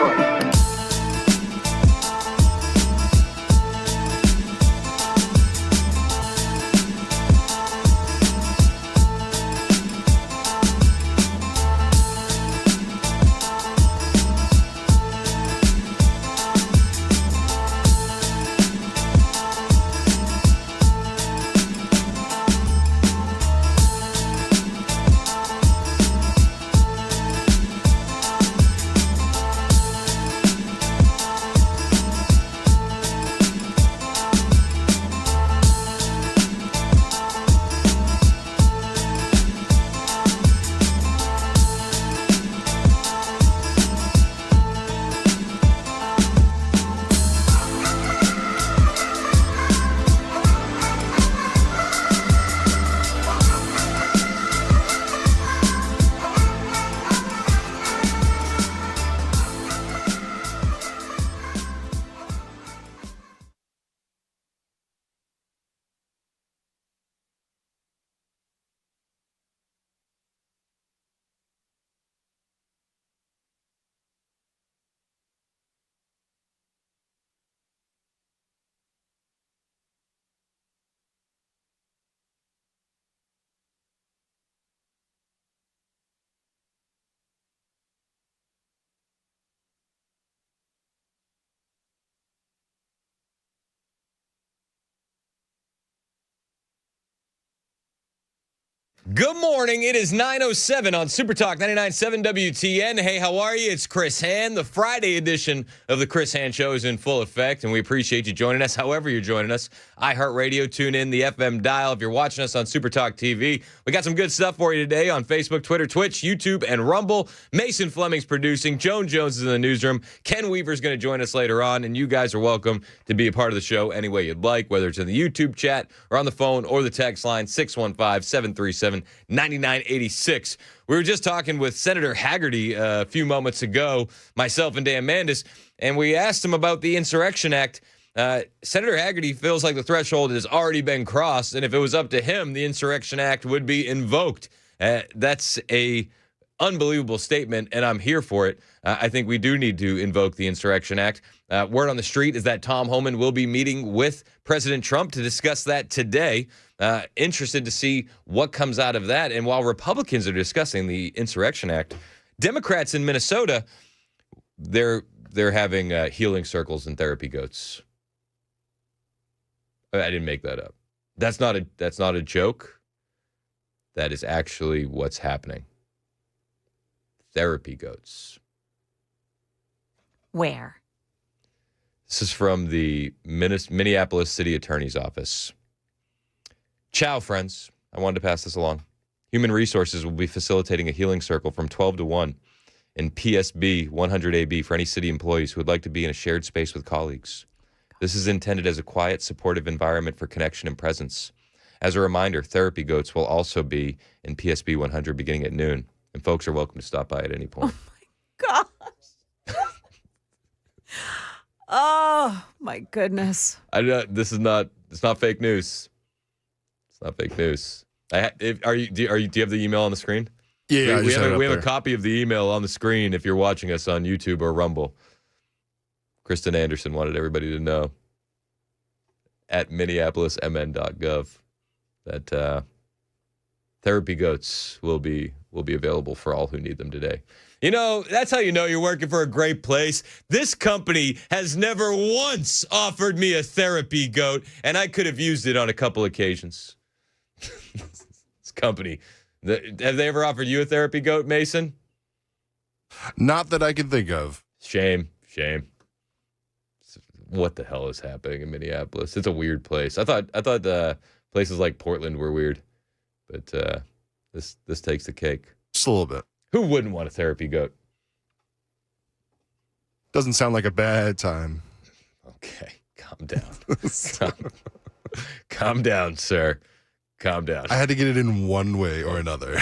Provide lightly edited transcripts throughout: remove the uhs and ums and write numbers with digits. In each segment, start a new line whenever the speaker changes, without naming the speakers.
Detroit.
Good morning. It is 9:07 on Super Talk 99.7 WTN. Hey, how are you? It's Chris Hand. The Friday edition of the Chris Hand Show is in full effect, and we appreciate you joining us however you're joining us. iHeartRadio, tune in, the FM dial. If you're watching us on Super Talk TV, we got some good stuff for you today on Facebook, Twitter, Twitch, YouTube, and Rumble. Mason Fleming's producing. Joan Jones is in the newsroom. Ken Weaver's going to join us later on, and you guys are welcome to be a part of the show any way you'd like, whether it's in the YouTube chat or on the phone or the text line, 615-737-9986. We were just talking with Senator Haggerty a few moments ago, myself and Dan Mandis, and we asked him about the Insurrection Act. Senator Haggerty feels like the threshold has already been crossed, and if it was up to him, the Insurrection Act would be invoked. That's a unbelievable statement, and I'm here for it. I think we do need to invoke the Insurrection Act. Word on the street is that Tom Homan will be meeting with President Trump to discuss that today. Interested to see what comes out of that. And while Republicans are discussing the Insurrection Act, Democrats in Minnesota, they're having healing circles and therapy goats. I didn't make that up. That's not a joke. That is actually what's happening. Therapy goats.
Where?
This is from the Minneapolis City Attorney's Office. Ciao, friends. I wanted to pass this along. Human Resources will be facilitating a healing circle from 12 to 1 in PSB 100AB for any city employees who would like to be in a shared space with colleagues. This is intended as a quiet, supportive environment for connection and presence. As a reminder, therapy goats will also be in PSB 100 beginning at noon, and folks are welcome to stop by at any point.
Oh, my gosh. Oh, my goodness.
It's not fake news. It's not fake news. Do you have the email on the screen?
Yeah,
we have a copy of the email on the screen if you're watching us on YouTube or Rumble. Kristen Anderson wanted everybody to know at minneapolismn.gov that therapy goats will be available for all who need them today. You know, that's how you know you're working for a great place. This company has never once offered me a therapy goat, and I could have used it on a couple occasions. This company. Have they ever offered you a therapy goat, Mason?
Not that I can think of.
Shame. What the hell is happening in Minneapolis? It's a weird place. I thought places like Portland were weird, but this takes the cake.
Just a little bit.
Who wouldn't want a therapy goat?
Doesn't sound like a bad time.
Okay, calm down. Calm down, sir. Calm down.
I had to get it in one way or another.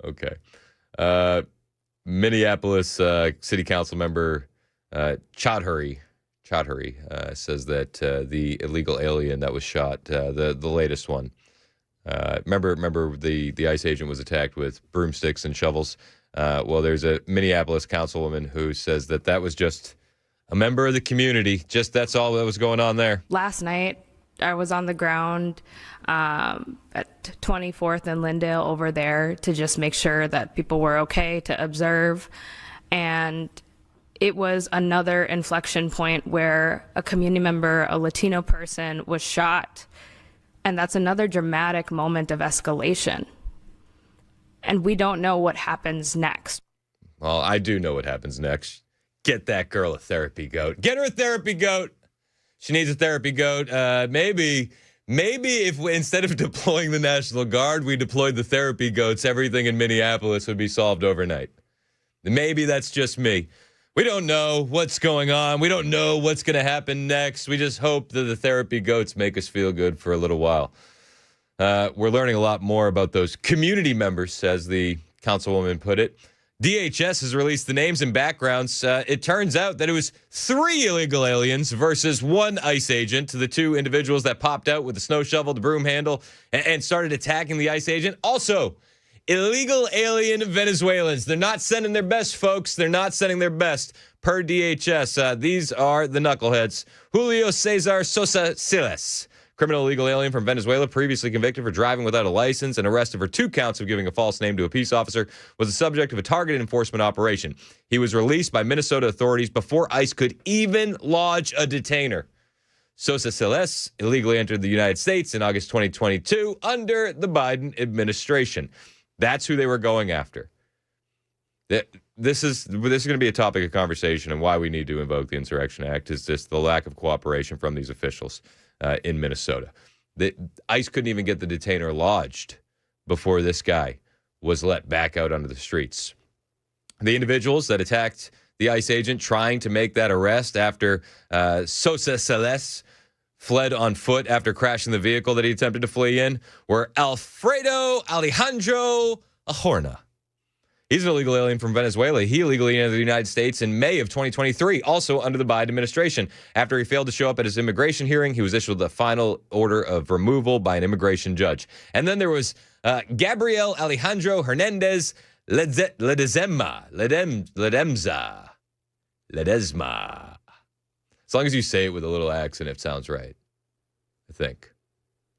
Okay. Minneapolis City Council member Chaudhary says that the illegal alien that was shot, the latest one, Remember the ICE agent was attacked with broomsticks and shovels. Well, there's a Minneapolis councilwoman who says that was just a member of the community. Just that's all that was going on there.
Last night, I was on the ground at 24th and Lyndale over there to just make sure that people were okay, to observe. And it was another inflection point where a community member, a Latino person, was shot. And that's another dramatic moment of escalation. And we don't know what happens next.
Well, I do know what happens next. Get that girl a therapy goat. Get her a therapy goat. She needs a therapy goat. Maybe if we, instead of deploying the National Guard, we deployed the therapy goats, everything in Minneapolis would be solved overnight. Maybe that's just me. We don't know what's going on. We don't know what's going to happen next. We just hope that the therapy goats make us feel good for a little while. We're learning a lot more about those community members, as the councilwoman put it. DHS has released the names and backgrounds. It turns out that it was 3 illegal aliens versus 1 ICE agent. The 2 individuals that popped out with the snow shovel, the broom handle, and started attacking the ICE agent. Also, illegal alien Venezuelans. They're not sending their best, folks. They're not sending their best. Per DHS, these are the knuckleheads. Julio Cesar Sosa Siles, criminal illegal alien from Venezuela, previously convicted for driving without a license and arrested for 2 counts of giving a false name to a peace officer, was the subject of a targeted enforcement operation. He was released by Minnesota authorities before ICE could even lodge a detainer. Sosa Siles illegally entered the United States in August 2022 under the Biden administration. That's who they were going after. This is going to be a topic of conversation, and why we need to invoke the Insurrection Act is just the lack of cooperation from these officials in Minnesota. The ICE couldn't even get the detainer lodged before this guy was let back out onto the streets. The individuals that attacked the ICE agent trying to make that arrest after Sosa Siles fled on foot after crashing the vehicle that he attempted to flee in were Alfredo Alejandro Ahorna. He's an illegal alien from Venezuela. He illegally entered the United States in May of 2023, also under the Biden administration. After he failed to show up at his immigration hearing, he was issued the final order of removal by an immigration judge. And then there was Gabriel Alejandro Hernandez Ledesma. As long as you say it with a little accent, it sounds right. I think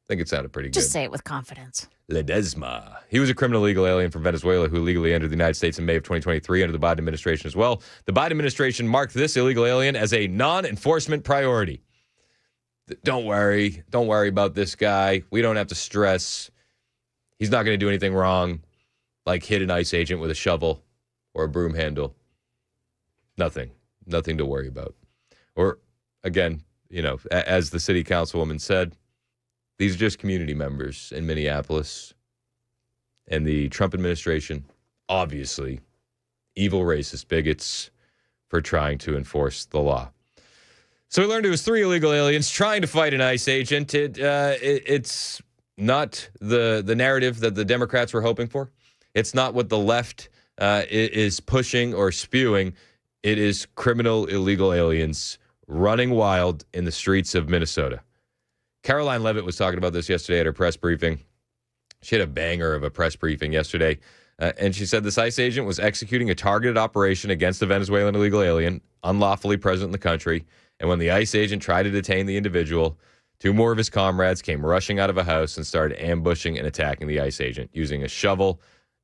it sounded pretty good.
Just say it with confidence.
Ledesma. He was a criminal illegal alien from Venezuela who illegally entered the United States in May of 2023 under the Biden administration as well. The Biden administration marked this illegal alien as a non-enforcement priority. Don't worry about this guy. We don't have to stress. He's not going to do anything wrong, like hit an ICE agent with a shovel or a broom handle. Nothing to worry about. Or, again, as the city councilwoman said, these are just community members in Minneapolis. And the Trump administration, obviously, evil racist bigots for trying to enforce the law. So we learned it was 3 illegal aliens trying to fight an ICE agent. It's not the narrative that the Democrats were hoping for. It's not what the left is pushing or spewing. It is criminal illegal aliens running wild in the streets of Minnesota. Caroline Levitt was talking about this yesterday at her press briefing. She had a banger of a press briefing yesterday. And she said this ICE agent was executing a targeted operation against a Venezuelan illegal alien unlawfully present in the country. And when the ICE agent tried to detain the individual, 2 more of his comrades came rushing out of a house and started ambushing and attacking the ICE agent using a shovel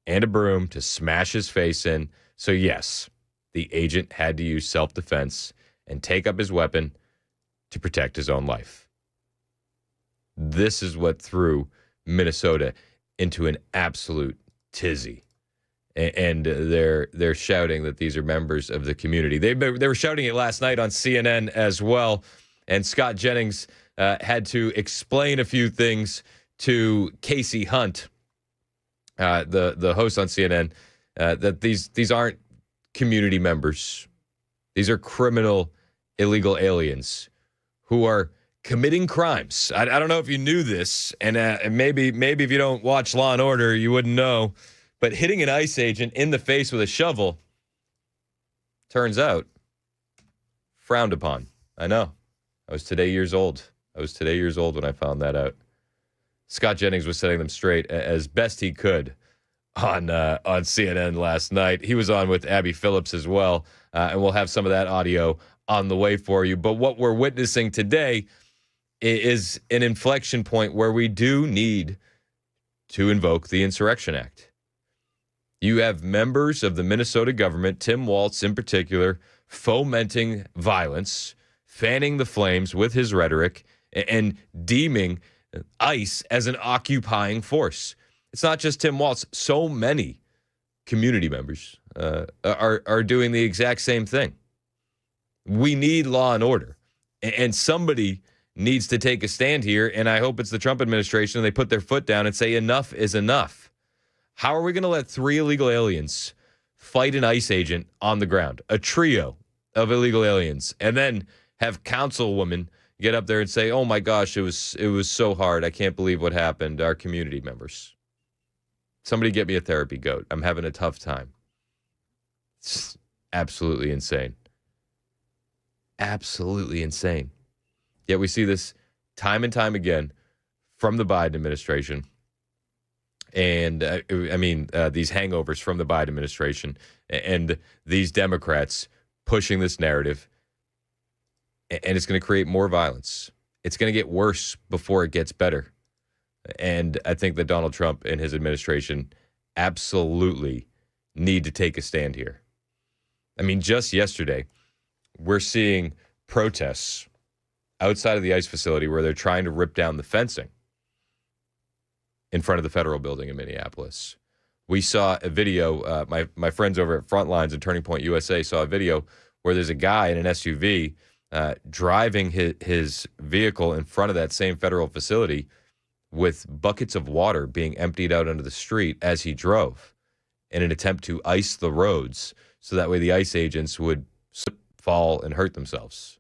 and a broom to smash his face in. So yes, the agent had to use self-defense and take up his weapon to protect his own life. This is what threw Minnesota into an absolute tizzy. And they're shouting that these are members of the community. They were shouting it last night on CNN as well. And Scott Jennings had to explain a few things to Casey Hunt, the host on CNN, that these aren't community members. These are criminal illegal aliens who are committing crimes. I don't know if you knew this, and maybe if you don't watch Law and Order, you wouldn't know. But hitting an ICE agent in the face with a shovel, turns out, frowned upon. I know. I was today years old when I found that out. Scott Jennings was setting them straight as best he could on CNN last night. He was on with Abby Phillips as well, and we'll have some of that audio on the way for you. But what we're witnessing today is an inflection point where we do need to invoke the Insurrection Act. You have members of the Minnesota government, Tim Walz in particular, fomenting violence, fanning the flames with his rhetoric, and deeming ICE as an occupying force. It's not just Tim Walz. So many community members are doing the exact same thing. We need law and order, and somebody needs to take a stand here, and I hope it's the Trump administration, and they put their foot down and say enough is enough. How are we going to let 3 illegal aliens fight an ICE agent on the ground, a trio of illegal aliens, and then have councilwomen get up there and say, oh my gosh, it was so hard. I can't believe what happened. Our community members. Somebody get me a therapy goat. I'm having a tough time. It's absolutely insane. Absolutely insane. Yet we see this time and time again from the Biden administration. And these hangovers from the Biden administration and these Democrats pushing this narrative. And it's going to create more violence. It's going to get worse before it gets better. And I think that Donald Trump and his administration absolutely need to take a stand here. I mean, just yesterday, we're seeing protests outside of the ICE facility where they're trying to rip down the fencing in front of the federal building in Minneapolis. We saw a video, my friends over at Frontlines and Turning Point USA saw a video where there's a guy in an SUV driving his vehicle in front of that same federal facility with buckets of water being emptied out onto the street as he drove in an attempt to ice the roads so that way the ICE agents would slip, fall, and hurt themselves.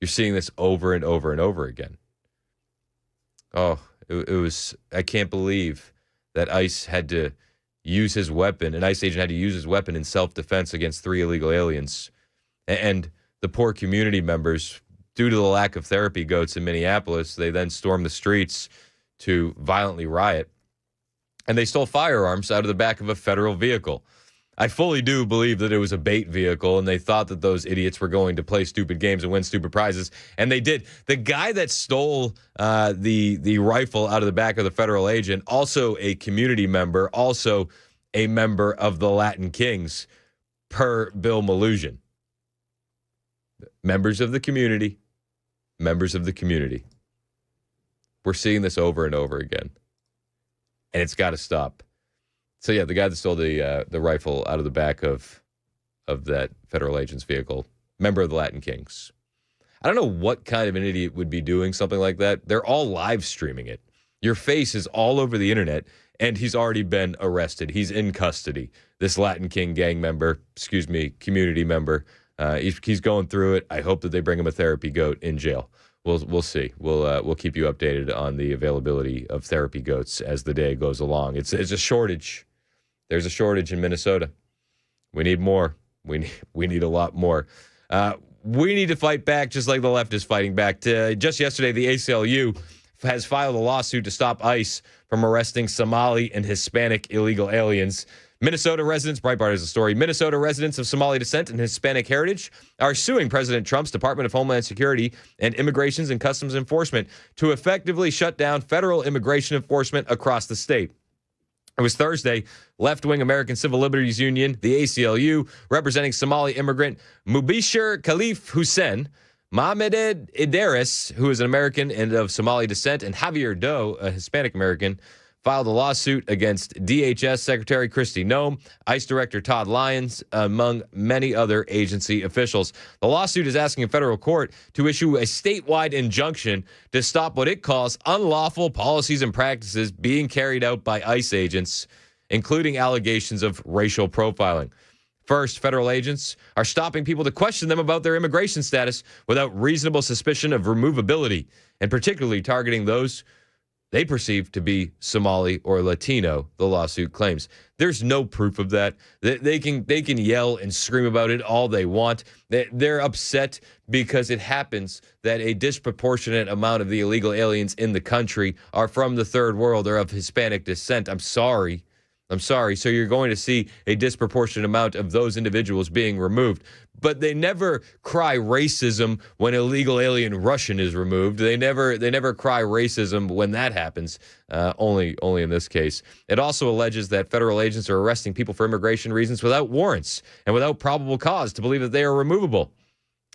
You're seeing this over and over and over again. Oh, it was, I can't believe that ICE had to use his weapon, an ICE agent had to use his weapon in self-defense against 3 illegal aliens. And the poor community members, due to the lack of therapy goats in Minneapolis, they then stormed the streets to violently riot. And they stole firearms out of the back of a federal vehicle. I fully do believe that it was a bait vehicle, and they thought that those idiots were going to play stupid games and win stupid prizes, and they did. The guy that stole the rifle out of the back of the federal agent, also a community member, also a member of the Latin Kings, per Bill Malusian. Members of the community. We're seeing this over and over again, and it's got to stop. So yeah, the guy that stole the rifle out of the back of that federal agent's vehicle, member of the Latin Kings. I don't know what kind of an idiot would be doing something like that. They're all live streaming it. Your face is all over the internet, and he's already been arrested. He's in custody. This Latin King community member. He's going through it. I hope that they bring him a therapy goat in jail. We'll see. We'll keep you updated on the availability of therapy goats as the day goes along. It's a shortage. There's a shortage in Minnesota. We need more. We need a lot more. We need to fight back just like the left is fighting back. Just yesterday, the ACLU has filed a lawsuit to stop ICE from arresting Somali and Hispanic illegal aliens. Minnesota residents, Breitbart has a story, Minnesota residents of Somali descent and Hispanic heritage are suing President Trump's Department of Homeland Security and Immigrations and Customs Enforcement to effectively shut down federal immigration enforcement across the state. It was Thursday. Left-wing American Civil Liberties Union, the ACLU, representing Somali immigrant Mubashir Khalif Hussein, Mohamed Idris, who is an American and of Somali descent, and Javier Doe, a Hispanic American, filed a lawsuit against DHS Secretary Kristi Noem, ICE Director Todd Lyons, among many other agency officials. The lawsuit is asking a federal court to issue a statewide injunction to stop what it calls unlawful policies and practices being carried out by ICE agents, including allegations of racial profiling. First, federal agents are stopping people to question them about their immigration status without reasonable suspicion of removability, and particularly targeting those they perceive to be Somali or Latino, the lawsuit claims. There's no proof of that. They can yell and scream about it all they want. They're upset because it happens that a disproportionate amount of the illegal aliens in the country are from the third world or of Hispanic descent. I'm sorry. So you're going to see a disproportionate amount of those individuals being removed. But they never cry racism when illegal alien Russian is removed. They never cry racism when that happens. Only in this case. It also alleges that federal agents are arresting people for immigration reasons without warrants and without probable cause to believe that they are removable,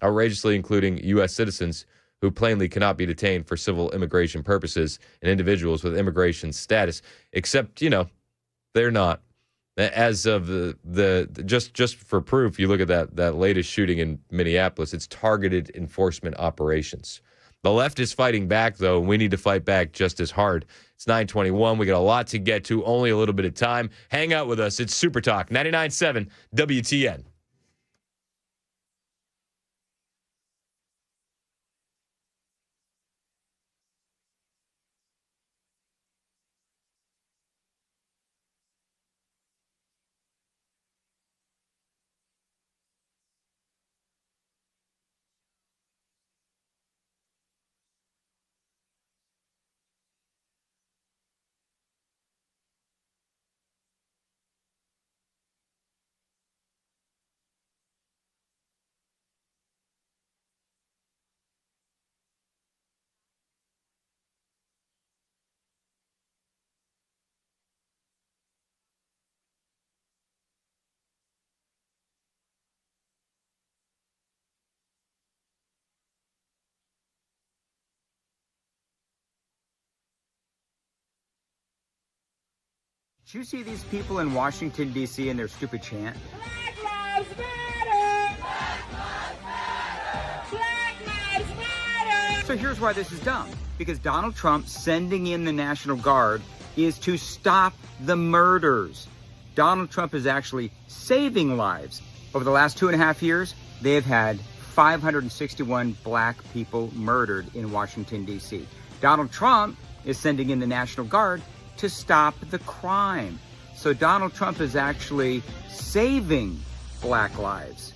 outrageously including U.S. citizens who plainly cannot be detained for civil immigration purposes and individuals with immigration status, except, they're not. As of the just for proof, you look at that latest shooting in Minneapolis, it's targeted enforcement operations. The left is fighting back, though, and we need to fight back just as hard. It's 9:21. We got a lot to get to, only a little bit of time. Hang out with us. It's Super Talk 99.7 WTN.
Did you see these people in Washington, D.C. and their stupid chant?
Black Lives Matter! Black Lives Matter! Black Lives Matter!
So here's why this is dumb. Because Donald Trump sending in the National Guard is to stop the murders. Donald Trump is actually saving lives. Over the last 2.5 years, they have had 561 black people murdered in Washington, D.C. Donald Trump is sending in the National Guard to stop the crime. So Donald Trump is actually saving black lives.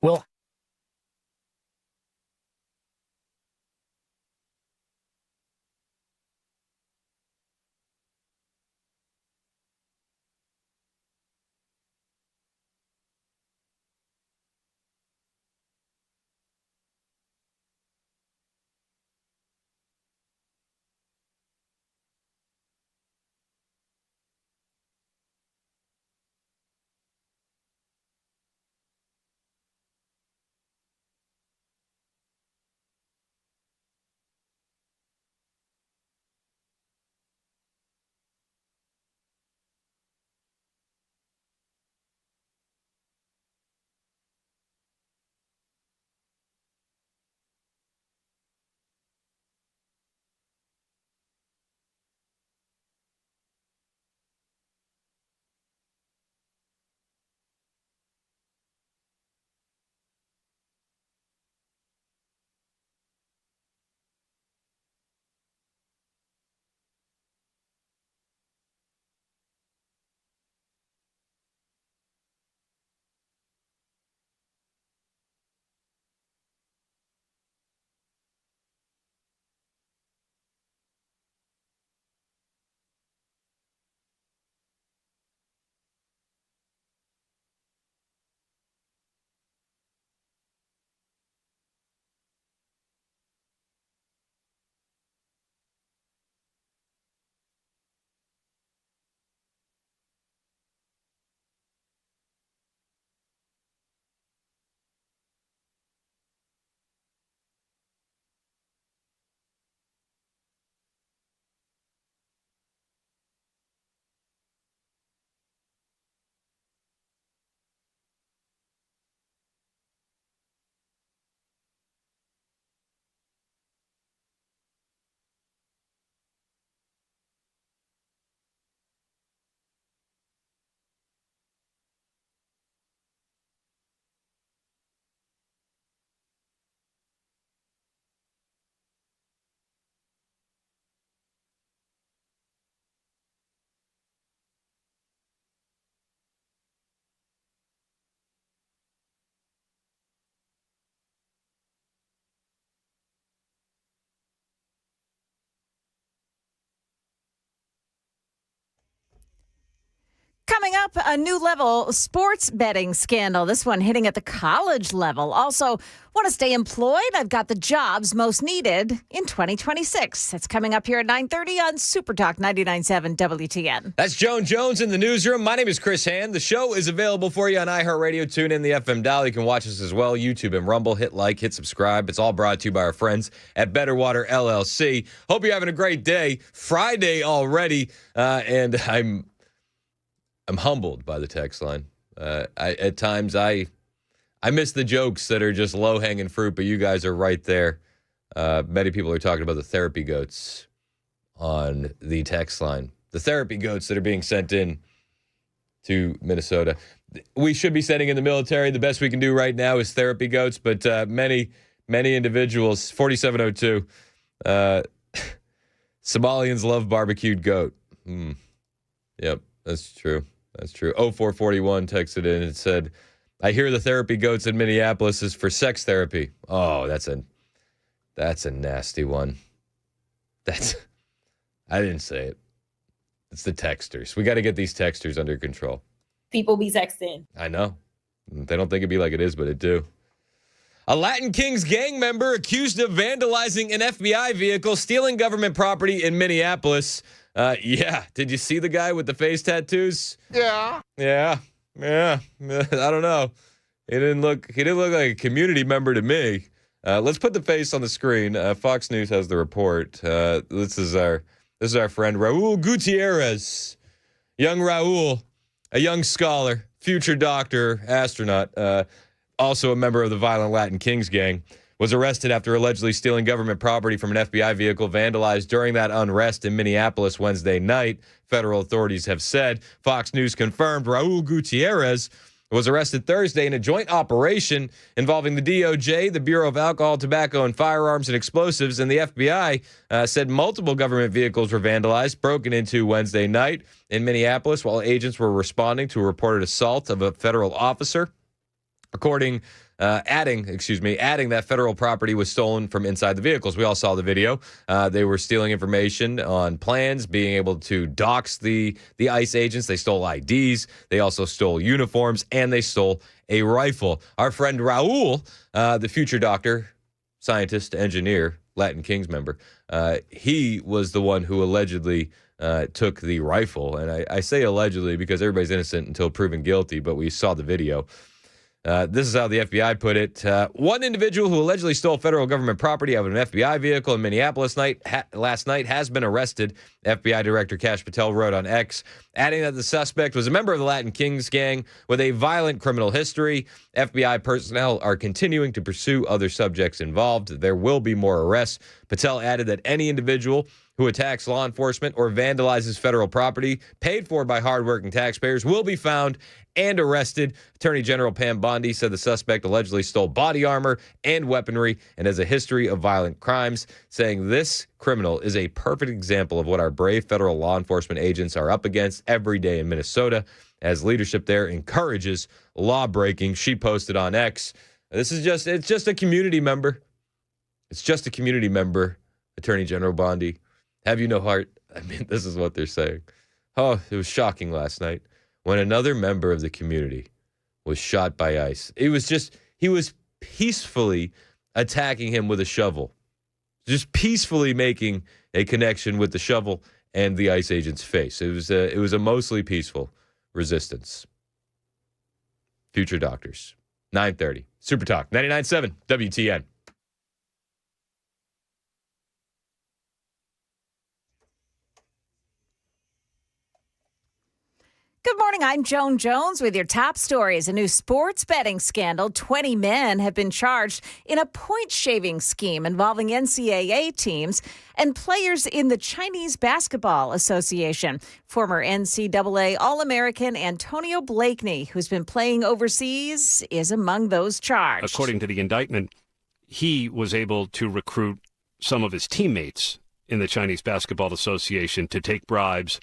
Well,
up, a new level sports betting scandal. This one hitting at the college level. Also, want to stay employed? I've got the jobs most needed in 2026. It's coming up here at 9:30 on Super Talk 99.7 WTN.
That's Joan Jones in the newsroom. My name is Chris Hand. The show is available for you on iHeartRadio. Tune in the FM dial. You can watch us as well. YouTube and Rumble. Hit like, hit subscribe. It's all brought to you by our friends at Better Water LLC. Hope you're having a great day. Friday already, and I'm humbled by the text line. At times I miss the jokes that are just low-hanging fruit, but you guys are right there. Many people are talking about the therapy goats on the text line. The therapy goats that are being sent in to Minnesota. We should be sending in the military. The best we can do right now is therapy goats, but many individuals, 4702, Somalians love barbecued goat. Yep, that's true. That's true. 0441 texted in and said, I hear the therapy goats in Minneapolis is for sex therapy. Oh, that's a nasty one. I didn't say it. It's the texters. We got to get these texters under control.
People be texting.
I know. They don't think it'd be like it is, but it do. A Latin Kings gang member accused of vandalizing an FBI vehicle, stealing government property in Minneapolis. Yeah. Did you see the guy with the face tattoos? Yeah. I don't know. He didn't look like a community member to me. Let's put the face on the screen. Fox News has the report. This is our friend Raul Gutierrez. Young Raul, a young scholar, future doctor, astronaut, also a member of the violent Latin Kings gang, was arrested after allegedly stealing government property from an FBI vehicle vandalized during that unrest in Minneapolis Wednesday night, federal authorities have said. Fox News confirmed Raul Gutierrez was arrested Thursday in a joint operation involving the DOJ, the Bureau of Alcohol, Tobacco, and Firearms and Explosives, and the FBI said multiple government vehicles were vandalized, broken into Wednesday night in Minneapolis while agents were responding to a reported assault of a federal officer. Adding that federal property was stolen from inside the vehicles. We all saw the video. They were stealing information on plans, being able to dox the ICE agents. They stole IDs. They also stole uniforms, and they stole a rifle. Our friend Raul, the future doctor, scientist, engineer, Latin Kings member, he was the one who allegedly took the rifle. And I say allegedly because everybody's innocent until proven guilty, but we saw the video. This is how the FBI put it. One individual who allegedly stole federal government property out of an FBI vehicle in Minneapolis last night has been arrested, FBI Director Kash Patel wrote on X, adding that the suspect was a member of the Latin Kings gang with a violent criminal history. FBI personnel are continuing to pursue other subjects involved. There will be more arrests. Patel added that any individual who attacks law enforcement or vandalizes federal property paid for by hardworking taxpayers will be found and arrested. Attorney General Pam Bondi said the suspect allegedly stole body armor and weaponry and has a history of violent crimes, saying this criminal is a perfect example of what our brave federal law enforcement agents are up against every day in Minnesota as leadership there encourages law breaking. She posted on X. It's just a community member. It's just a community member, Attorney General Bondi. Have you no heart? I mean, this is what they're saying. Oh, it was shocking last night when another member of the community was shot by ICE. He was peacefully attacking him with a shovel. Just peacefully making a connection with the shovel and the ICE agent's face. It was a mostly peaceful resistance. Future doctors. 9:30. Super Talk. 99.7 WTN.
Good morning. I'm Joan Jones with your top stories. A new sports betting scandal. 20 men have been charged in a point-shaving scheme involving NCAA teams and players in the Chinese Basketball Association. Former NCAA All-American Antonio Blakeney, who's been playing overseas, is among those charged.
According to the indictment, he was able to recruit some of his teammates in the Chinese Basketball Association to take bribes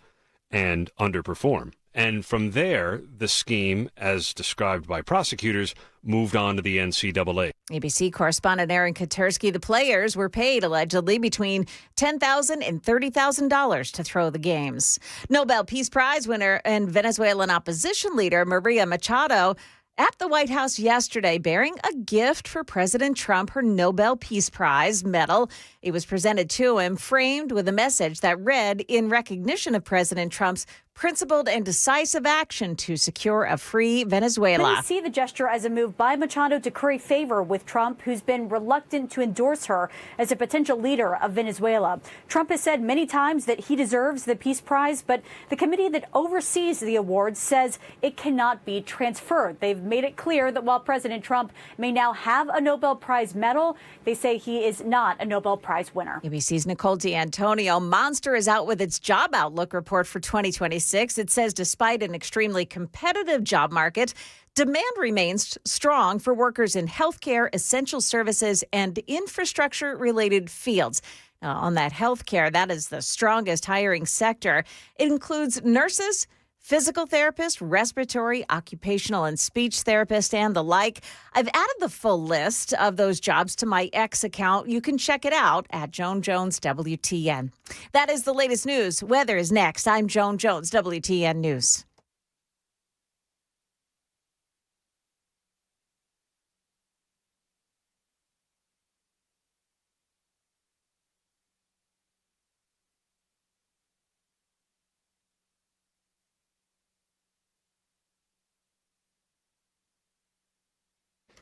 and underperform. And from there, the scheme, as described by prosecutors, moved on to the NCAA.
ABC correspondent Aaron Katursky. The players were paid allegedly between $10,000 and $30,000 to throw the games. Nobel Peace Prize winner and Venezuelan opposition leader Maria Machado at the White House yesterday bearing a gift for President Trump, her Nobel Peace Prize medal. It was presented to him, framed with a message that read, "In recognition of President Trump's principled and decisive action to secure a free Venezuela."
Many see the gesture as a move by Machado to curry favor with Trump, who's been reluctant to endorse her as a potential leader of Venezuela. Trump has said many times that he deserves the Peace Prize, but the committee that oversees the award says it cannot be transferred. They've made it clear that while President Trump may now have a Nobel Prize medal, they say he is not a Nobel Prize winner.
ABC's Nicole D'Antonio. Monster is out with its job outlook report for 2026. It says despite an extremely competitive job market, demand remains strong for workers in healthcare, essential services, and infrastructure-related fields. On that healthcare, that is the strongest hiring sector. It includes nurses, physical therapists, respiratory, occupational, and speech therapists, and the like. I've added the full list of those jobs to my X account. You can check it out at Joan Jones WTN. That is the latest news. Weather is next. I'm Joan Jones, WTN News.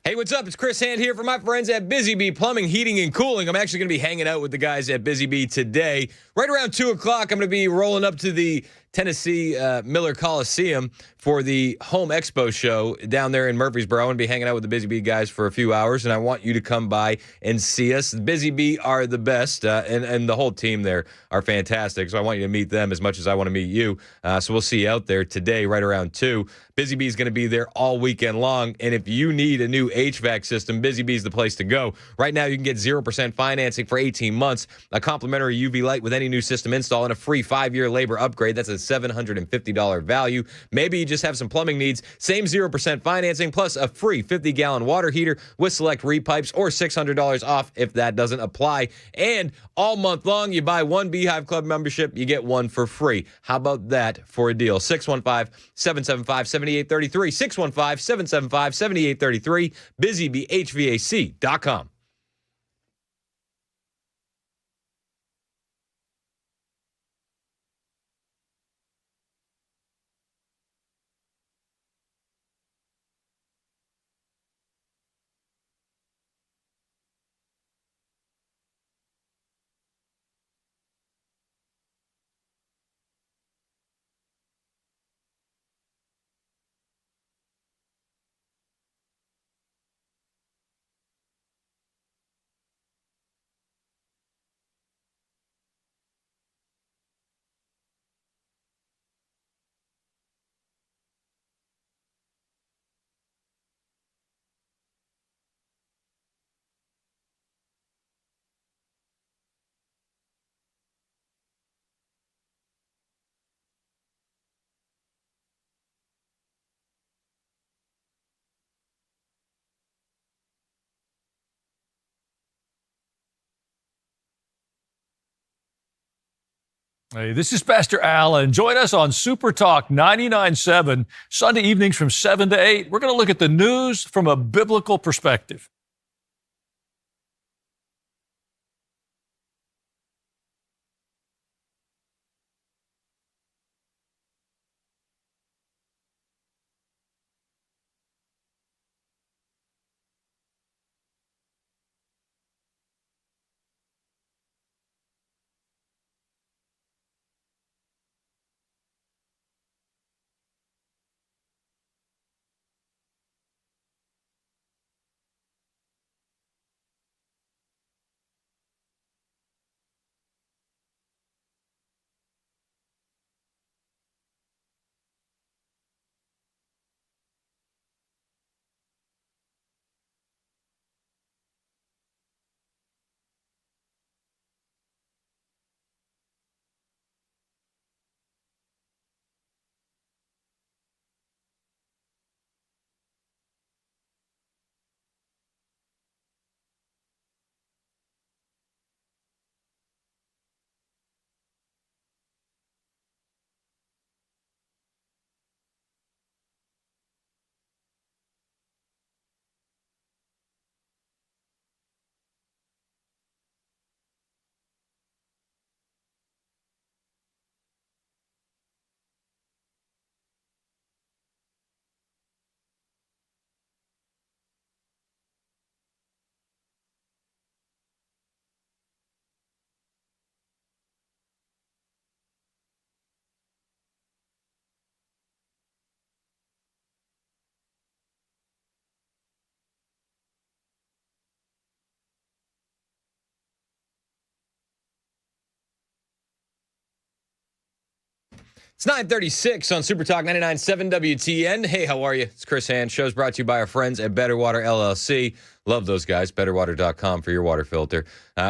Hey, what's up? It's Chris Hand here for my friends at Busy Bee Plumbing, Heating, and Cooling. I'm actually going to be hanging out with the guys at Busy Bee today. Right around 2 o'clock, I'm going to be rolling up to the Tennessee Miller Coliseum for the Home Expo show down there in Murfreesboro. I'm going to be hanging out with the Busy Bee guys for a few hours, and I want you to come by and see us. The Busy Bee are the best, and the whole team there are fantastic, so I want you to meet them as much as I want to meet you. So we'll see you out there today right around 2. Busy Bee is going to be there all weekend long, and if you need a new HVAC system, Busy Bee is the place to go. Right now, you can get 0% financing for 18 months, a complimentary UV light with any new system install, and a free 5-year labor upgrade. That's a $750 value. Maybe you just have some plumbing needs. Same 0% financing plus a free 50-gallon water heater with select repipes or $600 off if that doesn't apply. And all month long, you buy one Beehive Club membership, you get one for free. How about that for a deal? 615-775-7833. 615-775-7833. BusyBeeHVAC.com.
Hey, this is Pastor Al, and join us on Super Talk 99.7, Sunday evenings from 7 to 8. We're going to look at the news from a biblical perspective.
It's 9:36 on Super Talk 99.7 WTN. Hey, how are you? It's Chris Hand. Show's brought to you by our friends at Better Water LLC. Love those guys. BetterWater.com for your water filter.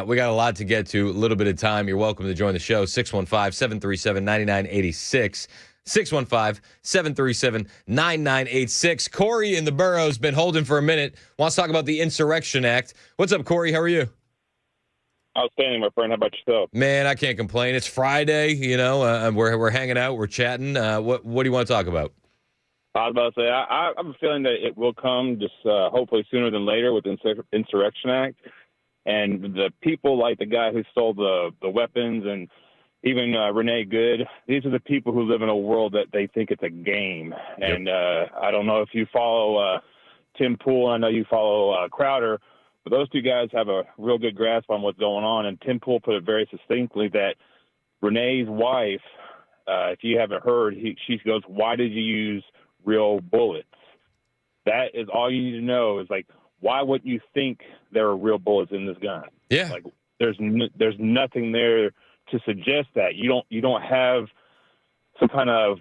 We got a lot to get to. A little bit of time. You're welcome to join the show. 615-737-9986. 615-737-9986. Corey in the borough's been holding for a minute. Wants to talk about the Insurrection Act. What's up, Corey? How are you?
Outstanding, my friend. How about yourself?
Man, I can't complain. It's Friday, we're hanging out, we're chatting. What do you want to talk about?
I was about to say, I have a feeling that it will come just hopefully sooner than later with the Insurrection Act. And the people like the guy who stole the weapons and even Renee Good, these are the people who live in a world that they think it's a game. Yep. And I don't know if you follow Tim Pool. I know you follow Crowder. But those two guys have a real good grasp on what's going on. And Tim Pool put it very succinctly that Renee's wife, if you haven't heard, she goes, "Why did you use real bullets?" That is all you need to know is, like, why wouldn't you think there are real bullets in this gun?
Yeah.
Like, there's nothing there to suggest that. You don't have some kind of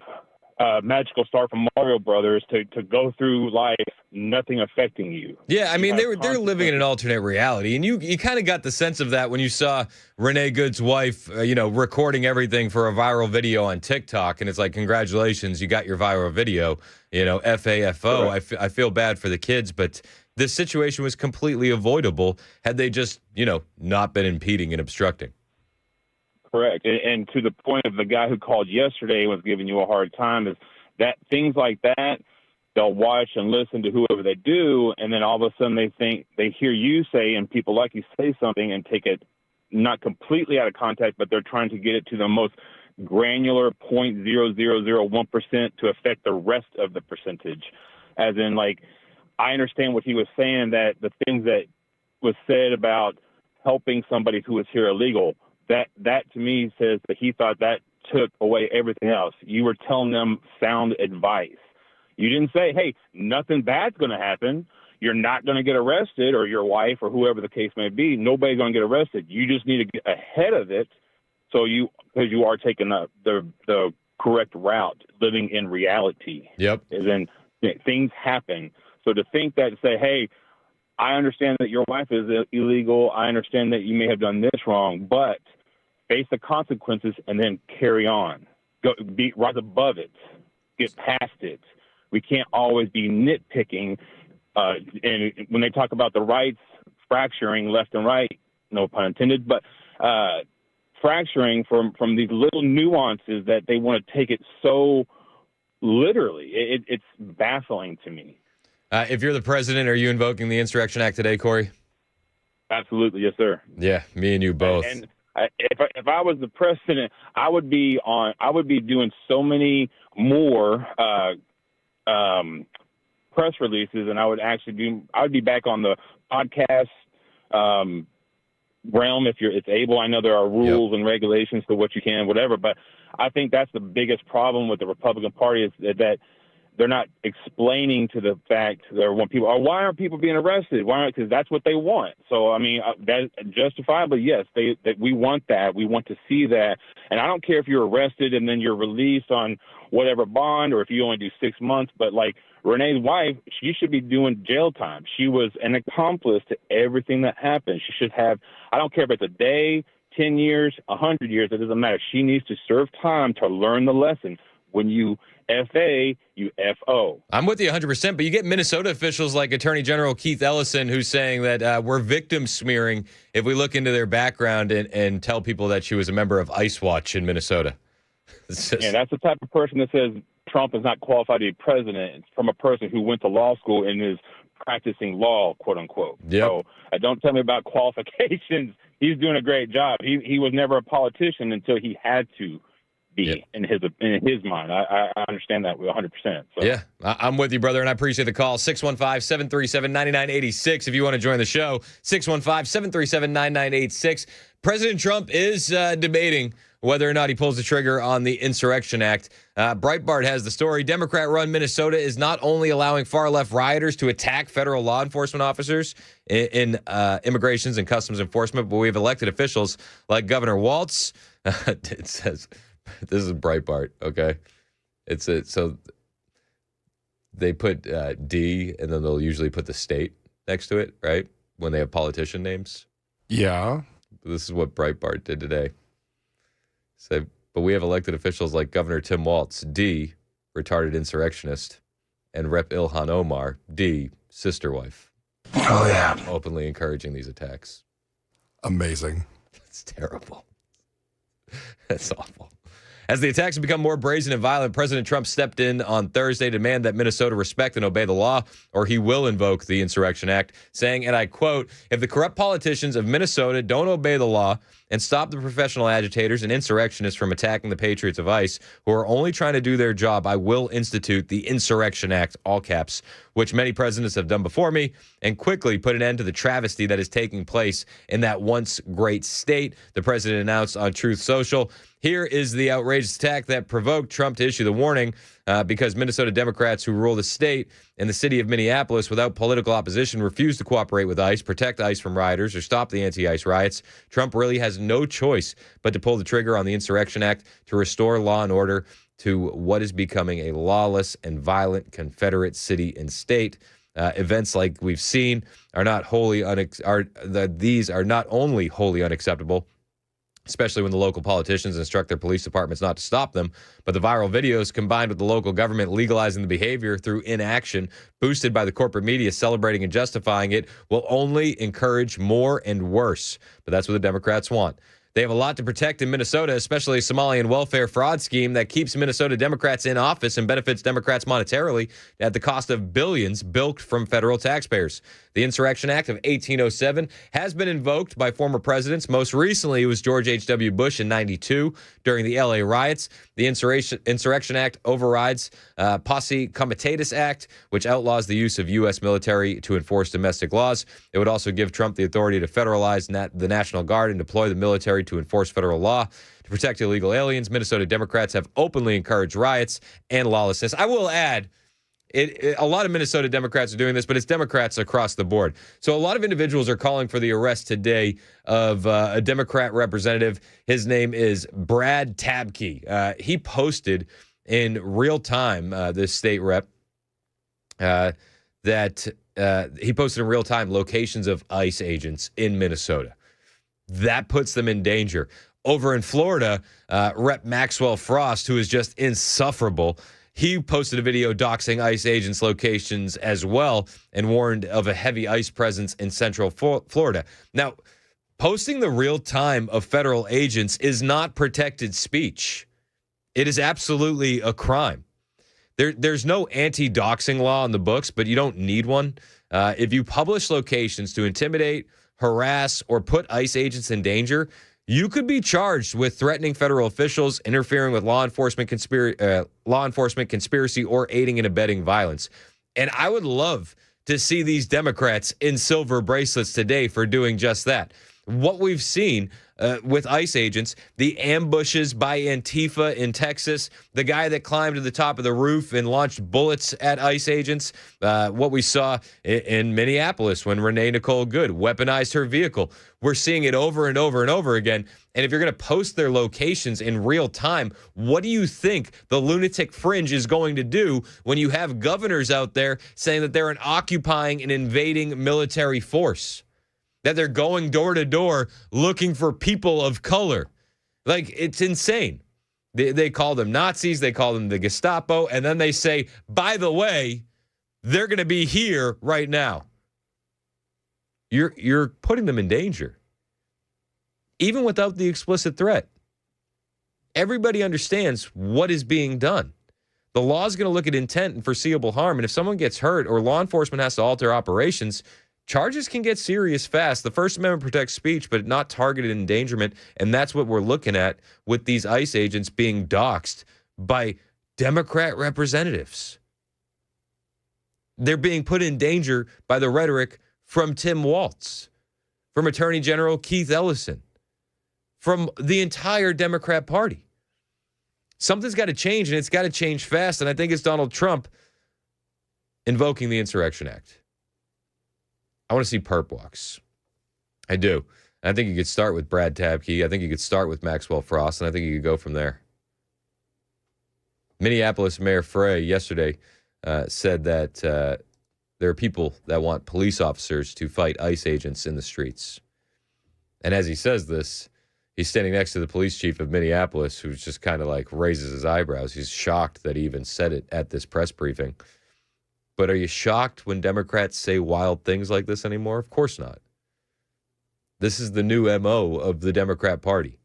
magical star from Mario Brothers to go through life, nothing affecting you.
Yeah, I mean, they're living in an alternate reality, and you kind of got the sense of that when you saw Renee Good's wife, recording everything for a viral video on TikTok, and it's like, congratulations, you got your viral video, FAFO. I feel bad for the kids, but this situation was completely avoidable had they just, not been impeding and obstructing.
Correct. And to the point of the guy who called yesterday and was giving you a hard time, is that things like that, they'll watch and listen to whoever they do, and then all of a sudden they hear you say, and people like you say something and take it not completely out of context, but they're trying to get it to the most granular 0.0001% to affect the rest of the percentage. As in, like, I understand what he was saying, that the things that was said about helping somebody who was here illegal, that to me says that he thought that took away everything else. You were telling them sound advice. You didn't say, hey, nothing bad's going to happen. You're not going to get arrested, or your wife or whoever the case may be. Nobody's going to get arrested. You just need to get ahead of it because you are taking the correct route, living in reality.
Yep.
And then things happen. So to think that, say, hey, I understand that your wife is illegal. I understand that you may have done this wrong, but face the consequences and then carry on. Rise above it. Get past it. We can't always be nitpicking. And when they talk about the rights fracturing left and right, no pun intended, but fracturing from these little nuances that they want to take it so literally, it's baffling to me.
If you're the president, are you invoking the Insurrection Act today, Corey?
Absolutely, yes, sir.
Yeah, me and you both.
And if I was the president, I would be doing so many more press releases, and I would be back on the podcast realm if it's able. I know there are rules and regulations to what you can, whatever, but I think that's the biggest problem with the Republican Party is that they're not explaining to the fact that when people are, why aren't people being arrested? Because that's what they want. So, I mean, that justifiably, yes, we want that. We want to see that. And I don't care if you're arrested and then you're released on whatever bond, or if you only do 6 months, but like Renee's wife, she should be doing jail time. She was an accomplice to everything that happened. She should have, I don't care if it's a day, 10 years, 100 years, it doesn't matter. She needs to serve time to learn the lesson. When you FA, you FO.
I'm with you 100%, but you get Minnesota officials like Attorney General Keith Ellison who's saying that we're victim smearing if we look into their background and tell people that she was a member of Ice Watch in Minnesota.
Yeah, that's the type of person that says Trump is not qualified to be president. It's from a person who went to law school and is practicing law, quote unquote.
Yep.
So don't tell me about qualifications. He's doing a great job. He was never a politician until he had to be in his mind. I understand that 100%. So.
Yeah, I'm with you, brother, and I appreciate the call. 615-737-9986 if you want to join the show. 615-737-9986. President Trump is debating whether or not he pulls the trigger on the Insurrection Act. Breitbart has the story. Democrat-run Minnesota is not only allowing far-left rioters to attack federal law enforcement officers in immigrations and customs enforcement, but we have elected officials like Governor Waltz. It says This is Breitbart, okay? So they put D, and then they'll usually put the state next to it, right? When they have politician names.
Yeah.
This is what Breitbart did today. Said, but we have elected officials like Governor Tim Walz, D, retarded insurrectionist, and Rep. Ilhan Omar, D, sister wife.
Oh, yeah.
Openly encouraging these attacks.
Amazing.
That's terrible. That's awful. As the attacks have become more brazen and violent, President Trump stepped in on Thursday to demand that Minnesota respect and obey the law, or he will invoke the Insurrection Act, saying, and I quote, if the corrupt politicians of Minnesota don't obey the law and stop the professional agitators and insurrectionists from attacking the patriots of ICE, who are only trying to do their job, I will institute the Insurrection Act, all caps, which many presidents have done before me, and quickly put an end to the travesty that is taking place in that once great state, the president announced on Truth Social. Here is the outrageous attack that provoked Trump to issue the warning because Minnesota Democrats who rule the state and the city of Minneapolis without political opposition refuse to cooperate with ICE, protect ICE from rioters, or stop the anti-ICE riots. Trump really has no choice but to pull the trigger on the Insurrection Act to restore law and order to what is becoming a lawless and violent Confederate city and state. Events like we've seen are not these are not only wholly unacceptable, especially when the local politicians instruct their police departments not to stop them, but the viral videos combined with the local government legalizing the behavior through inaction, boosted by the corporate media celebrating and justifying it, will only encourage more and worse. But that's what the Democrats want. They have a lot to protect in Minnesota, especially a Somalian welfare fraud scheme that keeps Minnesota Democrats in office and benefits Democrats monetarily at the cost of billions bilked from federal taxpayers. The Insurrection Act of 1807 has been invoked by former presidents. Most recently, it was George H.W. Bush in 92 during the L.A. riots. The Insurrection Act overrides Posse Comitatus Act, which outlaws the use of U.S. military to enforce domestic laws. It would also give Trump the authority to federalize the National Guard and deploy the military to enforce federal law. To protect illegal aliens, Minnesota Democrats have openly encouraged riots and lawlessness. I will add, a lot of Minnesota Democrats are doing this, but it's Democrats across the board. So a lot of individuals are calling for the arrest today of a Democrat representative. His name is Brad Tabke. He posted in real time, this state rep, that he posted in real time locations of ICE agents in Minnesota. That puts them in danger. Over in Florida, Rep. Maxwell Frost, who is just insufferable, he posted a video doxing ICE agents' locations as well and warned of a heavy ICE presence in central Florida. Now, posting the real time of federal agents is not protected speech. It is absolutely a crime. There's no anti-doxing law in the books, but you don't need one. If you publish locations to intimidate, harass, or put ICE agents in danger, you could be charged with threatening federal officials, interfering with law enforcement conspiracy, or aiding and abetting violence. And I would love to see these Democrats in silver bracelets today for doing just that. What we've seen with ICE agents, the ambushes by Antifa in Texas, the guy that climbed to the top of the roof and launched bullets at ICE agents, what we saw in Minneapolis when Renee Nicole Good weaponized her vehicle. We're seeing it over and over and over again. And if you're going to post their locations in real time, what do you think the lunatic fringe is going to do when you have governors out there saying that they're an occupying and invading military force? That they're going door to door looking for people of color. Like, it's insane. They call them Nazis, they call them the Gestapo, and then they say, by the way, they're going to be here right now. You're putting them in danger. Even without the explicit threat. Everybody understands what is being done. The law is going to look at intent and foreseeable harm, and if someone gets hurt or law enforcement has to alter operations, charges can get serious fast. The First Amendment protects speech, but not targeted endangerment. And that's what we're looking at with these ICE agents being doxxed by Democrat representatives. They're being put in danger by the rhetoric from Tim Walz, from Attorney General Keith Ellison, from the entire Democrat Party. Something's got to change, and it's got to change fast. And I think it's Donald Trump invoking the Insurrection Act. I want to see perp walks. I do. I think you could start with Brad Tabke. I think you could start with Maxwell Frost, and I think you could go from there. Minneapolis Mayor Frey yesterday said that there are people that want police officers to fight ICE agents in the streets. And as he says this, he's standing next to the police chief of Minneapolis, who's just kind of like raises his eyebrows. He's shocked that he even said it at this press briefing. But are you shocked when Democrats say wild things like this anymore? Of course not. This is the new MO of the Democrat Party.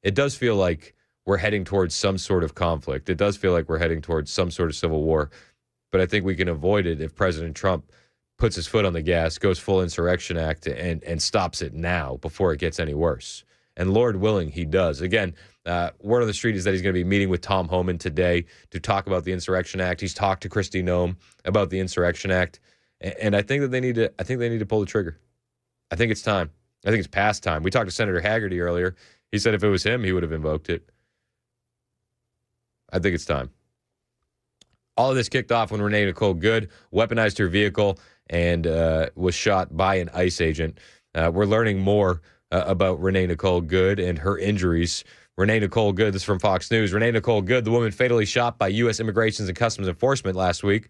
It does feel like we're heading towards some sort of conflict. It does feel like we're heading towards some sort of civil war. But I think we can avoid it if President Trump puts his foot on the gas, goes full Insurrection Act, and stops it now before it gets any worse. And Lord willing, he does. Again, word on the street is that he's going to be meeting with Tom Homan today to talk about the Insurrection Act. He's talked to Kristi Noem about the Insurrection Act. And I think that they need to pull the trigger. I think it's time. I think it's past time. We talked to Senator Hagerty earlier. He said if it was him, he would have invoked it. I think it's time. All of this kicked off when Renee Nicole Good weaponized her vehicle and was shot by an ICE agent. We're learning more about Renee Nicole Good and her injuries. Renee Nicole Good, this is from Fox News. Renee Nicole Good, the woman fatally shot by U.S. Immigration and Customs Enforcement last week,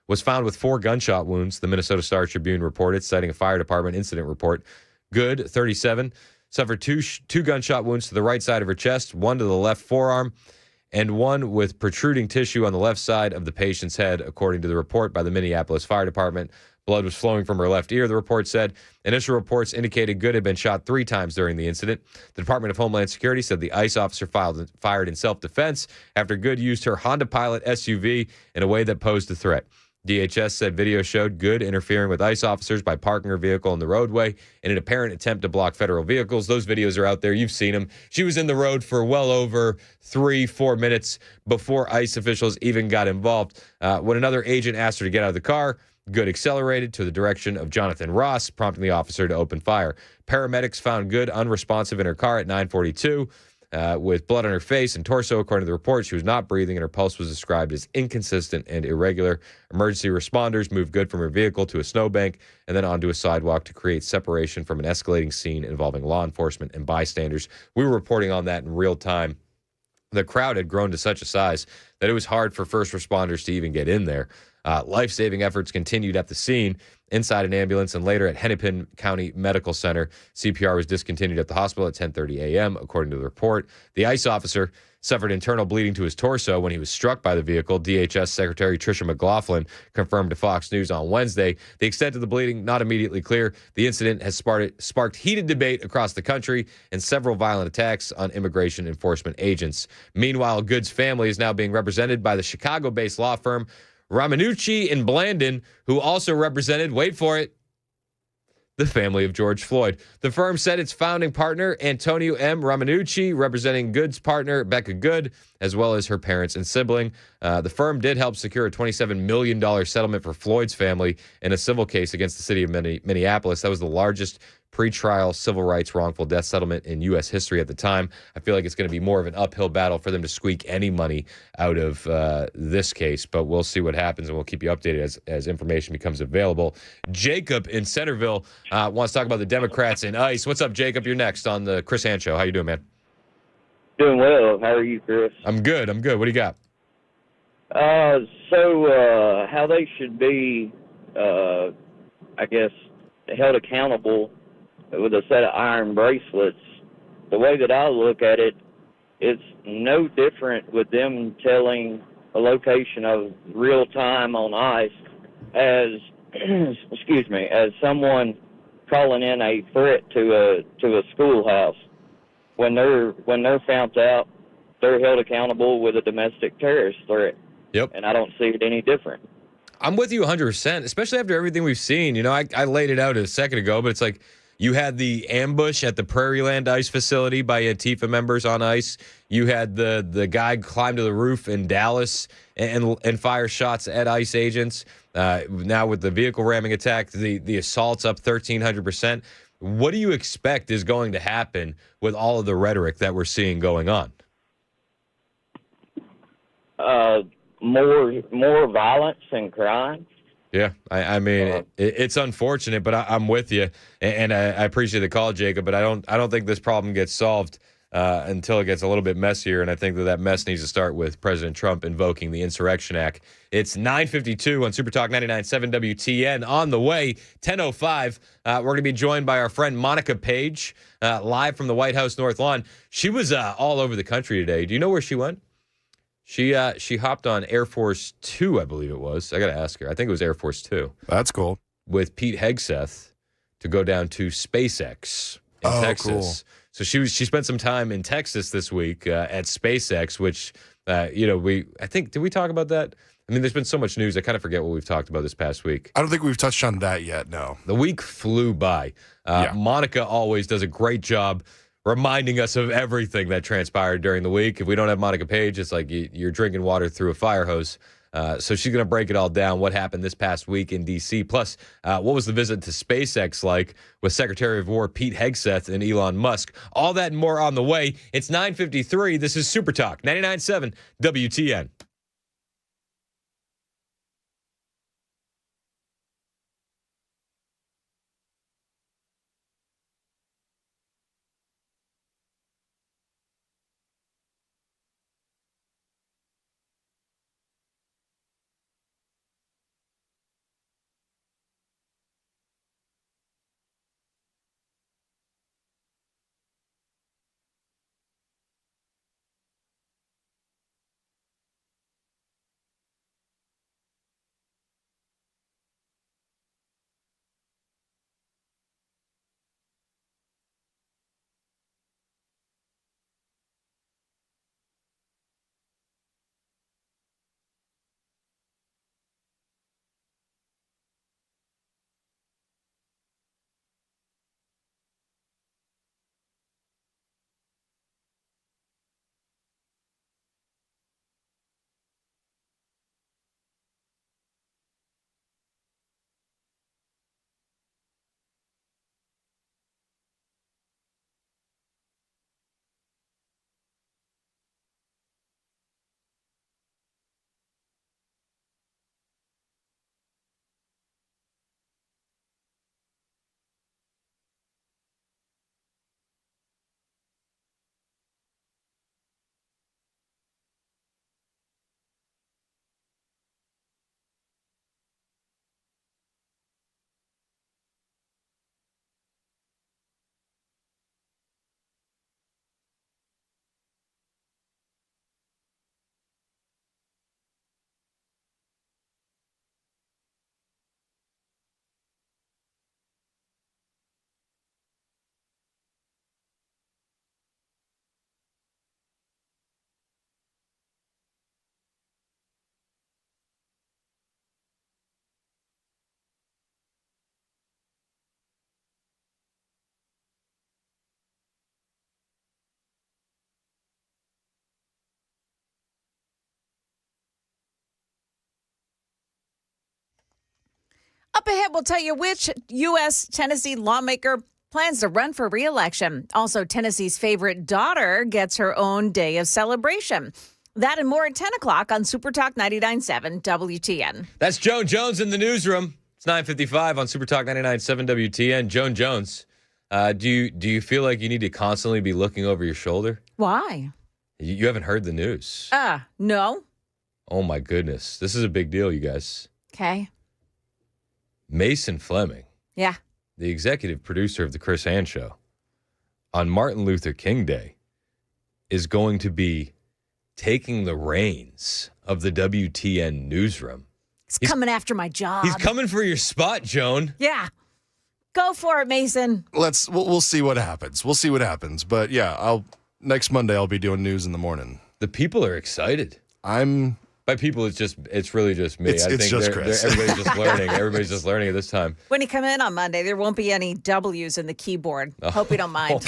was found with 4 gunshot wounds, the Minnesota Star Tribune reported, citing a fire department incident report. Good, 37, suffered two gunshot wounds to the right side of her chest, one to the left forearm, and one with protruding tissue on the left side of the patient's head, according to the report by the Minneapolis Fire Department. Blood was flowing from her left ear, the report said. Initial reports indicated Good had been shot 3 times during the incident. The Department of Homeland Security said the ICE officer fired in self-defense after Good used her Honda Pilot SUV in a way that posed a threat. DHS said video showed Good interfering with ICE officers by parking her vehicle in the roadway in an apparent attempt to block federal vehicles. Those videos are out there. You've seen them. She was in the road for well over 3-4 minutes before ICE officials even got involved. When another agent asked her to get out of the car, Good accelerated to the direction of Jonathan Ross, prompting the officer to open fire. Paramedics found Good unresponsive in her car at 9:42. With blood on her face and torso. According to the report, she was not breathing and her pulse was described as inconsistent and irregular. Emergency responders moved Good from her vehicle to a snowbank and then onto a sidewalk to create separation from an escalating scene involving law enforcement and bystanders. We were reporting on that in real time. The crowd had grown to such a size that it was hard for first responders to even get in there. Life-saving efforts continued at the scene, inside an ambulance, and later at Hennepin County Medical Center. CPR was discontinued at the hospital at 10:30 a.m., according to the report. The ICE officer suffered internal bleeding to his torso when he was struck by the vehicle. DHS Secretary Tricia McLaughlin confirmed to Fox News on Wednesday. The extent of the bleeding, not immediately clear. The incident has sparked heated debate across the country and several violent attacks on immigration enforcement agents. Meanwhile, Good's family is now being represented by the Chicago-based law firm Ramanucci and Blandon, who also represented, wait for it, the family of George Floyd. The firm said its founding partner, Antonio M. Ramanucci, representing Good's partner, Becca Good, as well as her parents and sibling. The firm did help secure a $27 million settlement for Floyd's family in a civil case against the city of Minneapolis. That was the largest pretrial civil rights wrongful death settlement in U.S. history at the time. I feel like it's going to be more of an uphill battle for them to squeak any money out of this case, but we'll see what happens, and we'll keep you updated as information becomes available. Jacob in Centerville wants to talk about the Democrats and ICE. What's up, Jacob? You're next on the Chris Hand Show. How you doing, man?
Doing well. How are you, Chris?
I'm good. What do you got?
So how they should be, I guess, held accountable with a set of iron bracelets, the way that I look at it, it's no different with them telling a location of real time on ICE as, as someone calling in a threat to a schoolhouse. When they're found out, they're held accountable with a domestic terrorist threat.
Yep.
And I don't see it any different.
I'm with you 100%, especially after everything we've seen. You know, I laid it out a second ago, but it's like you had the ambush at the Prairieland ICE facility by Antifa members on ICE. You had the guy climb to the roof in Dallas and fire shots at ICE agents. Now with the vehicle ramming attack, the assault's up 1,300%. What do you expect is going to happen with all of the rhetoric that we're seeing going on?
More violence and crime.
Yeah, I mean, it's unfortunate, but I'm with you, and I appreciate the call, Jacob. But I don't think this problem gets solved until it gets a little bit messier, and I think that mess needs to start with President Trump invoking the Insurrection Act. It's 9:52 on Super Talk 99.7 WTN. On the way, 10:05, we're going to be joined by our friend Monica Page, live from the White House North Lawn. She was all over the country today. Do you know where she went? She hopped on Air Force 2, I believe it was. I got to ask her. I think it was Air Force 2.
That's cool.
With Pete Hegseth to go down to SpaceX in Texas. Cool. So she spent some time in Texas this week at SpaceX, which I think, did we talk about that? I mean, there's been so much news, I kind of forget what we've talked about this past week.
I don't think we've touched on that yet, no.
The week flew by. Monica always does a great job reminding us of everything that transpired during the week. If we don't have Monica Page, it's like you're drinking water through a fire hose. So she's going to break it all down, what happened this past week in D.C., plus what was the visit to SpaceX like with Secretary of War Pete Hegseth and Elon Musk. All that and more on the way. It's 9:53. This is Super Talk 99.7 WTN.
Up ahead, we'll tell you which U.S. Tennessee lawmaker plans to run for re-election. Also, Tennessee's favorite daughter gets her own day of celebration. That and more at 10 o'clock on Super Talk 99.7 WTN.
That's Joan Jones in the newsroom. It's 9:55 on Super Talk 99.7 WTN. Joan Jones, do you feel like you need to constantly be looking over your shoulder?
Why?
You haven't heard the news.
No.
Oh, my goodness. This is a big deal, you guys.
Okay.
Mason Fleming,
Yeah.
the executive producer of The Chris Hand Show, on Martin Luther King Day, is going to be taking the reins of the WTN newsroom.
He's coming after my job.
He's coming for your spot, Joan.
Yeah. Go for it, Mason.
We'll see what happens. We'll see what happens. But yeah, next Monday I'll be doing news in the morning.
The people are excited. By people, it's really just me.
It's just Chris.
Everybody's just learning. Everybody's just learning at this time.
When you come in on Monday, there won't be any W's in the keyboard. Hope you don't mind.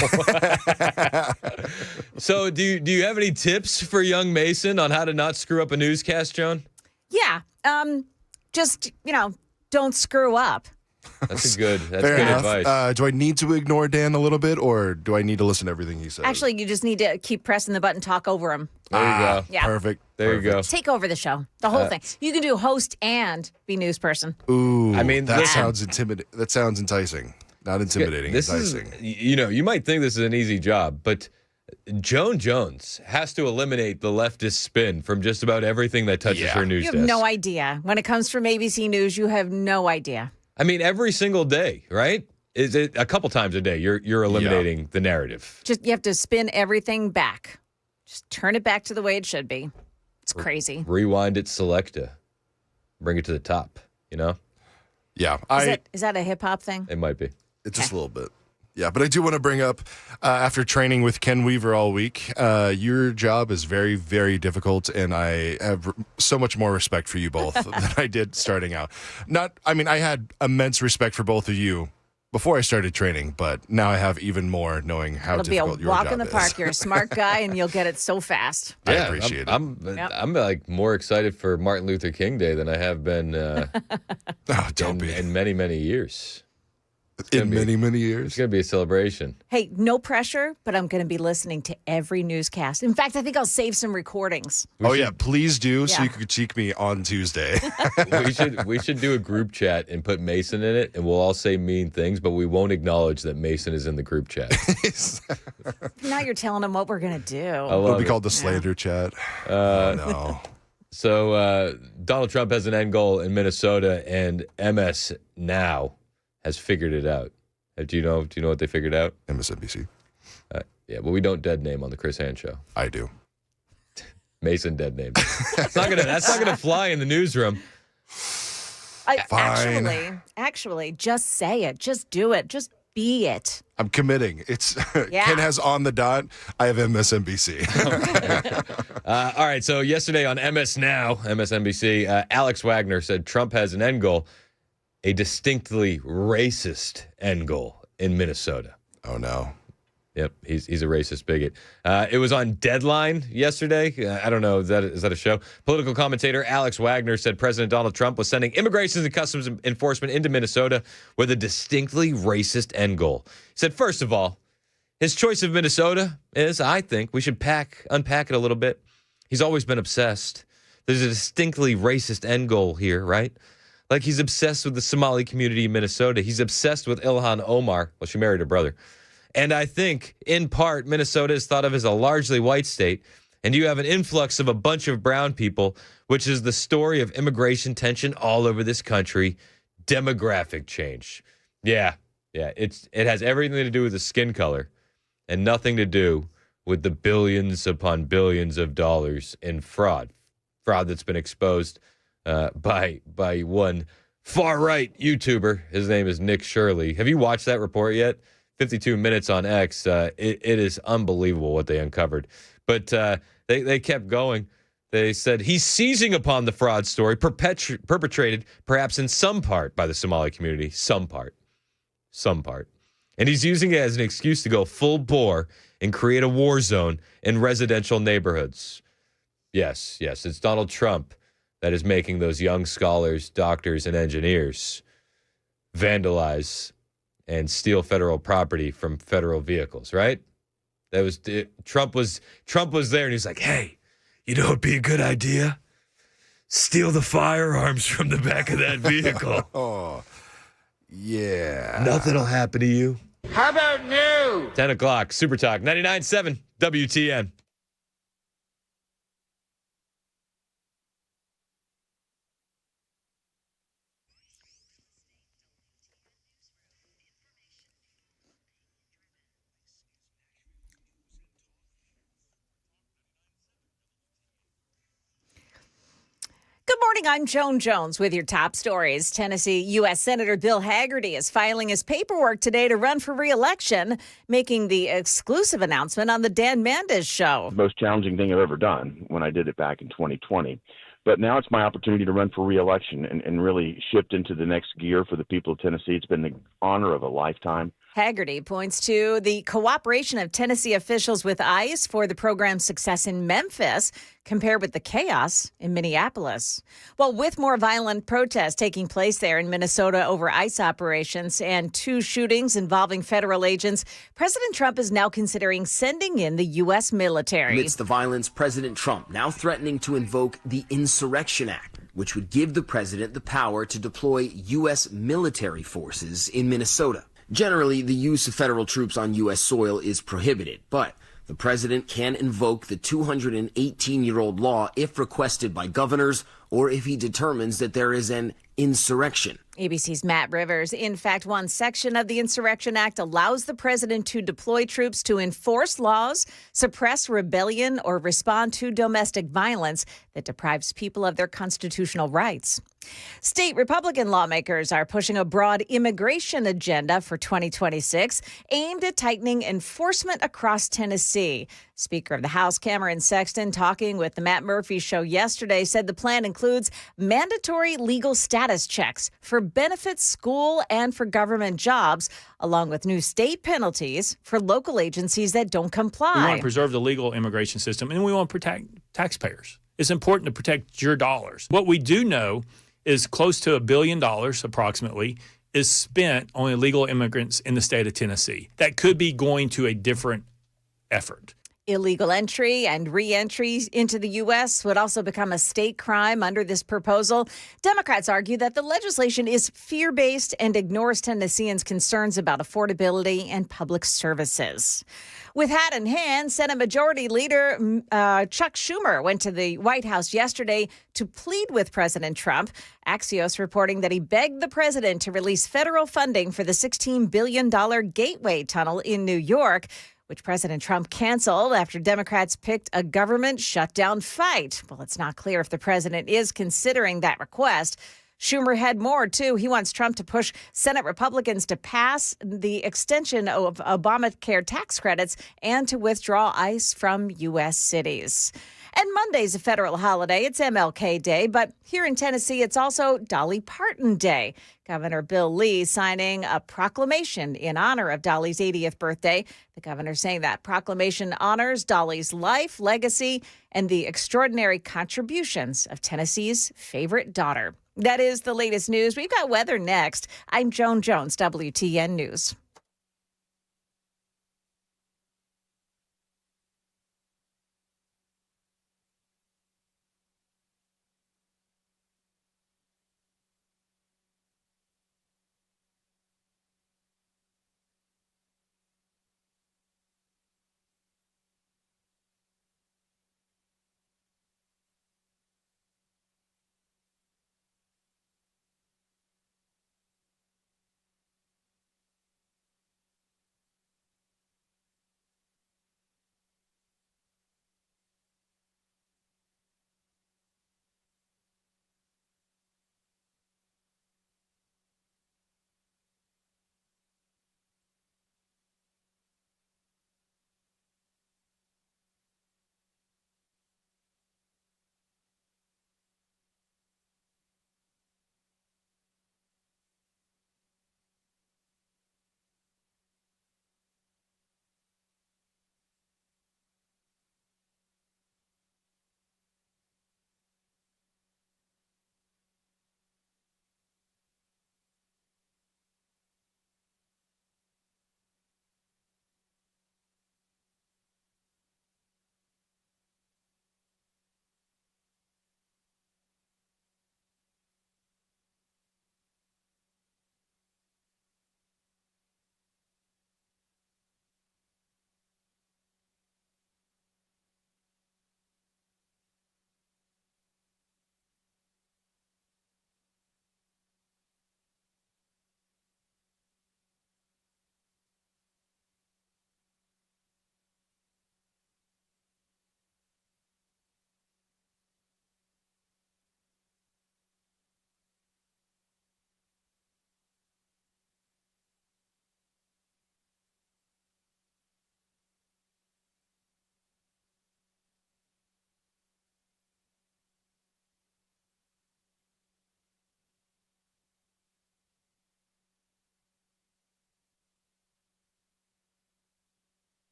So do you have any tips for young Mason on how to not screw up a newscast, Joan?
Yeah. Just, don't screw up.
That's good
Fair enough.
Advice.
Do I need to ignore Dan a little bit, or do I need to listen to everything he says?
Actually, you just need to keep pressing the button, talk over him.
There you go.
Yeah.
Perfect.
There you go.
Take over the show, the whole thing. You can do host and be news person.
Ooh,
I mean,
that sounds intimidating. That sounds enticing. Not intimidating,
This
enticing.
you might think this is an easy job, but Joan Jones has to eliminate the leftist spin from just about everything that touches her news
You
desk.
have no idea. When it comes from ABC News, you have no idea.
I mean, every single day, right? Is it a couple times a day? You're eliminating the narrative.
Just you have to spin everything back. Just turn it back to the way it should be. It's crazy.
Rewind it, selecta, bring it to the top. You know?
Yeah.
Is that a hip hop thing?
It might be.
It's just a little bit. Yeah, but I do want to bring up, after training with Ken Weaver all week, your job is very, very difficult, and I have so much more respect for you both than I did starting out. I had immense respect for both of you before I started training, but now I have even more knowing how
It'll be a
difficult your job
walk in the park. You're a smart guy, and you'll get it so fast.
I appreciate it.
I'm like more excited for Martin Luther King Day than I have been in many, many years.
Many, many years.
It's going to be a celebration.
Hey, no pressure, but I'm going to be listening to every newscast. In fact, I think I'll save some recordings.
Yeah, please do, so
Yeah.
you can critique me on Tuesday.
we should do a group chat and put Mason in it, and we'll all say mean things, but we won't acknowledge that Mason is in the group chat.
Now you're telling them what we're going to do.
It'll be called the slander chat. No.
So Donald Trump has an end goal in Minnesota, and MS Now has figured it out. Do you know what they figured out?
MSNBC.
Yeah, but we don't dead name on the Chris Hand Show.
I do.
Mason dead name. That's not gonna fly in the newsroom.
Fine.
Actually, just say it. Just do it. Just be it.
I'm committing. It's Ken has on the dot. I have MSNBC.
All right, so yesterday on MS Now, MSNBC, Alex Wagner said Trump has an end goal, a distinctly racist end goal in Minnesota.
Oh, no.
Yep, he's a racist bigot. It was on Deadline yesterday. I don't know, is that a show? Political commentator Alex Wagner said President Donald Trump was sending Immigration and Customs Enforcement into Minnesota with a distinctly racist end goal. He said, first of all, his choice of Minnesota is, I think, we should unpack it a little bit. He's always been obsessed. There's a distinctly racist end goal here, right? Like he's obsessed with the Somali community in Minnesota. He's obsessed with Ilhan Omar. Well, she married her brother. And I think, in part, Minnesota is thought of as a largely white state, and you have an influx of a bunch of brown people, which is the story of immigration tension all over this country, demographic change. Yeah, it has everything to do with the skin color and nothing to do with the billions upon billions of dollars in fraud that's been exposed by one far-right YouTuber. His name is Nick Shirley. Have you watched that report yet? 52 minutes on X. It is unbelievable what they uncovered. But they kept going. They said he's seizing upon the fraud story perpetrated perhaps in some part by the Somali community. Some part. And he's using it as an excuse to go full bore and create a war zone in residential neighborhoods. Yes, it's Donald Trump that is making those young scholars, doctors, and engineers vandalize and steal federal property from federal vehicles, right? That was Trump was there, and he's like, hey, you know what'd be a good idea? Steal the firearms from the back of that vehicle.
Oh, yeah.
Nothing'll happen to you.
How about new?
10 o'clock, Super Talk, 99.7 WTN.
Good morning. I'm Joan Jones with your top stories. Tennessee U.S. Senator Bill Hagerty is filing his paperwork today to run for re-election, making the exclusive announcement on the Dan Mandis Show.
Most challenging thing I've ever done when I did it back in 2020. But now it's my opportunity to run for re-election and really shift into the next gear for the people of Tennessee. It's been the honor of a lifetime.
Hagerty points to the cooperation of Tennessee officials with ICE for the program's success in Memphis compared with the chaos in Minneapolis. Well, with more violent protests taking place there in Minnesota over ICE operations and 2 shootings involving federal agents, President Trump is now considering sending in the U.S. military.
Amidst the violence, President Trump now threatening to invoke the Insurrection Act, which would give the president the power to deploy U.S. military forces in Minnesota. Generally, the use of federal troops on U.S. soil is prohibited, but The president can invoke the 218-year-old law if requested by governors or if he determines that there is an insurrection.
ABC's Matt Rivers. In fact, one section of the Insurrection Act allows the president to deploy troops to enforce laws, suppress rebellion, or respond to domestic violence that deprives people of their constitutional rights. State Republican lawmakers are pushing a broad immigration agenda for 2026 aimed at tightening enforcement across Tennessee. Speaker of the House Cameron Sexton, talking with the Matt Murphy Show yesterday, said the plan includes mandatory legal status checks for benefits, school, and for government jobs, along with new state penalties for local agencies that don't comply.
We want to preserve the legal immigration system, and we want to protect taxpayers. It's important to protect your dollars. What we do know is close to $1 billion, approximately, is spent on illegal immigrants in the state of Tennessee. That could be going to a different effort.
Illegal entry and re-entry into the U.S. would also become a state crime under this proposal. Democrats argue that the legislation is fear-based and ignores Tennesseans' concerns about affordability and public services. With hat in hand, Senate Majority Leader Chuck Schumer went to the White House yesterday to plead with President Trump. Axios reporting that he begged the president to release federal funding for the $16 billion Gateway Tunnel in New York, which President Trump canceled after Democrats picked a government shutdown fight. Well, it's not clear if the president is considering that request. Schumer had more, too. He wants Trump to push Senate Republicans to pass the extension of Obamacare tax credits and to withdraw ICE from U.S. cities. And Monday's a federal holiday. It's MLK Day, but here in Tennessee, it's also Dolly Parton Day. Governor Bill Lee signing a proclamation in honor of Dolly's 80th birthday. The governor saying that proclamation honors Dolly's life, legacy, and the extraordinary contributions of Tennessee's favorite daughter. That is the latest news. We've got weather next. I'm Joan Jones, WTN News.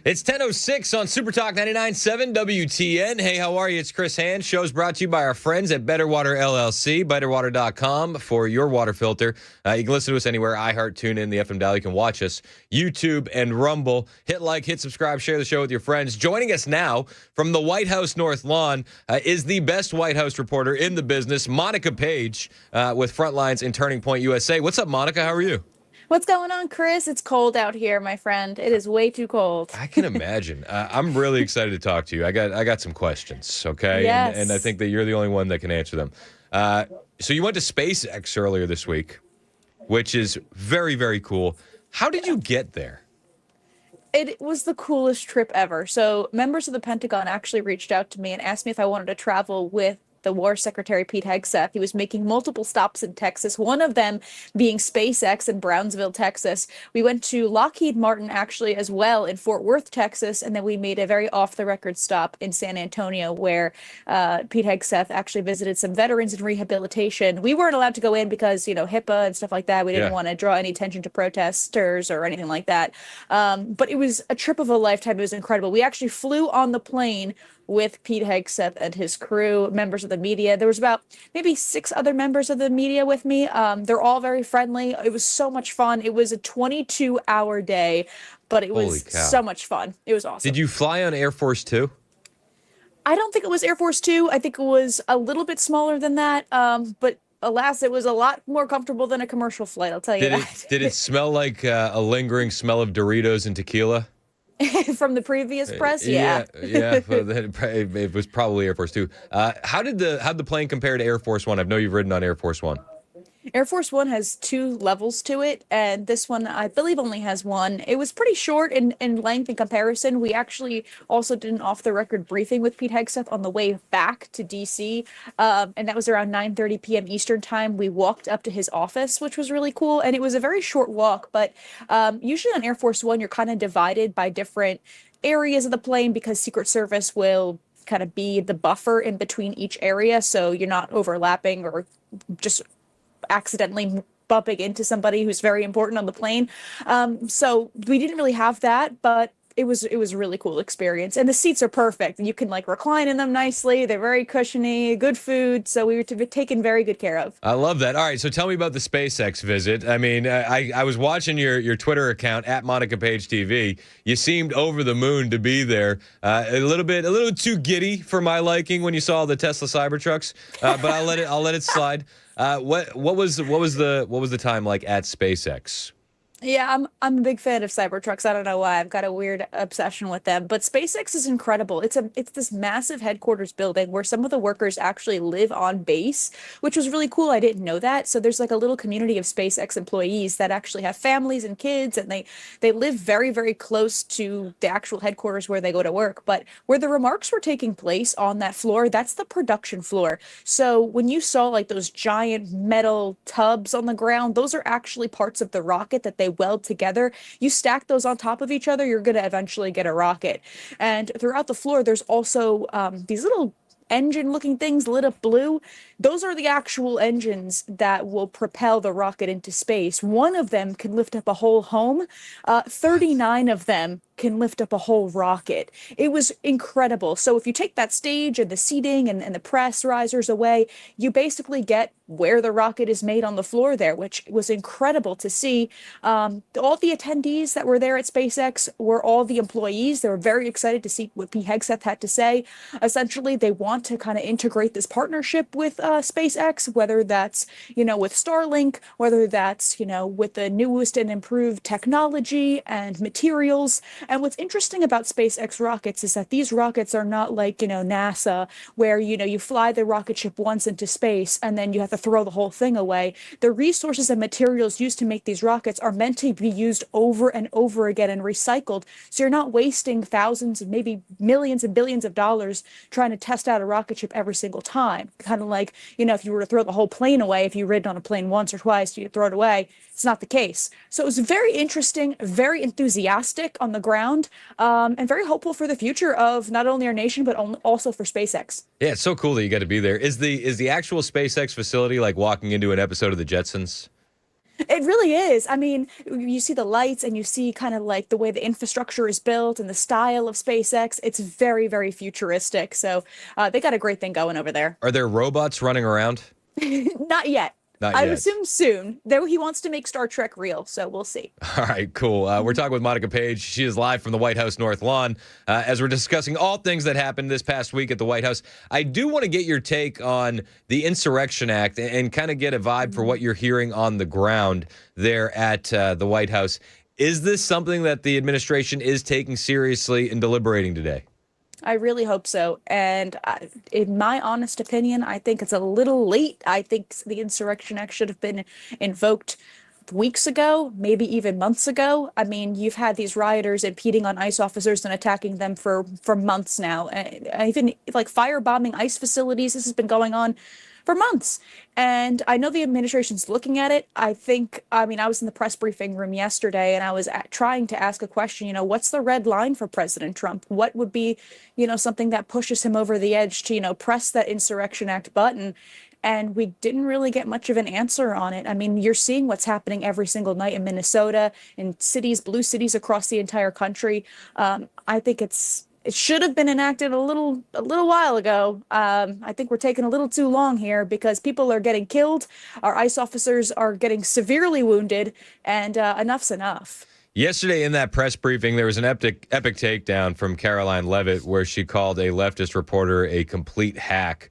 It's 10:06 on Super Talk 99.7 WTN. Hey, how are you? It's Chris Hand. Show's brought to you by our friends at Better Water LLC, betterwater.com for your water filter. You can listen to us anywhere, iHeart, TuneIn, the FM dial. You can watch us, YouTube and Rumble. Hit like, hit subscribe, share the show with your friends. Joining us now from the White House North Lawn is the best White House reporter in the business, Monica Page, with Frontlines and Turning Point USA. What's up, Monica? How are you?
What's going on, Chris? It's cold out here, my friend. It is way too cold.
I can imagine. I'm really excited to talk to you. I got some questions, okay?
Yes.
And I think that you're the only one that can answer them. So you went to SpaceX earlier this week, which is very, very cool. How did you get there?
It was the coolest trip ever. So members of the Pentagon actually reached out to me and asked me if I wanted to travel with the War Secretary Pete Hegseth. He was making multiple stops in Texas, one of them being SpaceX in Brownsville, Texas. We went to Lockheed Martin actually as well in Fort Worth, Texas, and then we made a very off-the-record stop in San Antonio where Pete Hegseth actually visited some veterans in rehabilitation. We weren't allowed to go in because, HIPAA and stuff like that. We didn't want to draw any attention to protesters or anything like that. But it was a trip of a lifetime. It was incredible. We actually flew on the plane with Pete Hegseth and his crew, members of the media. There was about maybe 6 other members of the media with me. They're all very friendly. It was so much fun. It was a 22-hour day, but it was so much fun. It was awesome.
Did you fly on Air Force Two?
I don't think it was Air Force Two. I think it was a little bit smaller than that. But alas, it was a lot more comfortable than a commercial flight, I'll tell you that.
Did it smell like a lingering smell of Doritos and tequila?
From the previous press,
yeah. Well, it was probably Air Force Two. How'd the plane compare to Air Force One? I know you've ridden on Air Force One.
Air Force One has 2 levels to it, and this one, I believe, only has 1. It was pretty short in length in comparison. We actually also did an off-the-record briefing with Pete Hegseth on the way back to D.C., and that was around 9:30 p.m. Eastern time. We walked up to his office, which was really cool, and it was a very short walk, but usually on Air Force One, you're kind of divided by different areas of the plane because Secret Service will kind of be the buffer in between each area, so you're not overlapping or just accidentally bumping into somebody who's very important on the plane. So we didn't really have that, but it was a really cool experience. And the seats are perfect. You can recline in them nicely. They're very cushiony, good food. So we were taken very good care of.
I love that. All right, so tell me about the SpaceX visit. I mean, I was watching your Twitter account at Monica Page TV. You seemed over the moon to be there. A little too giddy for my liking when you saw the Tesla Cybertrucks. But I'll let it slide. What was the time like at SpaceX?
Yeah, I'm a big fan of Cybertrucks. I don't know why. I've got a weird obsession with them. But SpaceX is incredible. It's this massive headquarters building where some of the workers actually live on base, which was really cool. I didn't know that. So there's a little community of SpaceX employees that actually have families and kids, and they live very, very close to the actual headquarters where they go to work. But where the remarks were taking place on that floor, that's the production floor. So when you saw those giant metal tubs on the ground, those are actually parts of the rocket that they weld together. You stack those on top of each other, you're going to eventually get a rocket. And throughout the floor, there's also these little engine looking things lit up blue. Those are the actual engines that will propel the rocket into space. One of them can lift up a whole home. 39 of them can lift up a whole rocket. It was incredible. So if you take that stage and the seating and the press risers away, you basically get where the rocket is made on the floor there, which was incredible to see. All the attendees that were there at SpaceX were all the employees. They were very excited to see what Pete Hegseth had to say. Essentially, they want to kind of integrate this partnership with SpaceX, whether that's, with Starlink, whether that's, with the newest and improved technology and materials. And what's interesting about SpaceX rockets is that these rockets are not like, NASA, where, you fly the rocket ship once into space and then you have to throw the whole thing away. The resources and materials used to make these rockets are meant to be used over and over again and recycled. So you're not wasting thousands and maybe millions and billions of dollars trying to test out a rocket ship every single time. Kind of like, if you were to throw the whole plane away, if you ridden on a plane once or twice, you throw it away. It's not the case. So it was very interesting, very enthusiastic on the ground, and very hopeful for the future of not only our nation, but also for SpaceX.
Yeah, it's so cool that you got to be there. Is the actual SpaceX facility like walking into an episode of The Jetsons?
It really is. I mean, you see the lights and you see kind of like the way the infrastructure is built and the style of SpaceX. It's very, very futuristic. So they got a great thing going over there.
Are there robots running around?
Not yet.
Not
I
yet.
assume soon. Though he wants to make Star Trek real, so we'll see.
All right, cool. We're talking with Monica Page. She is live from the White House North Lawn as we're discussing all things that happened this past week at the White House. I do want to get your take on the Insurrection Act and kind of get a vibe for what you're hearing on the ground there at the White House. Is this something that the administration is taking seriously and deliberating today?
I really hope so. And in my honest opinion, I think it's a little late. I think the Insurrection Act should have been invoked weeks ago, maybe even months ago. I mean, you've had these rioters impeding on ICE officers and attacking them for months now. And even like firebombing ICE facilities, this has been going on for months. And I know the administration's looking at it. I was in the press briefing room yesterday and I was trying to ask a question, what's the red line for President Trump? What would be, something that pushes him over the edge to, press that Insurrection Act button? And we didn't really get much of an answer on it. I mean, you're seeing what's happening every single night in Minnesota, in cities, blue cities across the entire country. I think it should have been enacted a little while ago. I think we're taking a little too long here because people are getting killed. Our ICE officers are getting severely wounded, and enough's enough.
Yesterday in that press briefing, there was an epic takedown from Caroline Leavitt where she called a leftist reporter a complete hack.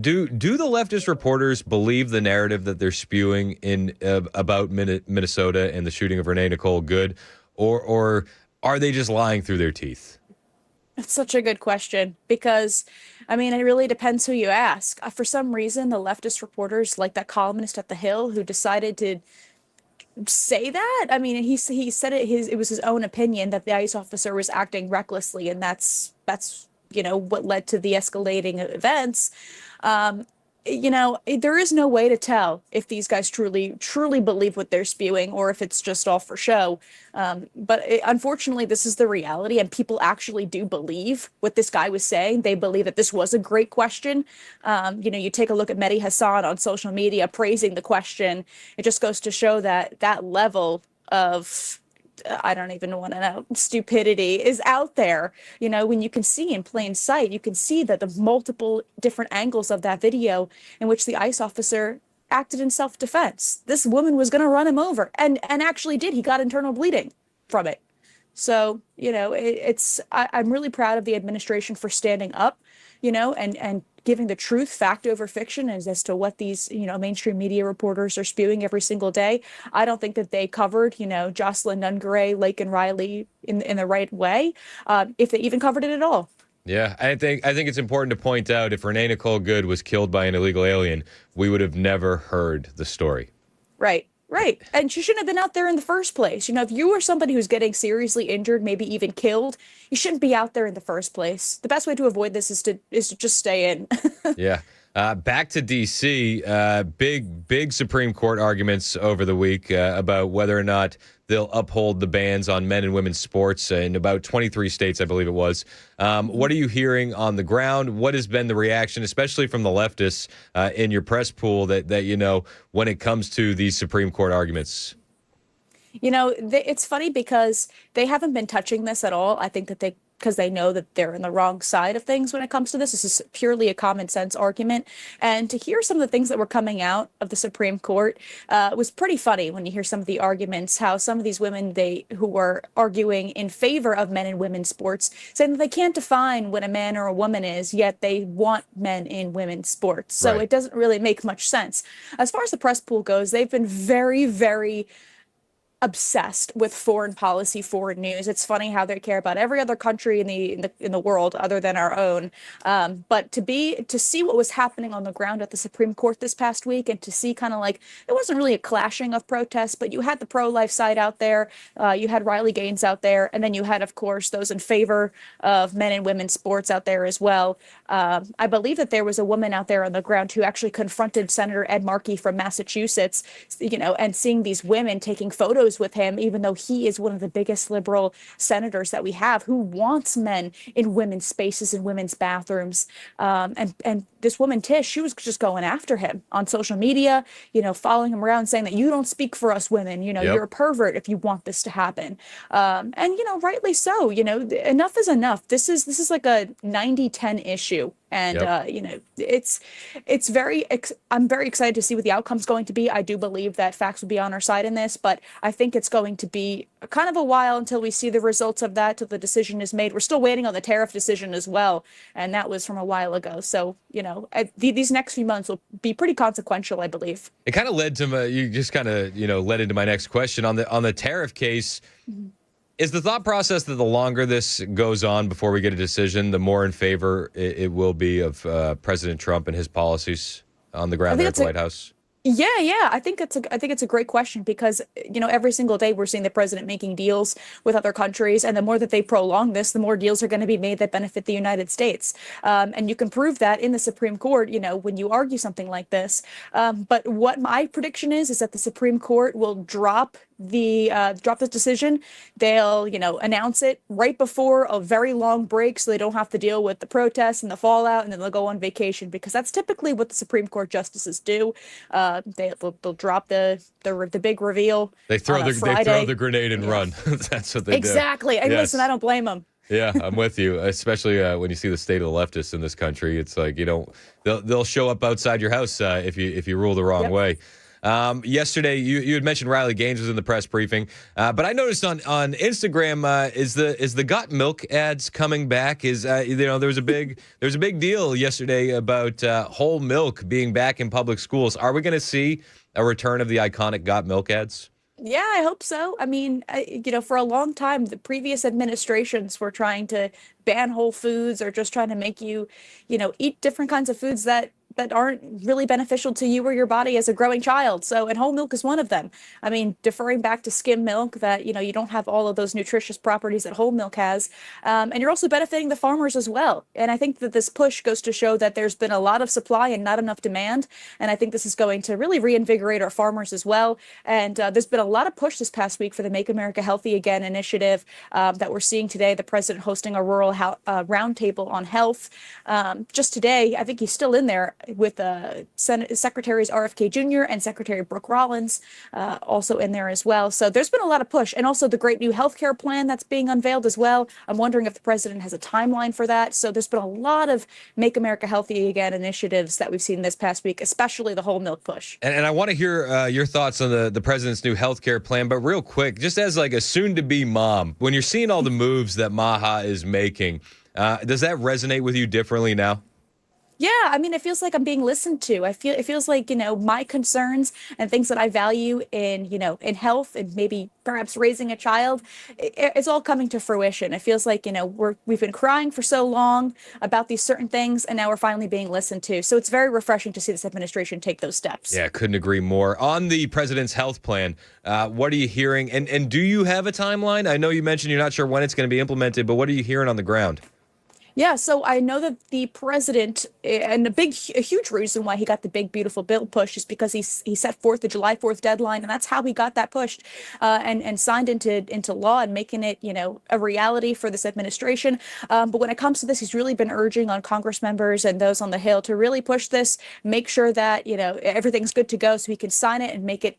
Do the leftist reporters believe the narrative that they're spewing in about Minnesota and the shooting of Renee Nicole Good, or are they just lying through their teeth?
That's such a good question because, I mean, it really depends who you ask. For some reason, the leftist reporters, like that columnist at The Hill who decided to say that, I mean, he said it was his own opinion that the ICE officer was acting recklessly, and that's what led to the escalating events. There is no way to tell if these guys truly believe what they're spewing or if it's just all for show. Unfortunately, this is the reality, and people actually do believe what this guy was saying. They believe that this was a great question. You take a look at Mehdi Hassan on social media praising the question. It just goes to show that level of, I don't even want to know, stupidity is out there. When you can see in plain sight, you can see that the multiple different angles of that video in which the ICE officer acted in self-defense. This woman was going to run him over and actually did. He got internal bleeding from it. So, I'm really proud of the administration for standing up, and giving the truth, fact over fiction, as to what these, mainstream media reporters are spewing every single day. I don't think that they covered, Jocelyn Nungaray, Lake and Riley in the right way, if they even covered it at all.
Yeah, I think it's important to point out if Renee Nicole Good was killed by an illegal alien, we would have never heard the story.
Right. And she shouldn't have been out there in the first place. If you were somebody who's getting seriously injured, maybe even killed, you shouldn't be out there in the first place. The best way to avoid this is to just stay in.
Yeah. Back to D.C., big Supreme Court arguments over the week about whether or not they'll uphold the bans on men and women's sports in about 23 states, I believe it was. What are you hearing on the ground? What has been the reaction, especially from the leftists in your press pool that when it comes to these Supreme Court arguments?
It's funny because they haven't been touching this at all. I think that because they know that they're in the wrong side of things when it comes to this. This is purely a common sense argument. And to hear some of the things that were coming out of the Supreme Court was pretty funny when you hear some of the arguments, how some of these women, who were arguing in favor of men and women's sports, saying that they can't define what a man or a woman is, yet they want men in women's sports. So It doesn't really make much sense. As far as the press pool goes, they've been very, very obsessed with foreign policy, foreign news. It's funny how they care about every other country in the world other than our own. But to see what was happening on the ground at the Supreme Court this past week, and to see kind of like it wasn't really a clashing of protests, but you had the pro-life side out there, you had Riley Gaines out there, and then you had, of course, those in favor of men and women's sports out there as well. I believe that there was a woman out there on the ground who actually confronted Senator Ed Markey from Massachusetts, and seeing these women taking photos issues with him, even though he is one of the biggest liberal senators that we have, who wants men in women's spaces, in women's bathrooms. And this woman, Tish, she was just going after him on social media, following him around saying that you don't speak for us women, you're a pervert if you want this to happen. And rightly so, enough is enough. This is like a 90-10 issue. And, I'm very excited to see what the outcome's going to be. I do believe that facts will be on our side in this, but I think it's going to be kind of a while until we see the results of that, till the decision is made. We're still waiting on the tariff decision as well. And that was from a while ago. So, these next few months will be pretty consequential, I believe.
It kind of led to led into my next question on the tariff case. Mm-hmm. Is the thought process that the longer this goes on before we get a decision, the more in favor it will be of President Trump and his policies on the ground there at the White House?
Yeah. I think it's a great question because, every single day we're seeing the president making deals with other countries. And the more that they prolong this, the more deals are going to be made that benefit the United States. And you can prove that in the Supreme Court, when you argue something like this. But what my prediction is that the Supreme Court will drop this decision. They'll, announce it right before a very long break so they don't have to deal with the protests and the fallout, and then they'll go on vacation, because that's typically what the Supreme Court justices do. They'll drop the big reveal.
They throw the grenade and run. That's what they do.
Exactly. And listen, I don't blame them.
Yeah, I'm with you, especially when you see the state of the leftists in this country. It's like they'll show up outside your house if you rule the wrong way. Yesterday, you had mentioned Riley Gaines was in the press briefing, but I noticed on Instagram is the Got Milk ads coming back? There was a big deal yesterday about whole milk being back in public schools. Are we going to see a return of the iconic Got Milk ads?
Yeah, I hope so. I mean, for a long time, the previous administrations were trying to ban whole foods or just trying to make you, eat different kinds of foods that aren't really beneficial to you or your body as a growing child. So, and whole milk is one of them. I mean, deferring back to skim milk that, you don't have all of those nutritious properties that whole milk has. And you're also benefiting the farmers as well. And I think that this push goes to show that there's been a lot of supply and not enough demand. And I think this is going to really reinvigorate our farmers as well. And there's been a lot of push this past week for the Make America Healthy Again initiative that we're seeing today. The president hosting a rural roundtable on health. Just today, I think he's still in there with Secretaries RFK Jr. and Secretary Brooke Rollins also in there as well. So there's been a lot of push, and also the great new healthcare plan that's being unveiled as well. I'm wondering if the president has a timeline for that. So there's been a lot of Make America Healthy Again initiatives that we've seen this past week, especially the whole milk push.
And I want to hear your thoughts on the president's new healthcare plan, but real quick, just as like a soon-to-be mom, when you're seeing all the moves that Maha is making, does that resonate with you differently now?
Yeah, I mean, it feels like I'm being listened to. It feels like, my concerns and things that I value in, in health and maybe perhaps raising a child, it's all coming to fruition. It feels like, we've been crying for so long about these certain things, and now we're finally being listened to. So it's very refreshing to see this administration take those steps.
Yeah, couldn't agree more. On the president's health plan, what are you hearing? And do you have a timeline? I know you mentioned you're not sure when it's going to be implemented, but what are you hearing on the ground?
Yeah, so I know that the president, and a huge reason why he got the big, beautiful bill push is because he set forth the July 4th deadline, and that's how he got that pushed and signed into law and making it, a reality for this administration. But when it comes to this, he's really been urging on Congress members and those on the Hill to really push this, make sure that, everything's good to go so he can sign it and make it,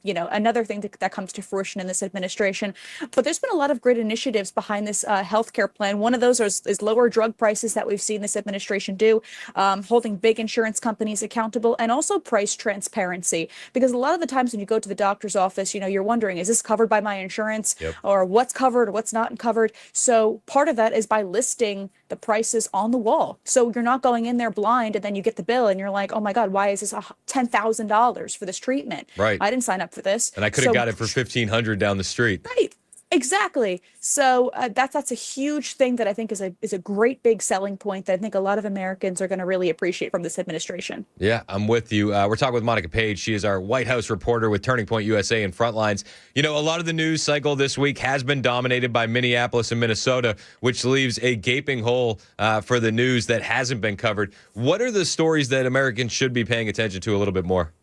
another thing that comes to fruition in this administration. But there's been a lot of great initiatives behind this healthcare plan. One of those is lower drug prices that we've seen this administration do, holding big insurance companies accountable, and also price transparency. Because a lot of the times when you go to the doctor's office, you're wondering, is this covered by my insurance? Yep. Or what's covered or what's not covered? So part of that is by listing the prices on the wall. So you're not going in there blind and then you get the bill and you're like, oh my God, why is this $10,000 for this treatment?
Right.
I didn't sign up for this.
And I could have got it for $1,500 down the street.
Right. Exactly. So that's a huge thing that I think is a great big selling point that I think a lot of Americans are going to really appreciate from this administration.
Yeah, I'm with you. We're talking with Monica Page. She is our White House reporter with Turning Point USA and Frontlines. A lot of the news cycle this week has been dominated by Minneapolis and Minnesota, which leaves a gaping hole for the news that hasn't been covered. What are the stories that Americans should be paying attention to a little bit more?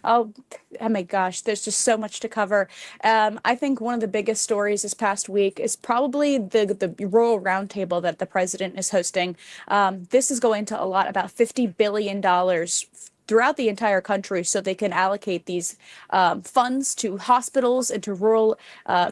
Oh, oh my gosh, there's just so much to cover. I think one of the biggest stories this past week is probably the Royal Roundtable that the president is hosting. This is going to allot about $50 billion throughout the entire country so they can allocate these funds to hospitals and to rural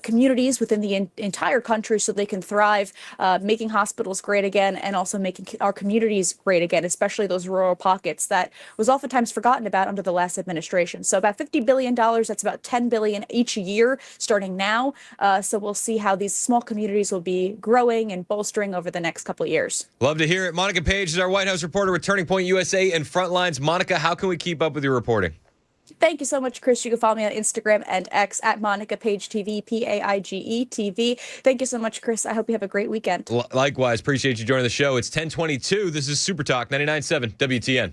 communities within the entire country so they can thrive, making hospitals great again and also making our communities great again, especially those rural pockets that was oftentimes forgotten about under the last administration. So about $50 billion, that's about $10 billion each year starting now. So we'll see how these small communities will be growing and bolstering over the next couple of years.
Love to hear it. Monica Page is our White House reporter with Turning Point USA and Frontlines. Monica, how can we keep up with your reporting?
Thank you so much, Chris. You can follow me on Instagram and X at Monica Page TV, Paige TV. Thank you so much, Chris. I hope you have a great weekend.
Likewise. Appreciate you joining the show. It's 10:22. This is Super Talk 99.7 WTN.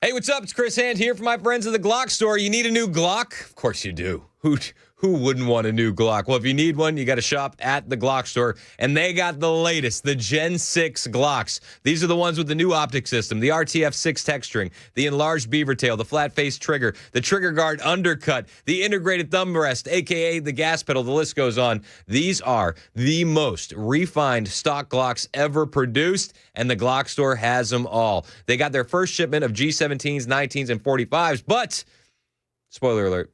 Hey, what's up? It's Chris Hand here for my friends at the Glock store. You need a new Glock? Of course you do. Who wouldn't want a new Glock? Well, if you need one, you got to shop at the Glock store, and they got the latest, the Gen 6 Glocks. These are the ones with the new optic system, the RTF6 texturing, the enlarged beaver tail, the flat-face trigger, the trigger guard undercut, the integrated thumb rest, a.k.a. the gas pedal. The list goes on. These are the most refined stock Glocks ever produced, and the Glock store has them all. They got their first shipment of G17s, 19s, and 45s, but, spoiler alert,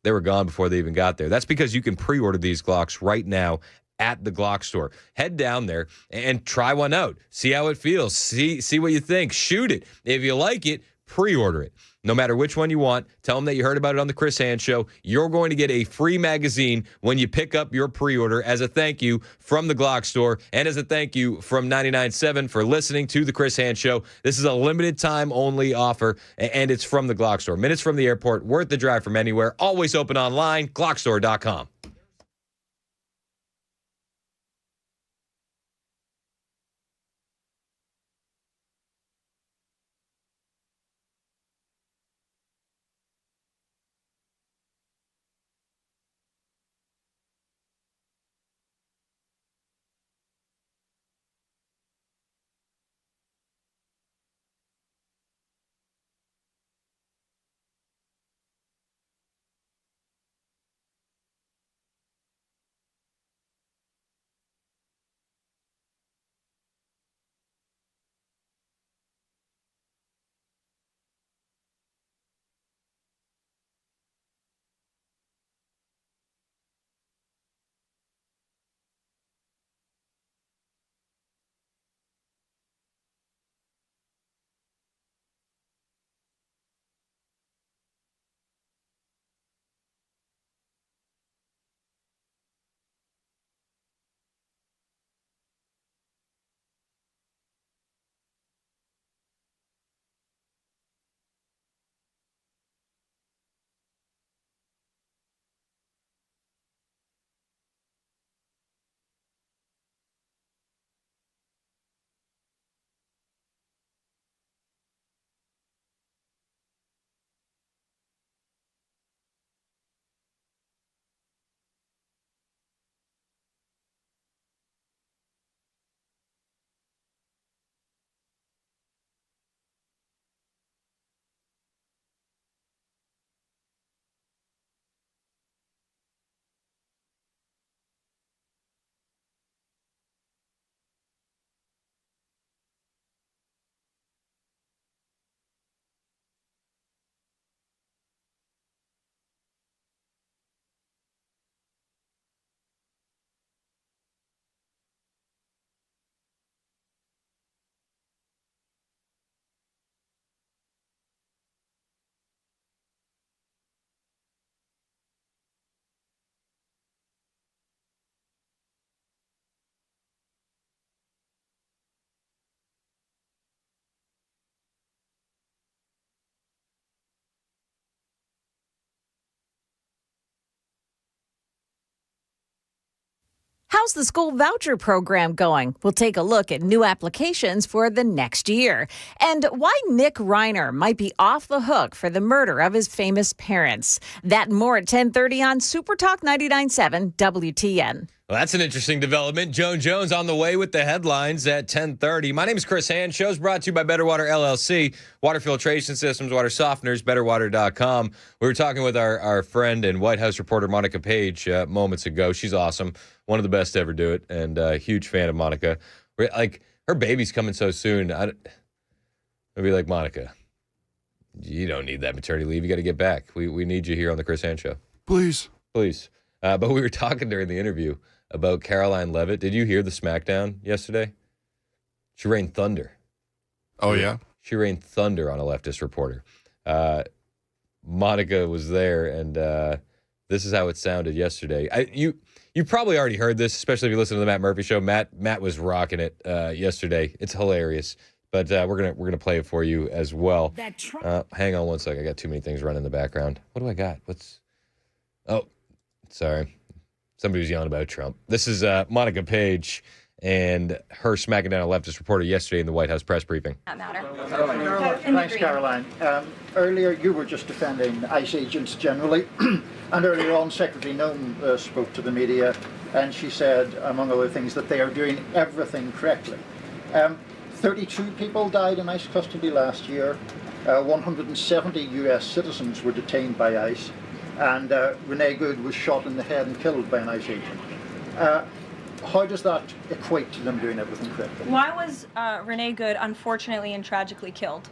they were gone before they even got there. That's because you can pre-order these Glocks right now at the Glock store. Head down there and try one out. See how it feels. See what you think. Shoot it. If you like it, pre-order it. No matter which one you want, tell them that you heard about it on the Chris Hand Show. You're going to get a free magazine when you pick up your pre-order as a thank you from the Glock store and as a thank you from 99.7 for listening to the Chris Hand Show. This is a limited time only offer, and it's from the Glock store. Minutes from the airport, worth the drive from anywhere, always open online, glockstore.com.
How's the school voucher program going? We'll take a look at new applications for the next year. And why Nick Reiner might be off the hook for the murder of his famous parents. That and more at 10:30 on Super Talk 99.7 WTN.
Well, that's an interesting development. Joan Jones on the way with the headlines at 10:30. My name is Chris Hand. Show's brought to you by Better Water LLC, water filtration systems, water softeners, betterwater.com. We were talking with our friend and White House reporter Monica Page moments ago. She's awesome. One of the best to ever do it, and a huge fan of Monica. Like, her baby's coming so soon. I'd be like, Monica, you don't need that maternity leave. You got to get back. We need you here on the Chris Hand Show.
Please.
But we were talking during the interview about Caroline Leavitt. Did you hear the SmackDown yesterday? She rained thunder.
Oh, yeah?
She rained thunder on a leftist reporter. Monica was there, and this is how it sounded yesterday. You probably already heard this, especially if you listen to the Matt Murphy Show. Matt was rocking it yesterday. It's hilarious. But we're gonna play it for you as well. Hang on one second. I got too many things running in the background. What do I got? Oh, sorry. Somebody was yelling about Trump. This is Monica Page and her smacking down a leftist reporter yesterday in the White House press briefing.
Thanks, Caroline. Earlier, you were just defending ICE agents generally, and earlier on, Secretary Noem spoke to the media, and she said, among other things, that they are doing everything correctly. 32 people died in ICE custody last year. 170 U.S. citizens were detained by ICE. And Renee Good was shot in the head and killed by an ICE agent. How does that equate to them doing everything correctly?
Why was Renee Good unfortunately and tragically killed?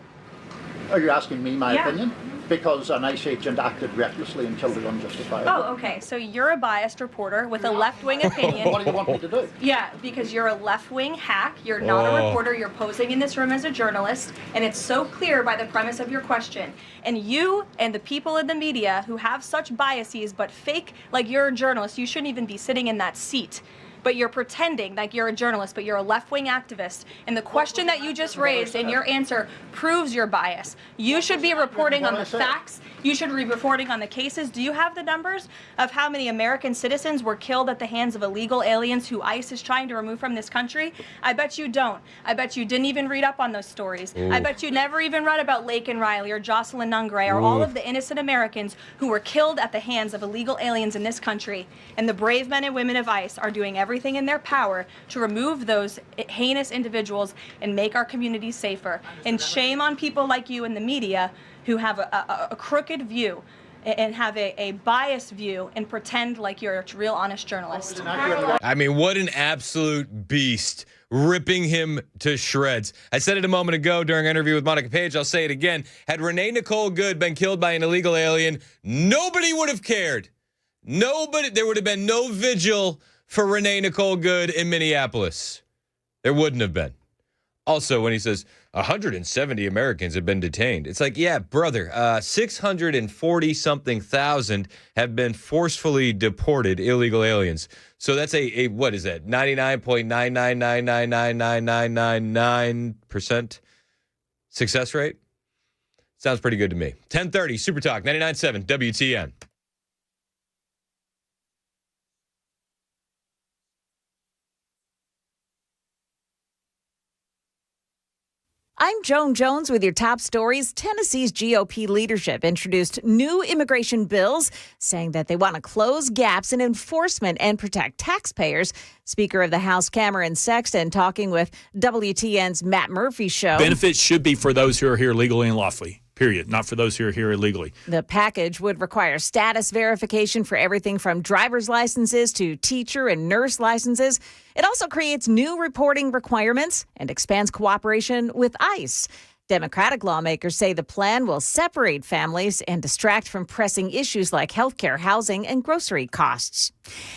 Are you asking me my opinion? Because an ICE agent acted recklessly and killed her unjustifiably.
Oh, okay. So you're a biased reporter with a left-wing opinion.
What do you want me to do?
Yeah, because you're a left-wing hack. You're not a reporter. You're posing in this room as a journalist, and it's so clear by the premise of your question. And you and the people in the media who have such biases but fake like you're a journalist, you shouldn't even be sitting in that seat. But you're pretending like you're a journalist, but you're a left-wing activist. And the question that you just raised and your answer proves your bias. You should be reporting on the facts. You should be reporting on the cases. Do you have the numbers of how many American citizens were killed at the hands of illegal aliens who ICE is trying to remove from this country? I bet you don't. I bet you didn't even read up on those stories. Ooh. I bet you never even read about Laken Riley or Jocelyn Nungray or all of the innocent Americans who were killed at the hands of illegal aliens in this country. And the brave men and women of ICE are doing everything in their power to remove those heinous individuals and make our communities safer. And shame on people like you in the media who have a crooked view and have a biased view and pretend like you're a real honest journalist.
I mean, what an absolute beast, ripping him to shreds. I said it a moment ago during an interview with Monica Page. I'll say it again. Had Renee Nicole Good been killed by an illegal alien, nobody would have cared. Nobody. There would have been no vigil for Renee Nicole Good in Minneapolis. There wouldn't have been. Also, when he says 170 Americans have been detained, it's like, yeah, brother, 640-something thousand have been forcefully deported illegal aliens. So that's a what is that, 99.999999999% success rate? Sounds pretty good to me. 10:30, Super Talk, 99.7 WTN.
I'm Joan Jones with your top stories. Tennessee's GOP leadership introduced new immigration bills saying that they want to close gaps in enforcement and protect taxpayers. Speaker of the House Cameron Sexton talking with WTN's Matt Murphy Show.
Benefits should be for those who are here legally and lawfully. Period. Not for those who are here illegally.
The package would require status verification for everything from driver's licenses to teacher and nurse licenses. It also creates new reporting requirements and expands cooperation with ICE. Democratic lawmakers say the plan will separate families and distract from pressing issues like healthcare, housing, and grocery costs.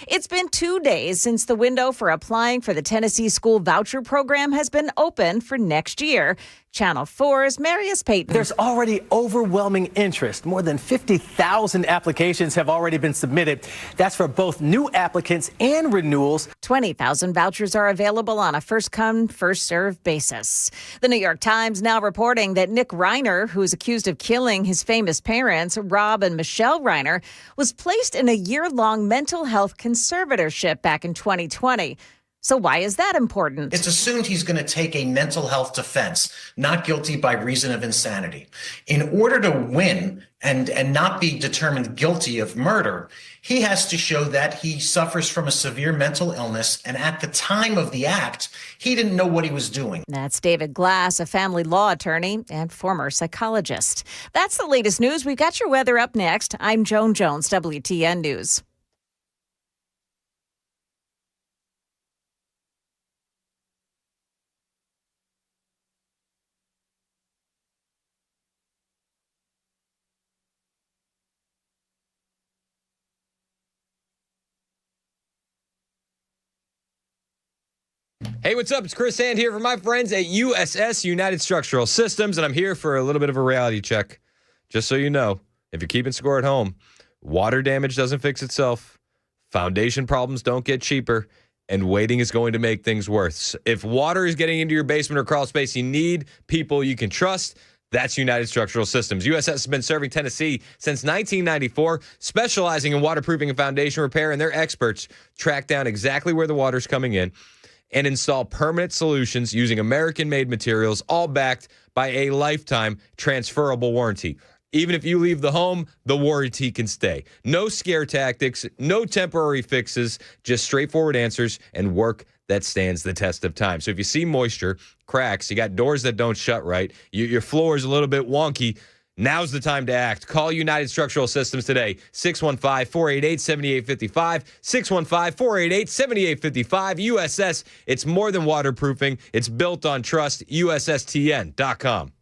It's been 2 days since the window for applying for the Tennessee School Voucher Program has been open for next year. Channel 4's Marius Payton.
There's already overwhelming interest. More than 50,000 applications have already been submitted. That's for both new applicants and renewals.
20,000 vouchers are available on a first-come, first-served basis. The New York Times now reporting that Nick Reiner, who is accused of killing his famous parents, Rob and Michelle Reiner, was placed in a year-long mental health conservatorship back in 2020. So why is that important?
It's assumed he's going to take a mental health defense, not guilty by reason of insanity. In order to win and not be determined guilty of murder, he has to show that he suffers from a severe mental illness, and at the time of the act, he didn't know what he was doing.
That's David Glass, a family law attorney and former psychologist. That's the latest news. We've got your weather up next. I'm Joan Jones, WTN News.
Hey, what's up? It's Chris Hand here for my friends at USS United Structural Systems, and I'm here for a little bit of a reality check. Just so you know, if you're keeping score at home, water damage doesn't fix itself, foundation problems don't get cheaper, and waiting is going to make things worse. If water is getting into your basement or crawl space, you need people you can trust. That's United Structural Systems. USS has been serving Tennessee since 1994, specializing in waterproofing and foundation repair, and their experts track down exactly where the water's coming in and install permanent solutions using American-made materials, all backed by a lifetime transferable warranty. Even if you leave the home, the warranty can stay. No scare tactics, no temporary fixes, just straightforward answers and work that stands the test of time. So if you see moisture, cracks, you got doors that don't shut right, your floor is a little bit wonky, now's the time to act. Call United Structural Systems today, 615-488-7855, 615-488-7855. USS, it's more than waterproofing. It's built on trust. USSTN.com.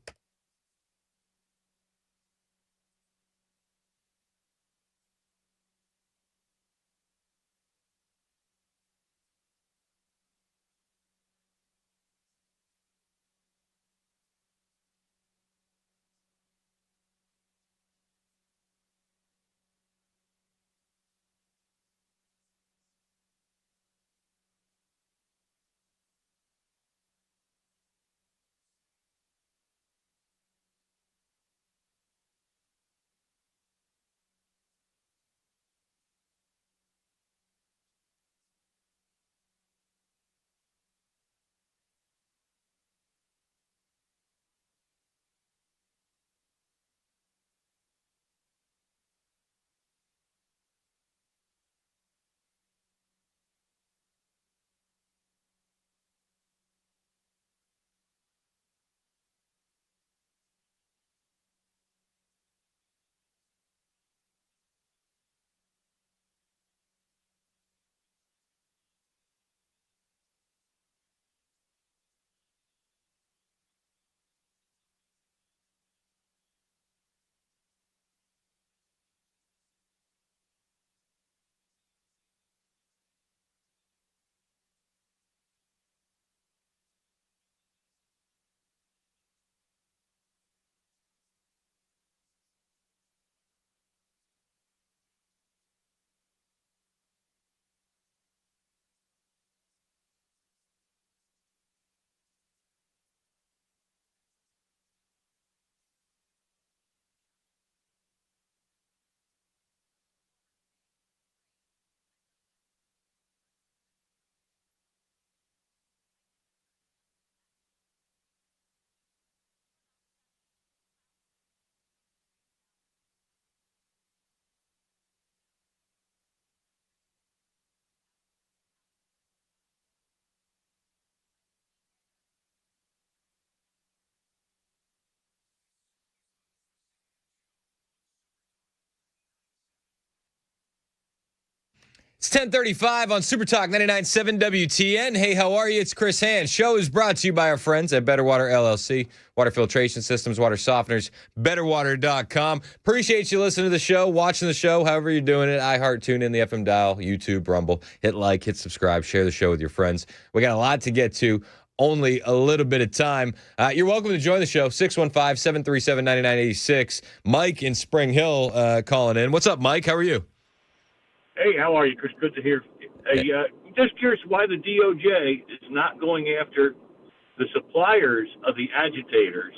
It's 10:35 on Super Talk 99.7 WTN. Hey, how are you? It's Chris Hand. Show is brought to you by our friends at Better Water LLC. Water filtration systems, water softeners, betterwater.com. Appreciate you listening to the show, watching the show, however you're doing it. iHeart, tune in, the FM dial, YouTube, Rumble. Hit like, hit subscribe, share the show with your friends. We got a lot to get to only a little bit of time. You're welcome to join the show, 615-737-9986. Mike in Spring Hill calling in. What's up, Mike? How are you?
Hey, how are you, Chris? Good to hear. Hey, just curious why the DOJ is not going after the suppliers of the agitators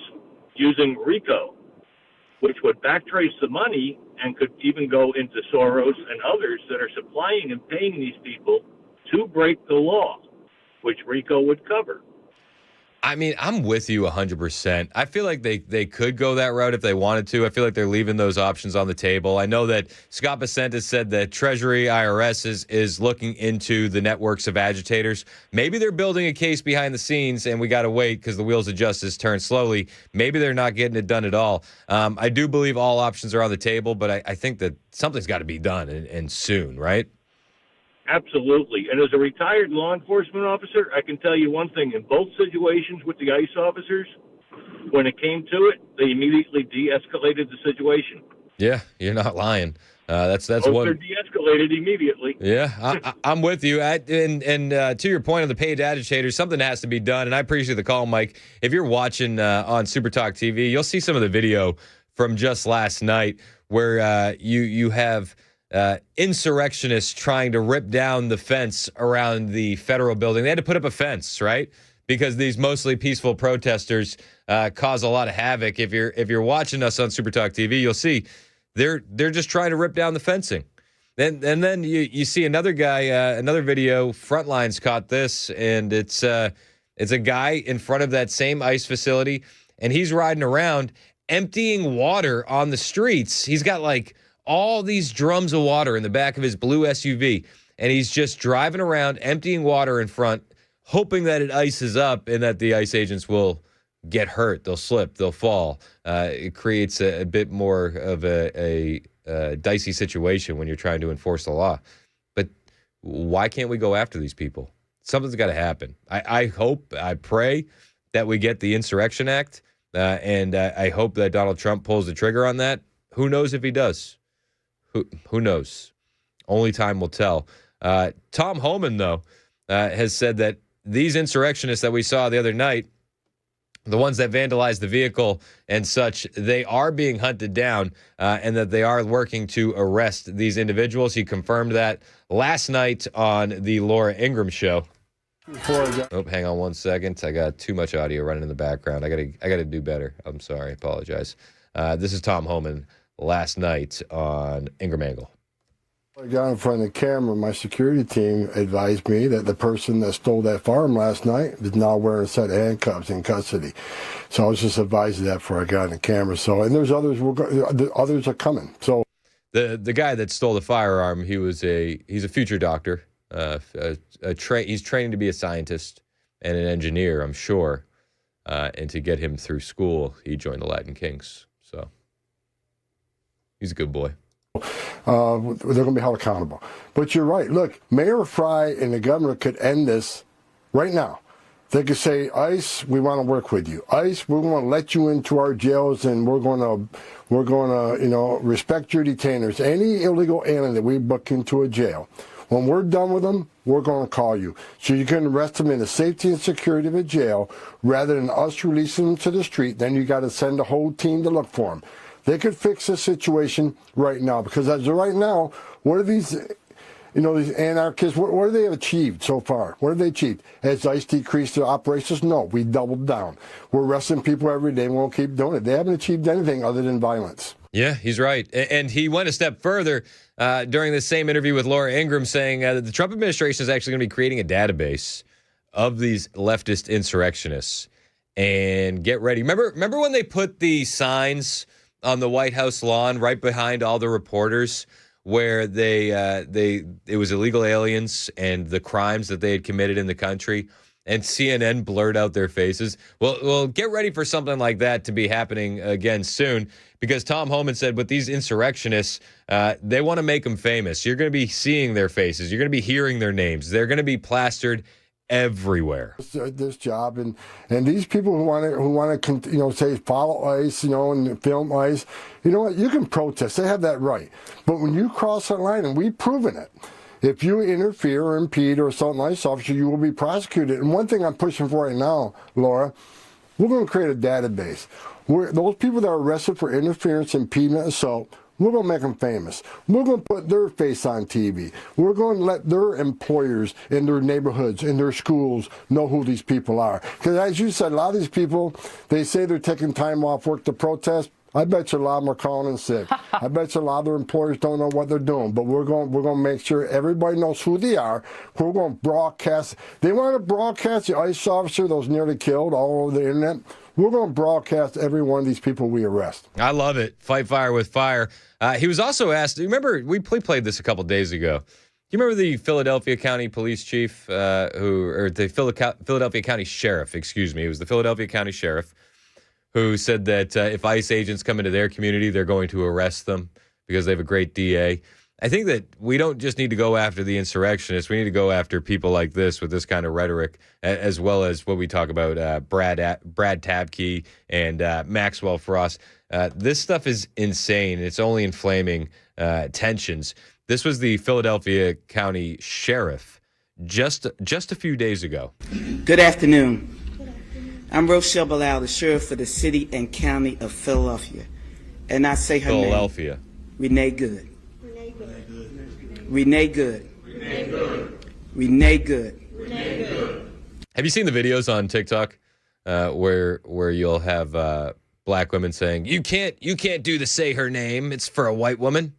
using RICO, which would backtrace the money and could even go into Soros and others that are supplying and paying these people to break the law, which RICO would cover.
I mean, I'm with you 100%. I feel like they could go that route if they wanted to. I feel like they're leaving those options on the table. I know that Scott Bessent has said that Treasury, IRS is looking into the networks of agitators. Maybe they're building a case behind the scenes, and we got to wait because the wheels of justice turn slowly. Maybe they're not getting it done at all. I do believe all options are on the table, but I think that something's got to be done and soon, right?
Absolutely. And as a retired law enforcement officer, I can tell you one thing. In both situations with the ICE officers, when it came to it, they immediately de-escalated the situation.
Yeah, you're not lying. That's
They're de-escalated immediately.
Yeah, I'm with you. And to your point on the paid agitators, something has to be done. And I appreciate the call, Mike. If you're watching on Super Talk TV, you'll see some of the video from just last night where you have insurrectionists trying to rip down the fence around the federal building. They had to put up a fence, right? Because these mostly peaceful protesters cause a lot of havoc. If you're watching us on Super Talk TV, you'll see they're just trying to rip down the fencing. Then you see another guy, another video. Frontlines caught this, and it's a guy in front of that same ICE facility, and he's riding around emptying water on the streets. He's got like all these drums of water in the back of his blue SUV, and he's just driving around emptying water in front, hoping that it ices up and that the ICE agents will get hurt. They'll slip, they'll fall. It creates a bit more of a dicey situation when you're trying to enforce the law. But why can't we go after these people? Something's got to happen. I hope, I pray that we get the Insurrection Act, and I hope that Donald Trump pulls the trigger on that. Who knows if he does? Who knows? Only time will tell. Tom Homan, though, has said that these insurrectionists that we saw the other night, the ones that vandalized the vehicle and such, they are being hunted down and that they are working to arrest these individuals. He confirmed that last night on the Laura Ingraham show. Oh, hang on one second. I got too much audio running in the background. I gotta do better. I'm sorry. I apologize. This is Tom Homan last night on Ingram Angle.
I got in front of the camera. My security team advised me that the person that stole that farm last night is now wearing a set of handcuffs in custody. So I was just advised of that before I got on the camera. So, and there's others. Others are coming. So
the guy that stole the firearm, he's a future doctor. He's training to be a scientist and an engineer, I'm sure. And to get him through school, he joined the Latin Kings. So he's a good boy.
They're going to be held accountable. But you're right. Look, Mayor Fry and the governor could end this right now. They could say, ICE, we want to work with you. ICE, we want to let you into our jails, and we're going to, respect your detainers. Any illegal alien that we book into a jail, when we're done with them, we're going to call you. So you can arrest them in the safety and security of a jail rather than us releasing them to the street. Then you got to send a whole team to look for them. They could fix this situation right now, because as of right now, what are these, these anarchists, what have they achieved so far? What have they achieved? Has ICE decreased their operations? No, we doubled down. We're arresting people every day, and we'll keep doing it. They haven't achieved anything other than violence.
Yeah, he's right. And he went a step further during the same interview with Laura Ingraham, saying that the Trump administration is actually going to be creating a database of these leftist insurrectionists. And get ready. Remember when they put the signs on the White House lawn right behind all the reporters where it was illegal aliens and the crimes that they had committed in the country, and CNN blurred out their faces? Well, get ready for something like that to be happening again soon, because Tom Homan said with these insurrectionists, they want to make them famous. You're going to be seeing their faces. You're going to be hearing their names. They're going to be plastered everywhere.
This job and these people who want to say follow ICE, and film ICE, you know what? You can protest. They have that right. But when you cross that line, and we've proven it, If you interfere or impede or assault an ICE officer, you will be prosecuted. And one thing I'm pushing for right now, Laura, we're going to create a database. Those people that are arrested for interference, impediment, assault, we're going to make them famous. We're going to put their face on TV. We're going to let their employers in their neighborhoods, in their schools, know who these people are. Because as you said, a lot of these people, they say they're taking time off work to protest. I bet you a lot of them are calling in sick. I bet you a lot of their employers don't know what they're doing. But we're going to make sure everybody knows who they are. We're going to broadcast. They want to broadcast the ICE officer that was nearly killed all over the internet. We're going to broadcast every one of these people we arrest.
I love it. Fight fire with fire. He was also asked, remember, we played this a couple days ago. Do you remember the Philadelphia County Police Chief, the Philadelphia County Sheriff, excuse me. It was the Philadelphia County Sheriff who said that if ICE agents come into their community, they're going to arrest them because they have a great DA. I think that we don't just need to go after the insurrectionists. We need to go after people like this with this kind of rhetoric, as well as what we talk about, Brad Tabke and Maxwell Frost. This stuff is insane. It's only inflaming tensions. This was the Philadelphia County Sheriff just a few days ago.
Good afternoon. I'm Rochelle Bilal, the sheriff for the city and county of Philadelphia. And I say her
Philadelphia.
name. Renee Good. Renee Good. Renee Good.
Have you seen the videos on TikTok where you'll have black women saying, you can't do the say her name, it's for a white woman?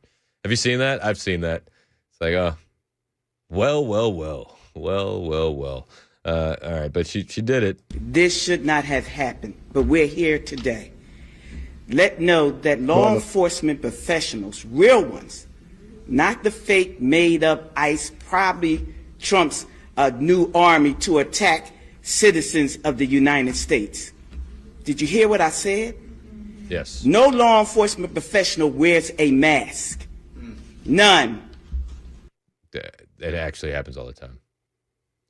Have you seen that? I've seen that. It's like, oh, well. All right, but she did it.
This should not have happened, but we're here today. Let know that law enforcement professionals, real ones, not the fake made-up ICE, probably Trump's new army to attack citizens of the United States. Did you hear what I said?
Yes.
No law enforcement professional wears a mask. None.
It actually happens all the time.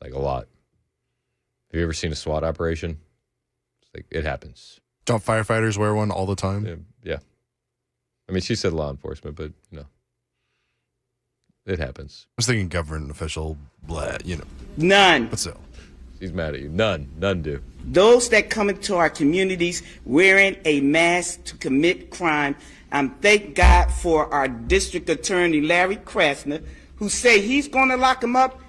Like a lot. Have you ever seen a SWAT operation? It's like, it happens.
Don't firefighters wear one all the time?
Yeah. I mean, she said law enforcement, but, it happens.
I was thinking government official,
None.
But still.
She's mad at you. None do.
Those that come into our communities wearing a mask to commit crime, thank God for our district attorney, Larry Krasner, who say he's going to lock them up.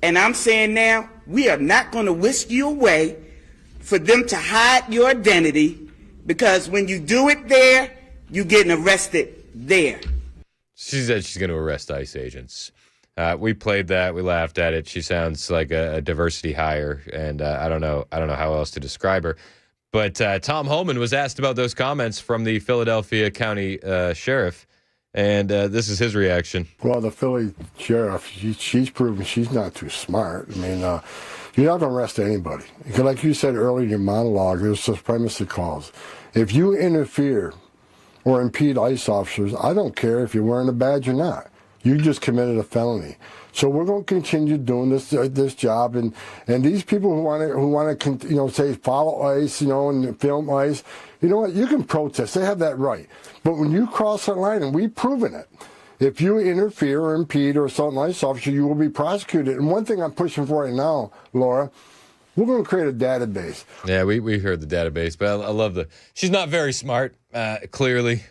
And I'm saying now, we are not going to whisk you away for them to hide your identity, because when you do it there, you're getting arrested there.
She said she's going to arrest ICE agents. We played that. We laughed at it. She sounds like a diversity hire, and I don't know how else to describe her. But Tom Homan was asked about those comments from the Philadelphia County Sheriff, and this is his reaction.
Well, the Philly sheriff, she's proven she's not too smart. I mean, you're not going to arrest anybody. Because like you said earlier in your monologue, there's supremacy clause. If you interfere or impede ICE officers, I don't care if you're wearing a badge or not. You just committed a felony. So we're going to continue doing this job, and these people who want to say follow ICE, and film ICE, you know what? You can protest. They have that right. But when you cross that line, and we've proven it, if you interfere or impede or assault an ICE officer, you will be prosecuted. And one thing I'm pushing for right now, Laura, we're going to create a database.
Yeah, we heard the database, but I love she's not very smart, clearly.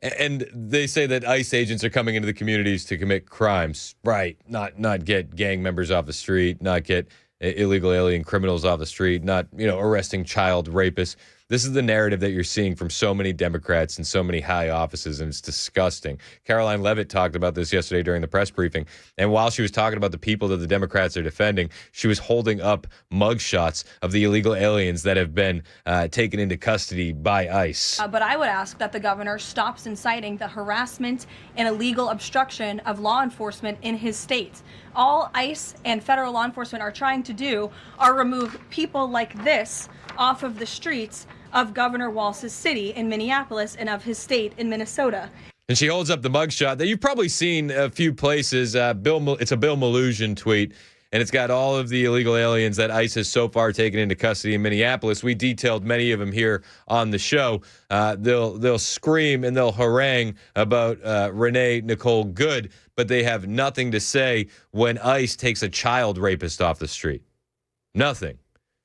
And they say that ICE agents are coming into the communities to commit crimes, right? Not get gang members off the street, not get illegal alien criminals off the street, not arresting child rapists. This is the narrative that you're seeing from so many Democrats in so many high offices, and it's disgusting. Caroline Leavitt talked about this yesterday during the press briefing, and while she was talking about the people that the Democrats are defending, she was holding up mugshots of the illegal aliens that have been taken into custody by ICE.
But I would ask that the governor stops inciting the harassment and illegal obstruction of law enforcement in his state. All ICE and federal law enforcement are trying to do are remove people like this off of the streets of Governor Walz's city in Minneapolis and of his state in Minnesota.
And she holds up the mugshot that you've probably seen a few places. It's a Bill Malhusian tweet. and it's got all of the illegal aliens that ICE has so far taken into custody in Minneapolis. We detailed many of them here on the show. They'll scream and they'll harangue about Renee Nicole Good, but they have nothing to say when ICE takes a child rapist off the street. Nothing.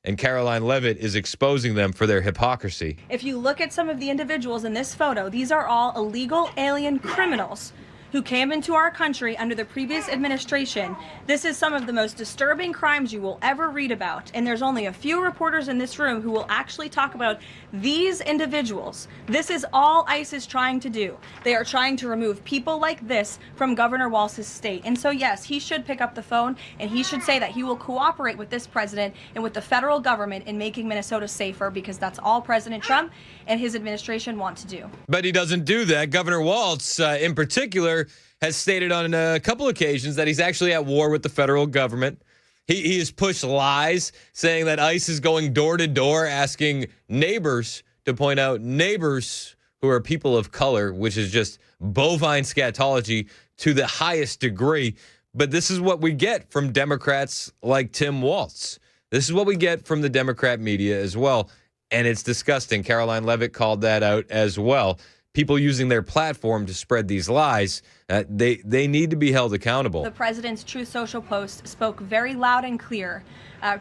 And Caroline Leavitt is exposing them for their hypocrisy.
If you look at some of the individuals in this photo, these are all illegal alien criminals who came into our country under the previous administration. This is some of the most disturbing crimes you will ever read about. And there's only a few reporters in this room who will actually talk about these individuals. This is all ICE is trying to do. They are trying to remove people like this from Governor Walz's state. And so, yes, he should pick up the phone and he should say that he will cooperate with this president and with the federal government in making Minnesota safer, because that's all President Trump and his administration want to do.
But he doesn't do that. Governor Walz, in particular, has stated on a couple occasions that he's actually at war with the federal government. He has pushed lies, saying that ICE is going door to door asking neighbors to point out neighbors who are people of color, which is just bovine scatology to the highest degree. But this is what we get from Democrats like Tim Walz. This is what we get from the Democrat media as well. And it's disgusting. Caroline Leavitt called that out as well. People using their platform to spread these lies, they need to be held accountable.
The president's Truth Social post spoke very loud and clear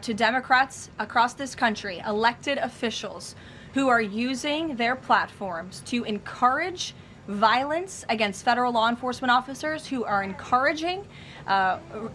to Democrats across this country, elected officials who are using their platforms to encourage violence against federal law enforcement officers, who are encouraging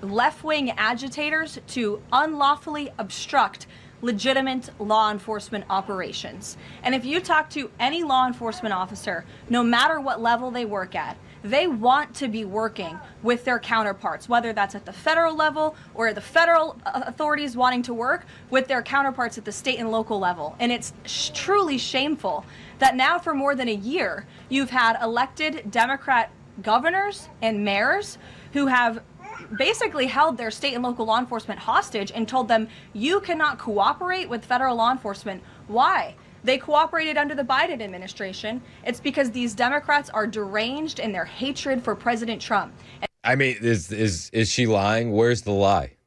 left-wing agitators to unlawfully obstruct legitimate law enforcement operations. And if you talk to any law enforcement officer, no matter what level they work at, they want to be working with their counterparts, whether that's at the federal level or the federal authorities wanting to work with their counterparts at the state and local level. And it's truly shameful that now for more than a year, you've had elected Democrat governors and mayors who have basically held their state and local law enforcement hostage and told them, you cannot cooperate with federal law enforcement. Why? They cooperated under the Biden administration. It's because these Democrats are deranged in their hatred for President Trump.
I mean, is she lying? Where's the lie?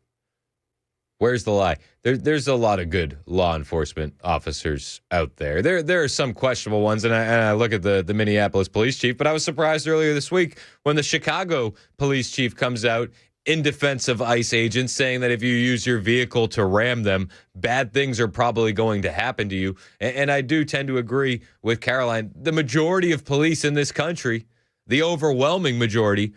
Where's the lie? There's a lot of good law enforcement officers out there. There are some questionable ones, and I look at the Minneapolis police chief, but I was surprised earlier this week when the Chicago police chief comes out in defense of ICE agents, saying that if you use your vehicle to ram them, bad things are probably going to happen to you. And I do tend to agree with Caroline. The majority of police in this country, the overwhelming majority,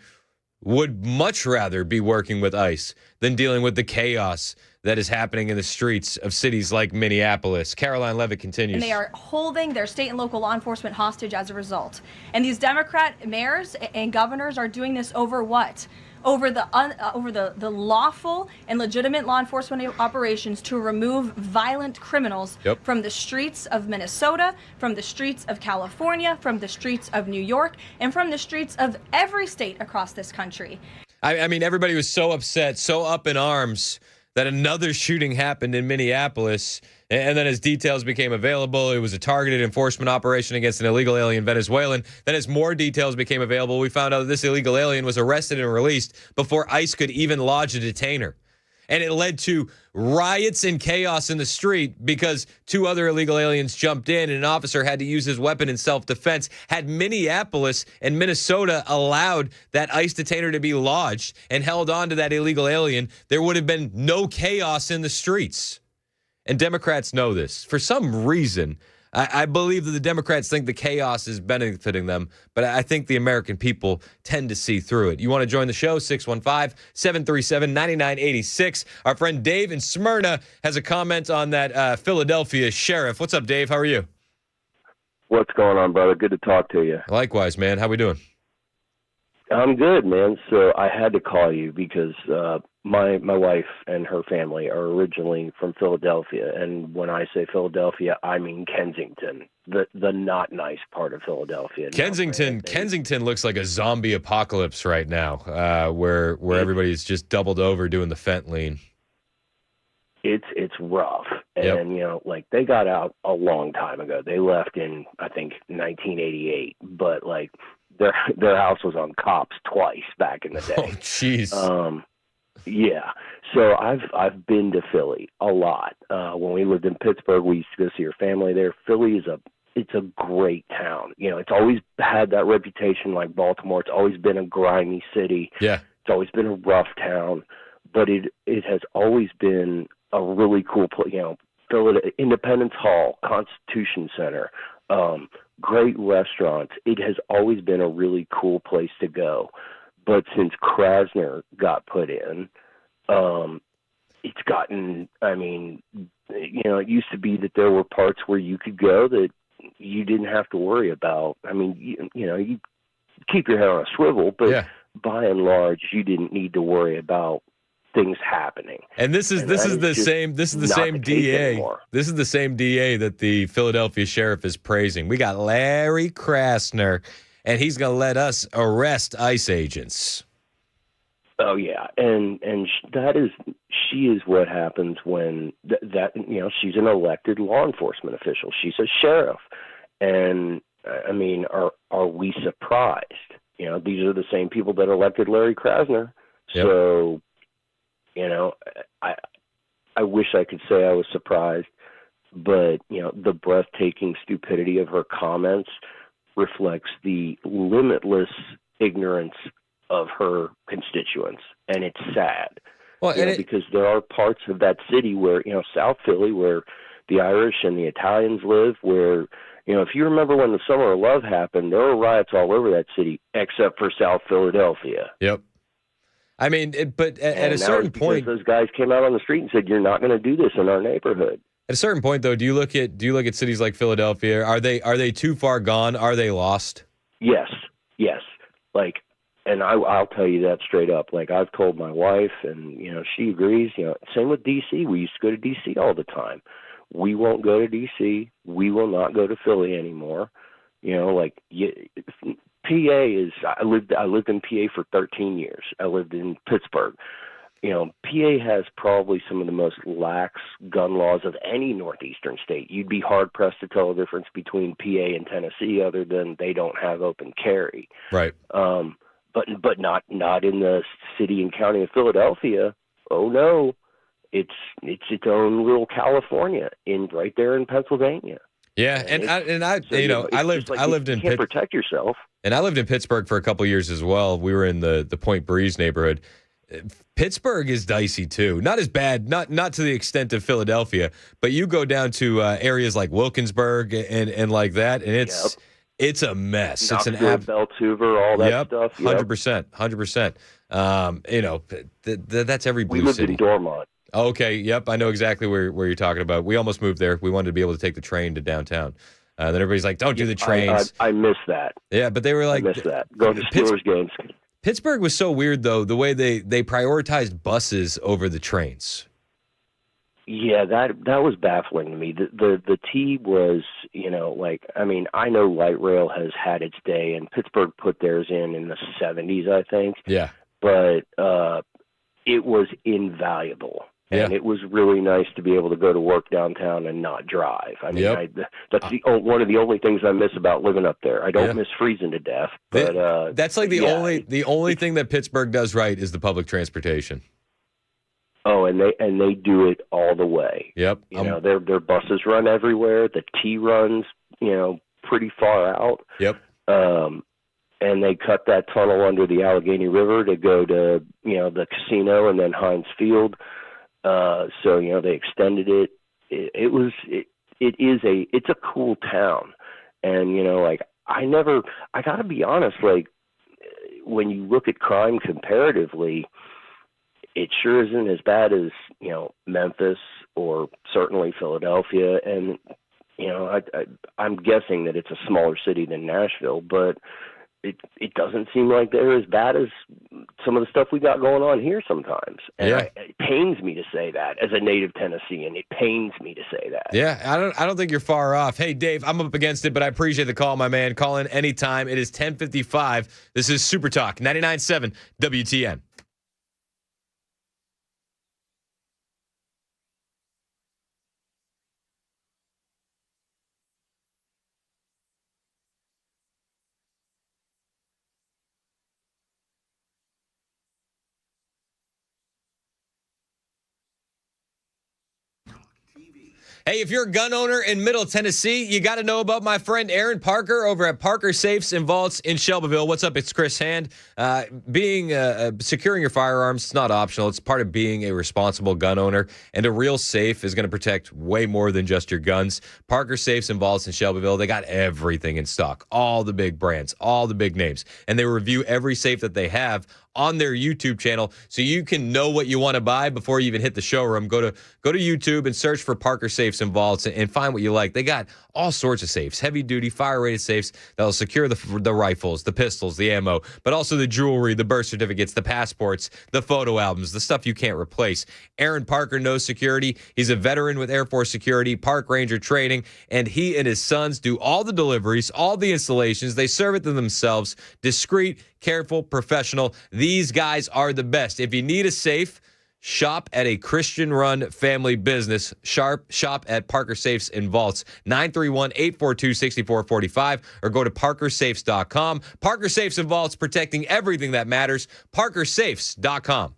would much rather be working with ICE than dealing with the chaos that is happening in the streets of cities like Minneapolis. Caroline Leavitt continues.
And they are holding their state and local law enforcement hostage as a result. And these Democrat mayors and governors are doing this over what? Over the lawful and legitimate law enforcement operations to remove violent criminals from the streets of Minnesota, from the streets of California, from the streets of New York, and from the streets of every state across this country.
I mean, everybody was so upset, so up in arms that another shooting happened in Minneapolis. And then as details became available, it was a targeted enforcement operation against an illegal alien Venezuelan. Then as more details became available, we found out that this illegal alien was arrested and released before ICE could even lodge a detainer. And it led to riots and chaos in the street because two other illegal aliens jumped in and an officer had to use his weapon in self-defense. Had Minneapolis and Minnesota allowed that ICE detainer to be lodged and held on to that illegal alien, there would have been no chaos in the streets. And Democrats know this. For some reason, I believe that the Democrats think the chaos is benefiting them, but I think the American people tend to see through it. You want to join the show? 615-737-9986. Our friend Dave in Smyrna has a comment on that Philadelphia sheriff. What's up, Dave? How are you?
What's going on, brother? Good to talk to you.
Likewise, man. How we doing?
I'm good, man. So I had to call you because my wife and her family are originally from Philadelphia, and when I say Philadelphia, I mean Kensington, the not nice part of Philadelphia.
Kensington looks like a zombie apocalypse right now, where everybody's just doubled over doing the fentanyl.
It's rough, and you know, like they got out a long time ago. They left in I think 1988, but like. Their house was on cops twice back in the day.
Oh, jeez.
Yeah. So I've been to Philly a lot. When we lived in Pittsburgh, we used to go see your family there. Philly is it's a great town. It's always had that reputation like Baltimore. It's always been a grimy city.
Yeah.
It's always been a rough town, but it has always been a really cool place. Philadelphia, Independence Hall, Constitution Center, great restaurants. It has always been a really cool place to go. But since Krasner got put in, it's gotten, it used to be that there were parts where you could go that you didn't have to worry about. You keep your head on a swivel, but by and large, you didn't need to worry about things happening.
And this is the same DA.
Anymore.
This is the same DA that the Philadelphia sheriff is praising. We got Larry Krasner, and he's going to let us arrest ICE agents.
Oh yeah, and she is what happens when she's an elected law enforcement official. She's a sheriff, and are we surprised? These are the same people that elected Larry Krasner.
Yep.
So, I wish I could say I was surprised, but the breathtaking stupidity of her comments reflects the limitless ignorance of her constituents, and it's sad.
Well,
because there are parts of that city where, South Philly, where the Irish and the Italians live, where, if you remember when the Summer of Love happened, there were riots all over that city, except for South Philadelphia.
Yep. But at a certain point,
those guys came out on the street and said, "You're not going to do this in our neighborhood."
At a certain point, though, do you look at cities like Philadelphia? Are they too far gone? Are they lost?
Yes. And I'll tell you that straight up. I've told my wife, and she agrees. Same with D.C. We used to go to D.C. all the time. We won't go to D.C. We will not go to Philly anymore. PA is. I lived in PA for 13 years. I lived in Pittsburgh. PA has probably some of the most lax gun laws of any northeastern state. You'd be hard pressed to tell the difference between PA and Tennessee, other than they don't have open carry.
Right.
But not in the city and county of Philadelphia. Oh no, it's its own little California right there in Pennsylvania.
Yeah, I lived in
protect yourself.
And I lived in Pittsburgh for a couple years as well. We were in the Point Breeze neighborhood. Pittsburgh is dicey too. Not as bad, not to the extent of Philadelphia, but you go down to areas like Wilkinsburg and like that, and it's a mess.
Knoxville,
It's an
Beltuver, all that stuff.
100%. That's every blue
we lived
city.
in Dormont.
Okay, yep, I know exactly where you're talking about. We almost moved there. We wanted to be able to take the train to downtown. Then everybody's like, "Don't do the trains."
I miss that.
Yeah, but they were like,
I miss that. Going to Steelers games.
Pittsburgh was so weird, though, the way they prioritized buses over the trains.
Yeah, that was baffling to me. The T was, I know light rail has had its day, and Pittsburgh put theirs in the 70s, I think.
Yeah.
But it was invaluable. And it was really nice to be able to go to work downtown and not drive. That's one of the only things I miss about living up there. I don't miss freezing to death, but
that's like the only thing that Pittsburgh does right is the public transportation.
Oh, and they do it all the way.
Yep.
Their buses run everywhere. The T runs, pretty far out.
Yep.
And they cut that tunnel under the Allegheny River to go to the casino and then Heinz Field. So they extended it. It's a cool town, and I gotta be honest, when you look at crime comparatively, it sure isn't as bad as Memphis or certainly Philadelphia, and I'm guessing that it's a smaller city than Nashville, but it doesn't seem like they're as bad as some of the stuff we got going on here sometimes. And it pains me to say that as a native Tennessean. It pains me to say that.
Yeah, I don't think you're far off. Hey, Dave, I'm up against it, but I appreciate the call, my man. Call in anytime. It is 10:55. This is Super Talk 99.7 WTN. Hey, if you're a gun owner in Middle Tennessee, you got to know about my friend Aaron Parker over at Parker Safes and Vaults in Shelbyville. What's up? It's Chris Hand. Securing your firearms, it's not optional. It's part of being a responsible gun owner. And a real safe is going to protect way more than just your guns. Parker Safes and Vaults in Shelbyville, they got everything in stock. All the big brands, all the big names. And they review every safe that they have on their YouTube channel, so you can know what you want to buy before you even hit the showroom. Go to YouTube and search for Parker Safes and Vaults and find what you like. They got all sorts of safes, heavy-duty, fire-rated safes that'll secure the rifles, the pistols, the ammo, but also the jewelry, the birth certificates, the passports, the photo albums, the stuff you can't replace. Aaron Parker knows security. He's a veteran with Air Force Security, Park Ranger training, and he and his sons do all the deliveries, all the installations. They serve it to themselves. Discreet, careful, professional. These guys are the best. If you need a safe, shop at a Christian-run family business. Shop at Parker Safes and Vaults, 931-842-6445, or go to parkersafes.com. Parker Safes and Vaults, protecting everything that matters. parkersafes.com.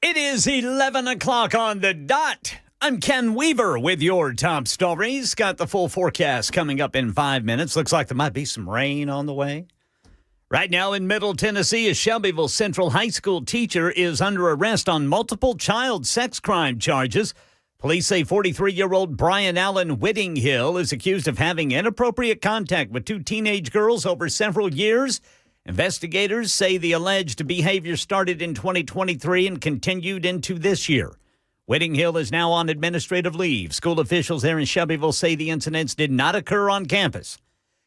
It is 11 o'clock on the dot. I'm Ken Weaver with your top stories. Got the full forecast coming up in 5 minutes. Looks like there might be some rain on the way. Right now in Middle Tennessee, a Shelbyville Central High School teacher is under arrest on multiple child sex crime charges. Police say 43-year-old Brian Allen Whittinghill is accused of having inappropriate contact with two teenage girls over several years Investigators say the alleged behavior started in 2023 and continued into this year. Whitting Hill is now on administrative leave. School officials there in Shelbyville say the incidents did not occur on campus.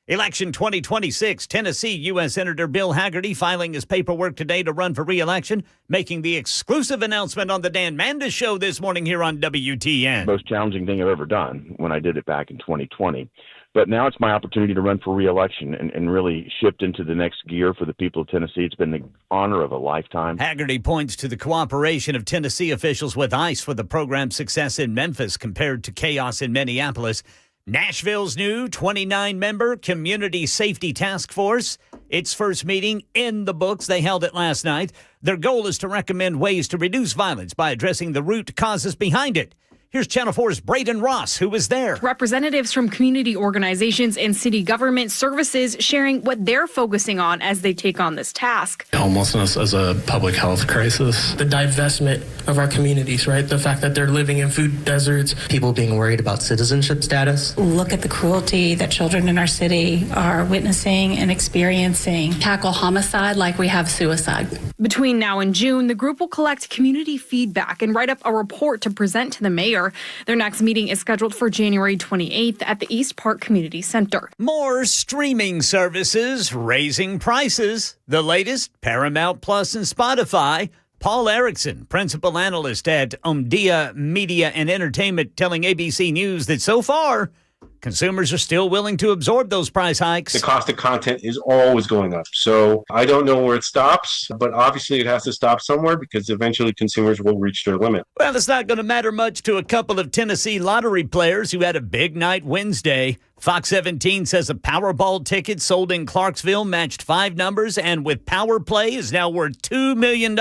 Election 2026, Tennessee U.S. Senator Bill Hagerty filing his paperwork today to run for re-election, making the exclusive announcement on the Dan Mandis Show this morning here on WTN.
Most challenging thing I've ever done when I did it back in 2020. But now it's my opportunity to run for re-election and really shift into the next gear for the people of Tennessee. It's been the honor of a lifetime.
Hagerty points to the cooperation of Tennessee officials with ICE for the program's success in Memphis compared to chaos in Minneapolis. Nashville's new 29-member Community Safety Task Force, its first meeting in the books. They held it last night. Their goal is to recommend ways to reduce violence by addressing the root causes behind it. Here's Channel 4's Braden Ross, who was there.
Representatives from community organizations and city government services sharing what they're focusing on as they take on this task.
Homelessness as a public health crisis. The divestment of our communities, right? The fact that they're living in food deserts.
People being worried about citizenship status.
Look at the cruelty that children in our city are witnessing and experiencing.
Tackle homicide like we have suicide.
Between now and June, the group will collect community feedback and write up a report to present to the mayor. Their next meeting is scheduled for January 28th at the East Park Community Center.
More streaming services raising prices. The latest, Paramount Plus and Spotify. Paul Erickson, principal analyst at Omdia Media and Entertainment, telling ABC News that so far, consumers are still willing to absorb those price hikes.
The cost of content is always going up. So I don't know where it stops, but obviously it has to stop somewhere because eventually consumers will reach their limit.
Well, it's not going to matter much to a couple of Tennessee lottery players who had a big night Wednesday. Fox 17 says a Powerball ticket sold in Clarksville matched 5 numbers and with Power Play is now worth $2 million.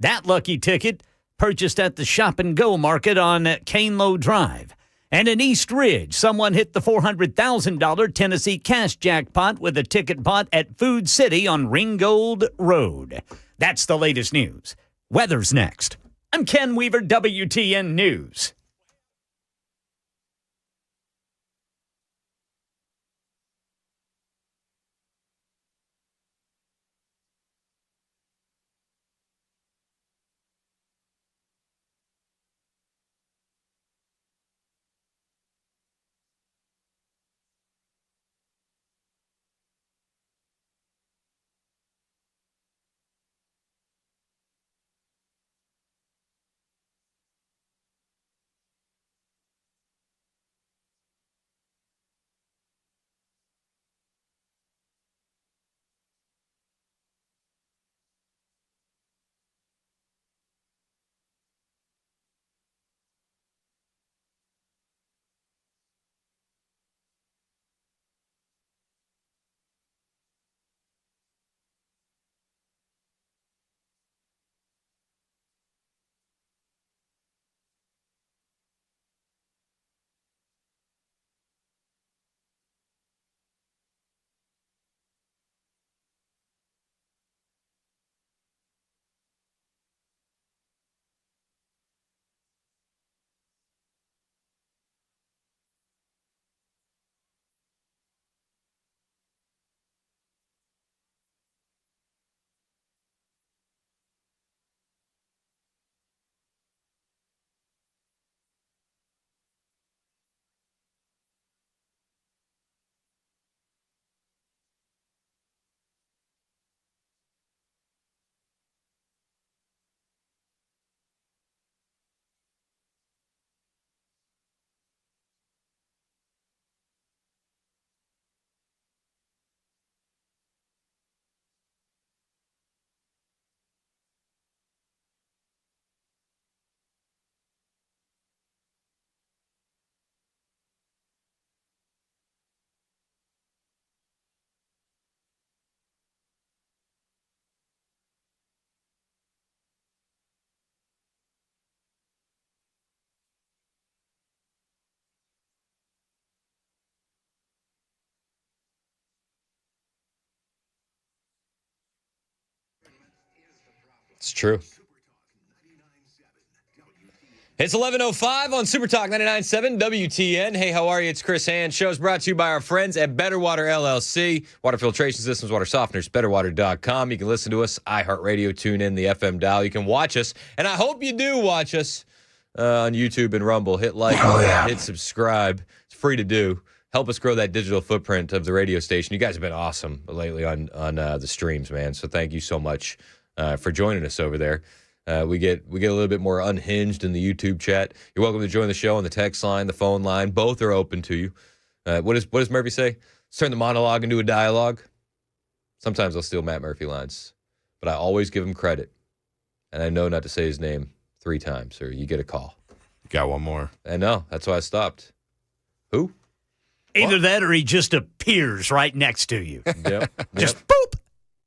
That lucky ticket purchased at the Shop and Go market on Canelo Drive. And in East Ridge, someone hit the $400,000 Tennessee cash jackpot with a ticket bought at Food City on Ringgold Road. That's the latest news. Weather's next. I'm Ken Weaver, WTN News.
It's true. It's 11:05 on Super Talk 99.7 WTN. Hey, how are you? It's Chris Hand. Show's brought to you by our friends at Better Water LLC. Water filtration systems, water softeners, betterwater.com. You can listen to us, iHeartRadio, tune in, the FM dial. You can watch us, and I hope you do watch us on YouTube and Rumble. Hit like, hit subscribe. It's free to do. Help us grow that digital footprint of the radio station. You guys have been awesome lately on the streams, man. So thank you so much for joining us over there. We get a little bit more unhinged in the YouTube chat. You're welcome to join the show on the text line, the phone line. Both are open to you. What does Murphy say? Let's turn the monologue into a dialogue. Sometimes I'll steal Matt Murphy lines, but I always give him credit. And I know not to say his name 3 times, or you get a call.
You got one more.
I know. That's why I stopped. Who?
Either that or he just appears right next to you.
Yep.
Just boop.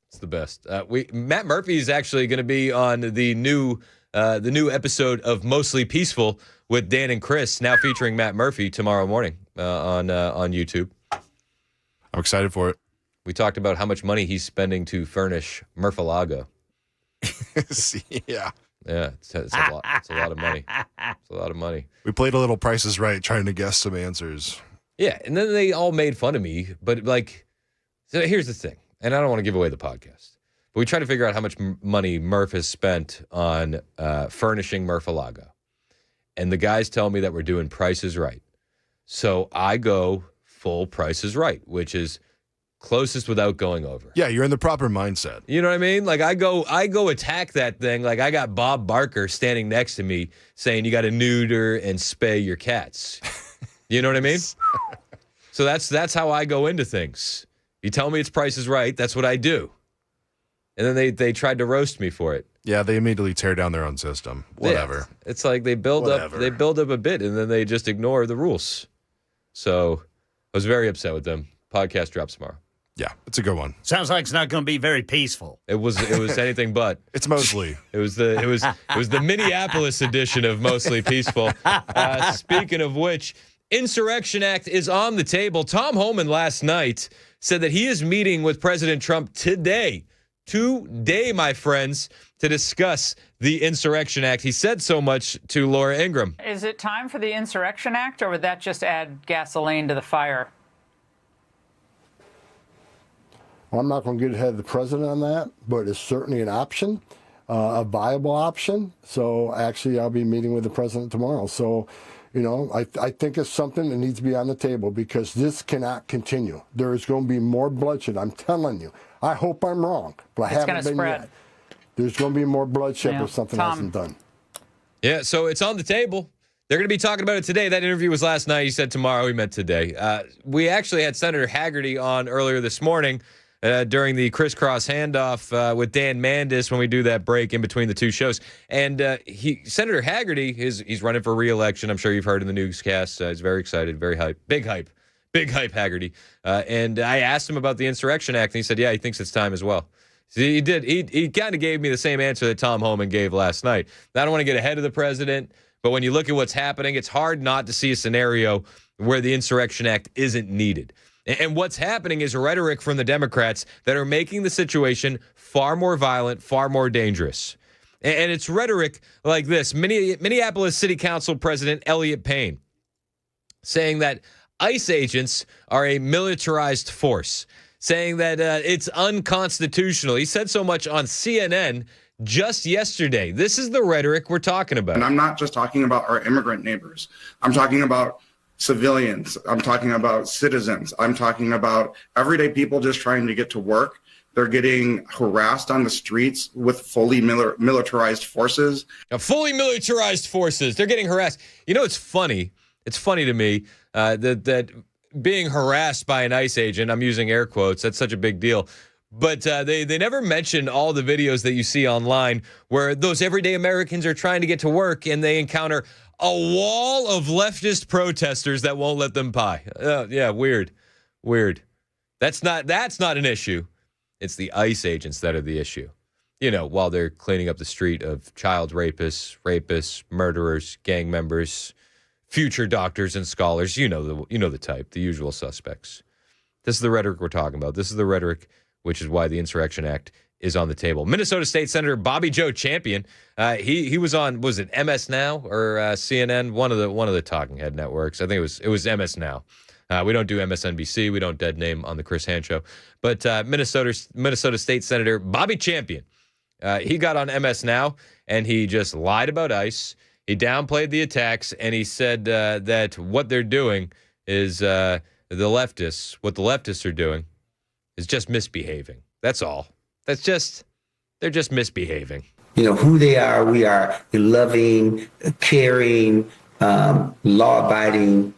It's the best. Matt Murphy is actually going to be on the new episode of Mostly Peaceful with Dan and Chris, now featuring Matt Murphy tomorrow morning on YouTube.
I'm excited for it.
We talked about how much money he's spending to furnish Murphy-Lago.
Yeah.
Yeah, it's a lot. It's a lot of money. It's a lot of money.
We played a little Price is Right, trying to guess some answers.
Yeah, and then they all made fun of me. But so here's the thing. And I don't want to give away the podcast, but we try to figure out how much money Murph has spent on furnishing Murphy-Lago. And the guys tell me that we're doing Price is Right. So I go full Price is Right, which is closest without going over.
Yeah, you're in the proper mindset.
You know what I mean? Like I go attack that thing. Like I got Bob Barker standing next to me saying you got to neuter and spay your cats. You know what I mean? So that's how I go into things. You tell me it's Price is Right, that's what I do. And then they tried to roast me for it.
Yeah, they immediately tear down their own system. Whatever.
Yeah, it's like they build up a bit and then they just ignore the rules. So I was very upset with them. Podcast drops tomorrow.
Yeah, it's a good one.
Sounds like it's not going to be very peaceful.
It was anything but.
It's mostly.
It was the Minneapolis edition of Mostly Peaceful. Speaking of which, Insurrection Act is on the table. Tom Homan last night said that he is meeting with President Trump today, my friends, to discuss the Insurrection Act. He said so much to Laura Ingraham.
Is it time for the Insurrection Act, or would that just add gasoline to the fire?
Well, I'm not going to get ahead of the president on that, but it's certainly an option, a viable option. So actually, I'll be meeting with the president tomorrow. So, I think it's something that needs to be on the table because this cannot continue. There is going to be more bloodshed. I'm telling you. I hope I'm wrong, but I haven't been yet. There's going to be more bloodshed if something hasn't done.
Yeah, so it's on the table. They're going to be talking about it today. That interview was last night. He said tomorrow. He meant today. We actually had Senator Haggerty on earlier this morning during the crisscross handoff with Dan Mandis when we do that break in between the two shows. And Senator Haggerty, he's running for re-election. I'm sure you've heard in the newscast. He's very excited, very hype. Big hype Haggerty. And I asked him about the Insurrection Act, and he said, yeah, he thinks it's time as well. So he did. He kind of gave me the same answer that Tom Homan gave last night. I don't want to get ahead of the president, but when you look at what's happening, it's hard not to see a scenario where the Insurrection Act isn't needed. And what's happening is rhetoric from the Democrats that are making the situation far more violent, far more dangerous. And it's rhetoric like this. Minneapolis City Council President Elliot Payne saying that ICE agents are a militarized force, saying that it's unconstitutional. He said so much on CNN just yesterday. This is the rhetoric we're talking about.
And I'm not just talking about our immigrant neighbors. I'm talking about civilians. I'm talking about citizens. I'm talking about everyday people just trying to get to work. They're getting harassed on the streets with fully militarized forces.
Now, fully militarized forces. They're getting harassed. You know, it's funny. It's funny to me that being harassed by an ICE agent, I'm using air quotes, that's such a big deal. But they never mention all the videos that you see online where those everyday Americans are trying to get to work and they encounter a wall of leftist protesters that won't let them by. Yeah, weird. That's not an issue. It's the ICE agents that are the issue. You know, while they're cleaning up the street of child rapists, murderers, gang members, future doctors and scholars. You know the type, the usual suspects. This is the rhetoric we're talking about. This is the rhetoric, which is why the Insurrection Act is on the table. Minnesota State Senator Bobby Joe Champion. He was on, was it MS Now or CNN? One of the talking head networks. I think it was MS Now. We don't do MSNBC. We don't dead name on the Chris Hand Show. But Minnesota State Senator Bobby Champion, he got on MS Now, and he just lied about ICE. He downplayed the attacks, and he said that what they're doing is what the leftists are doing is just misbehaving. That's all. They're just misbehaving.
You know who they are. We are a loving, caring, law-abiding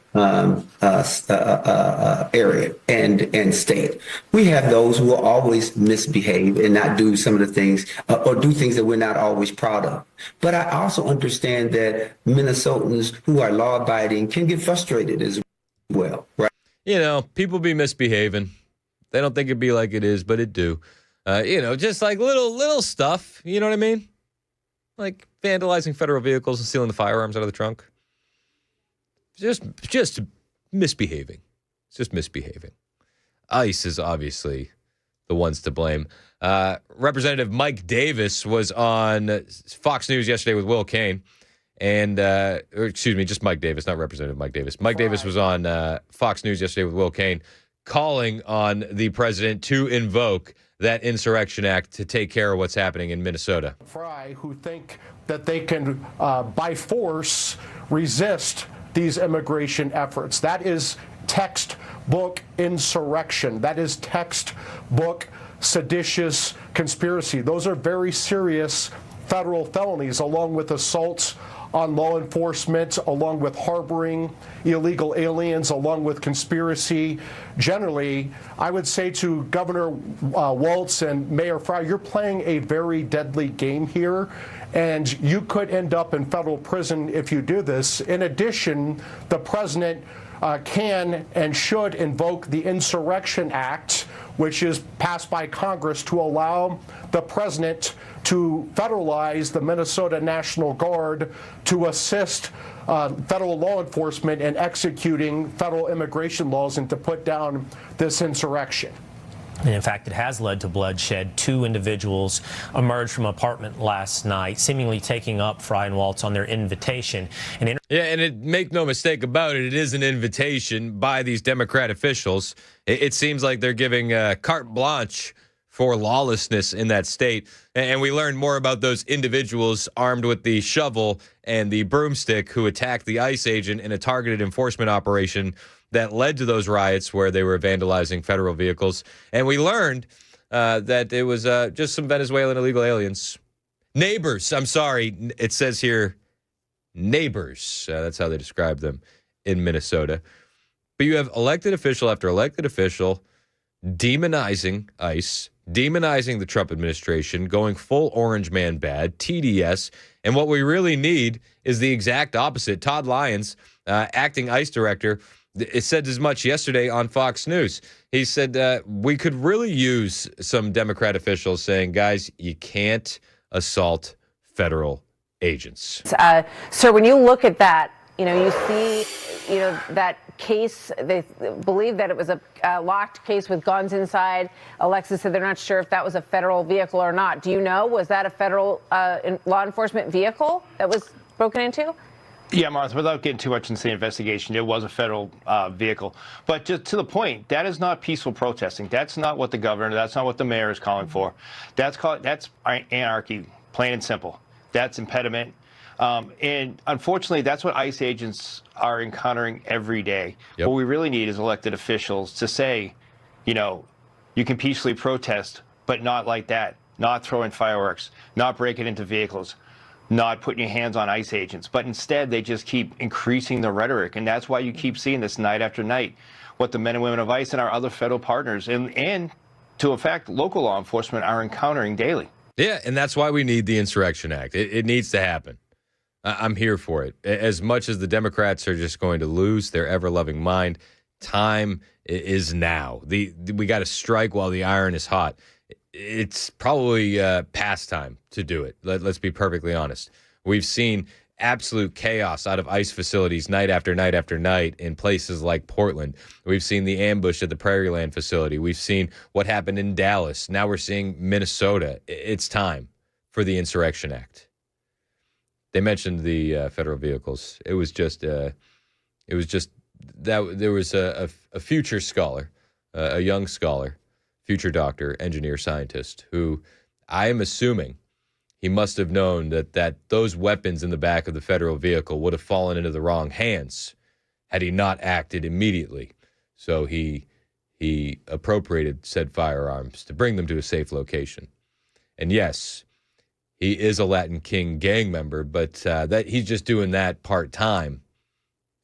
area and state. We have those who will always misbehave and not do some of the things or do things that we're not always proud of. But I also understand that Minnesotans who are law-abiding can get frustrated as well, right?
You know, people be misbehaving. They don't think it'd be like it is, but it do. Just like little stuff. You know what I mean? Like vandalizing federal vehicles and stealing the firearms out of the trunk. Just misbehaving. It's just misbehaving. ICE is obviously the ones to blame. Representative Mike Davis was on Fox News yesterday with Will Cain. And, just Mike Davis, not Representative Mike Davis. Mike Davis was on Fox News yesterday with Will Cain, calling on the president to invoke that Insurrection Act to take care of what's happening in Minnesota.
Fry, who think that they can, by force, resist these immigration efforts. That is textbook insurrection. That is textbook seditious conspiracy. Those are very serious federal felonies, along with assaults on law enforcement, along with harboring illegal aliens, along with conspiracy. Generally, I would say to Governor Walz and Mayor Fry, you're playing a very deadly game here, and you could end up in federal prison if you do this. In addition, the president can and should invoke the Insurrection Act, which is passed by Congress to allow the president to federalize the Minnesota National Guard to assist federal law enforcement in executing federal immigration laws and to put down this insurrection.
And in fact, it has led to bloodshed. 2 individuals emerged from an apartment last night, seemingly taking up Fry and Walz on their invitation.
And make no mistake about it, it is an invitation by these Democrat officials. It seems like they're giving carte blanche for lawlessness in that state. And we learned more about those individuals armed with the shovel and the broomstick who attacked the ICE agent in a targeted enforcement operation that led to those riots where they were vandalizing federal vehicles. And we learned that it was just some Venezuelan illegal aliens. Neighbors, I'm sorry. It says here, neighbors. That's how they describe them in Minnesota. But you have elected official after elected official demonizing ICE, demonizing the Trump administration, going full orange man bad, TDS. And what we really need is the exact opposite. Todd Lyons, acting ICE director, it said as much yesterday on Fox News. He said we could really use some Democrat officials saying, guys, you can't assault federal agents.
Sir, when you look at that, you see, that case, they believe that it was a locked case with guns inside. Alexis said they're not sure if that was a federal vehicle or not. Do you know, was that a federal law enforcement vehicle that was broken into?
Yeah, Martha, without getting too much into the investigation, it was a federal vehicle. But just to the point, that is not peaceful protesting. That's not what the governor, that's not what the mayor is calling for. That's anarchy, plain and simple. That's impediment. And unfortunately, that's what ICE agents are encountering every day. Yep. What we really need is elected officials to say, you can peacefully protest, but not like that, not throwing fireworks, not breaking into vehicles, not putting your hands on ICE agents. But instead, they just keep increasing the rhetoric. And that's why you keep seeing this night after night, what the men and women of ICE and our other federal partners and to a fact, local law enforcement are encountering daily.
Yeah, and that's why we need the Insurrection Act. It needs to happen. I'm here for it. As much as the Democrats are just going to lose their ever-loving mind, time is now. We got to strike while the iron is hot. It's probably past time to do it. Let's be perfectly honest. We've seen absolute chaos out of ICE facilities night after night after night in places like Portland. We've seen the ambush at the Prairieland facility. We've seen what happened in Dallas. Now we're seeing Minnesota. It's time for the Insurrection Act. They mentioned the federal vehicles. It was just that there was a future scholar, a young scholar, future doctor, engineer, scientist, who I am assuming he must have known that those weapons in the back of the federal vehicle would have fallen into the wrong hands had he not acted immediately. So he appropriated said firearms to bring them to a safe location. And yes, he is a Latin King gang member, but that he's just doing that part-time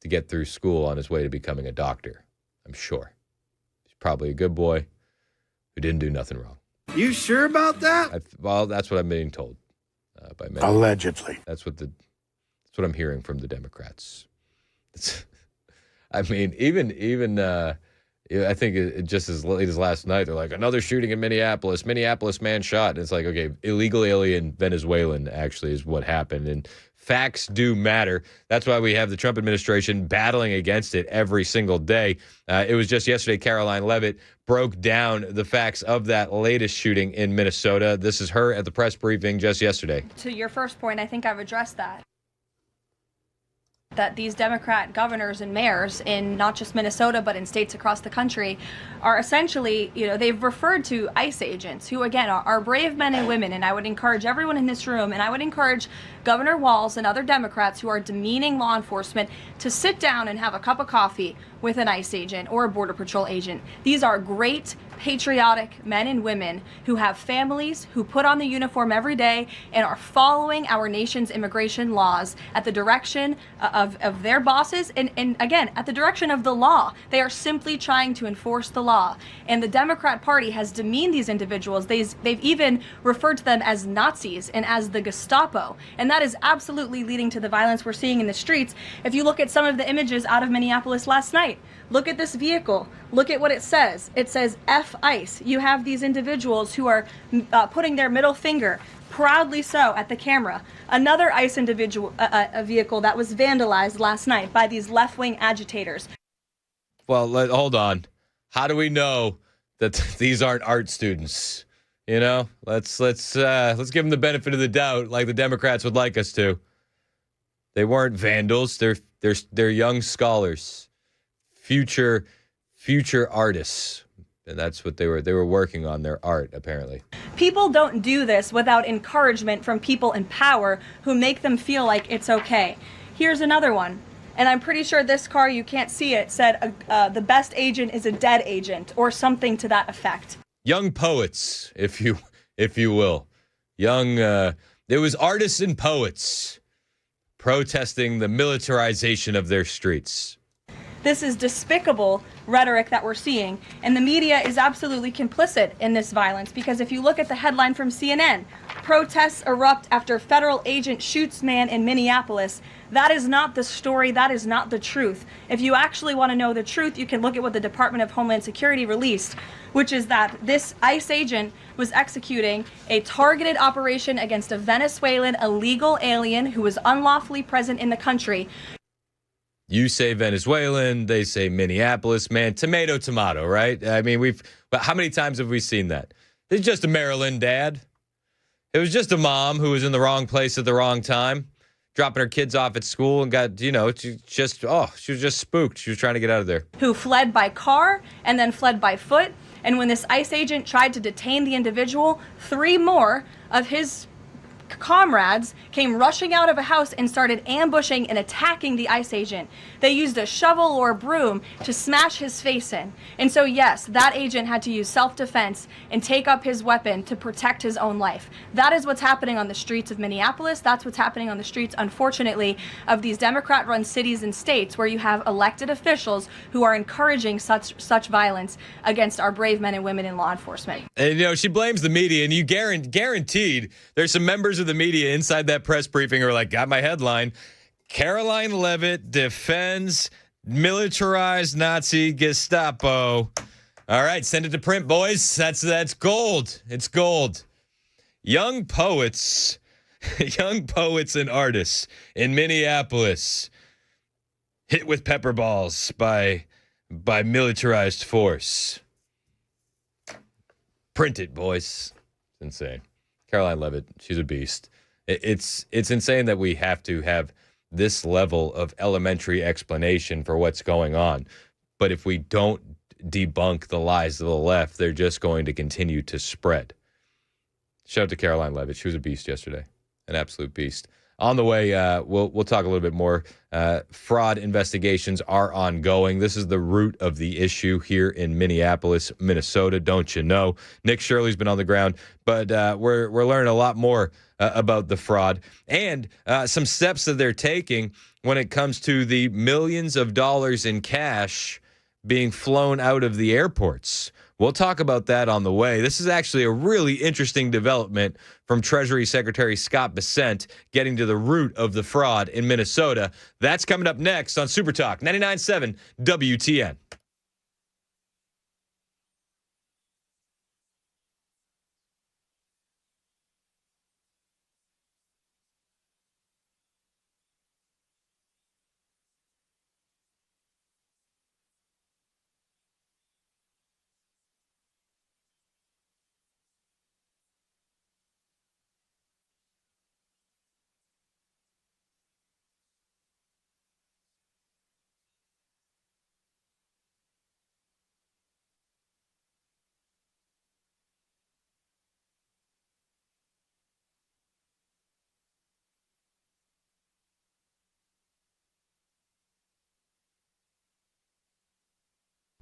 to get through school on his way to becoming a doctor, I'm sure. He's probably a good boy who didn't do nothing wrong.
You sure about that?
Well, that's what I'm being told by many.
Allegedly.
That's what I'm hearing from the Democrats. I mean, even I think just as late as last night, they're like, another shooting in Minneapolis. Minneapolis man shot. And it's like, okay, illegal alien Venezuelan actually is what happened. And facts do matter. That's why we have the Trump administration battling against it every single day. It was just yesterday, Caroline Leavitt broke down the facts of that latest shooting in Minnesota. This is her at the press briefing just yesterday.
To your first point, I think I've addressed that these Democrat governors and mayors in not just Minnesota, but in states across the country are essentially, they've referred to ICE agents who, again, are brave men and women. And I would encourage everyone in this room, and I would encourage Governor Walz and other Democrats who are demeaning law enforcement to sit down and have a cup of coffee with an ICE agent or a Border Patrol agent. These are great, patriotic men and women who have families, who put on the uniform every day and are following our nation's immigration laws at the direction of their bosses and again, at the direction of the law. They are simply trying to enforce the law. And the Democrat Party has demeaned these individuals. They've even referred to them as Nazis and as the Gestapo. And that is absolutely leading to the violence we're seeing in the streets. If you look at some of the images out of Minneapolis last night, look at this vehicle. Look at what it says. It says F ICE. You have these individuals who are putting their middle finger, proudly so, at the camera. Another ICE individual, a vehicle that was vandalized last night by these left-wing agitators.
Well, hold on. How do we know that these aren't art students? Let's give them the benefit of the doubt, like the Democrats would like us to. They weren't vandals. They're young scholars. Future artists, and that's what they were working on, their art, apparently.
People don't do this without encouragement from people in power who make them feel like it's okay. Here's another one, and I'm pretty sure this car, you can't see it, said the best agent is a dead agent or something to that effect. Young poets, if you will. There was artists and poets protesting the militarization of their streets. This is despicable rhetoric that we're seeing, and the media is absolutely complicit in this violence, because if you look at the headline from CNN, protests erupt after federal agent shoots man in Minneapolis, that is not the story, that is not the truth. If you actually want to know the truth, you can look at what the Department of Homeland Security released, which is that this ICE agent was executing a targeted operation against a Venezuelan illegal alien who was unlawfully present in the country. You say Venezuelan, they say Minneapolis, man, tomato, right? I mean, but how many times have we seen that? It's just a Maryland dad. It was just a mom who was in the wrong place at the wrong time, dropping her kids off at school and got, she was just spooked. She was trying to get out of there. Who fled by car and then fled by foot. And when this ICE agent tried to detain the individual, 3 more of his comrades came rushing out of a house and started ambushing and attacking the ICE agent. They used a shovel or a broom to smash his face in. And so, yes, that agent had to use self-defense and take up his weapon to protect his own life. That is what's happening on the streets of Minneapolis. That's what's happening on the streets, unfortunately, of these Democrat-run cities and states where you have elected officials who are encouraging such violence against our brave men and women in law enforcement. And, she blames the media, and you guaranteed there's some members of the media inside that press briefing who are like, got my headline, Caroline Leavitt defends militarized Nazi Gestapo. All right, send it to print, boys. That's gold. It's gold. Young poets
Young poets and artists in Minneapolis hit with pepper balls by militarized force. Print it, boys. It's insane. Caroline Levitt, she's a beast. It's insane that we have to have this level of elementary explanation for what's going on. But if we don't debunk the lies of the left, they're just going to continue to spread. Shout out to Caroline Levitt. She was a beast yesterday. An absolute beast. On the way, we'll talk a little bit more. Fraud investigations are ongoing. This is the root of the issue here in Minneapolis, Minnesota. Don't you know? Nick Shirley's been on the ground, but we're learning a lot more about the fraud and some steps that they're taking when it comes to the millions of dollars in cash being flown out of the airports. We'll talk about that on the way. This is actually a really interesting development from Treasury Secretary Scott Bessent getting to the root of the fraud in Minnesota. That's coming up next on Super Talk 99.7 WTN.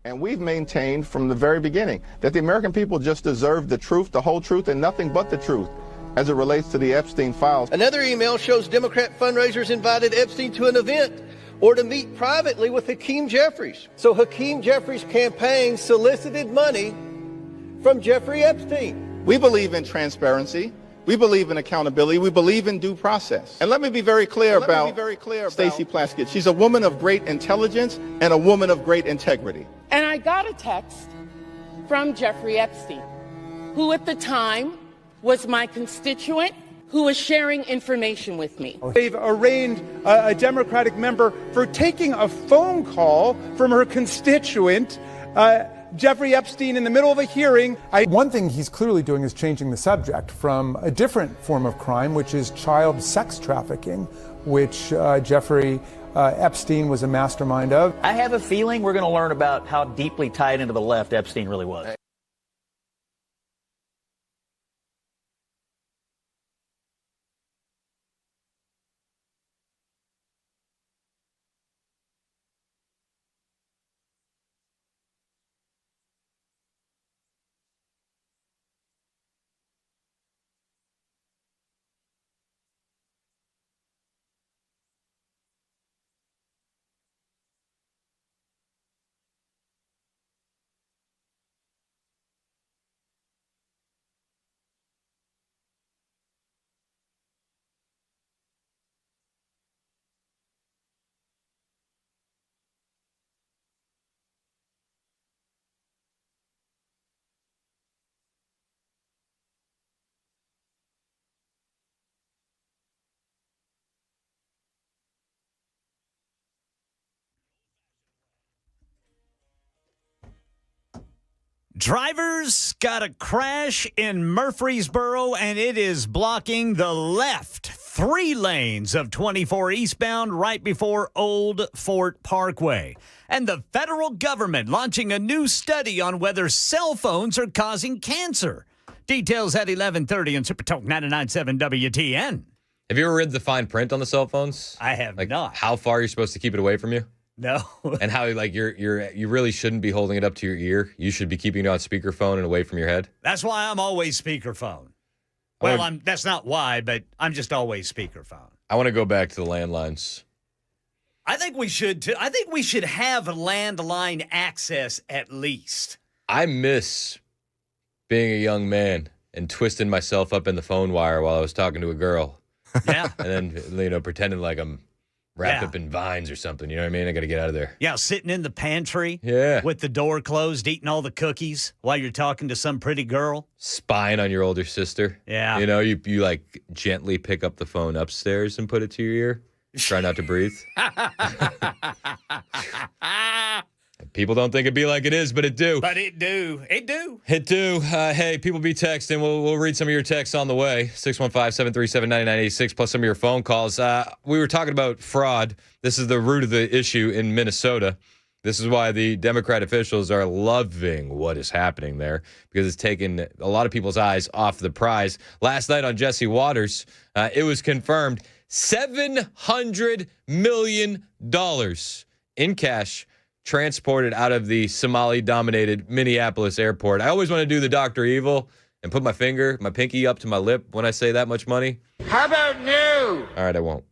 And we've maintained from the very beginning that the American people just deserve the truth, the whole truth, and nothing but the truth as it relates to the Epstein files.
Another email shows Democrat fundraisers invited Epstein to an event or to meet privately with Hakeem Jeffries. So Hakeem Jeffries' campaign solicited money from Jeffrey Epstein.
We believe in transparency. We believe in accountability. We believe in due process. And let me be very clear about Stacey Plaskett. She's a woman of great intelligence and a woman of great integrity.
And I got a text from Jeffrey Epstein, who at the time was my constituent, who was sharing information with me.
They've arraigned a Democratic member for taking a phone call from her constituent, Jeffrey Epstein, in the middle of a hearing.
One thing he's clearly doing is changing the subject from a different form of crime, which is child sex trafficking, which Jeffrey Epstein was a mastermind of.
I have a feeling we're going to learn about how deeply tied into the left Epstein really was.
Drivers got a crash in Murfreesboro, and it is blocking the left 3 lanes of 24 eastbound right before Old Fort Parkway. And the federal government launching a new study on whether cell phones are causing cancer. Details at 11:30 on Super Talk 99.7 WTN.
Have you ever read the fine print on the cell phones?
I have not.
How far you're supposed to keep it away from you?
No.
And how you really shouldn't be holding it up to your ear. You should be keeping it on speakerphone and away from your head.
That's why I'm always speakerphone. Well, that's not why, but I'm just always speakerphone.
I want to go back to the landlines.
I think we should too. I think we should have landline access at least.
I miss being a young man and twisting myself up in the phone wire while I was talking to a girl.
Yeah.
And then, pretending like I'm wrapped up in vines or something. You know what I mean? I got to get out of there.
Yeah, sitting in the pantry
Yeah.
with the door closed, eating all the cookies while you're talking to some pretty girl.
Spying on your older sister.
Yeah.
You know, you like gently pick up the phone upstairs and put it to your ear. Try not to breathe. People don't think it'd be like it is, but it do.
But it do. It do.
It do. Hey, people be texting. We'll read some of your texts on the way. 615-737-9986, plus some of your phone calls. We were talking about fraud. This is the root of the issue in Minnesota. This is why the Democrat officials are loving what is happening there, because it's taken a lot of people's eyes off the prize. Last night on Jesse Waters, it was confirmed $700 million in cash transported out of the Somali-dominated Minneapolis airport. I always want to do the Dr. Evil and put my pinky up to my lip when I say that much money.
How about new?
All right, I won't.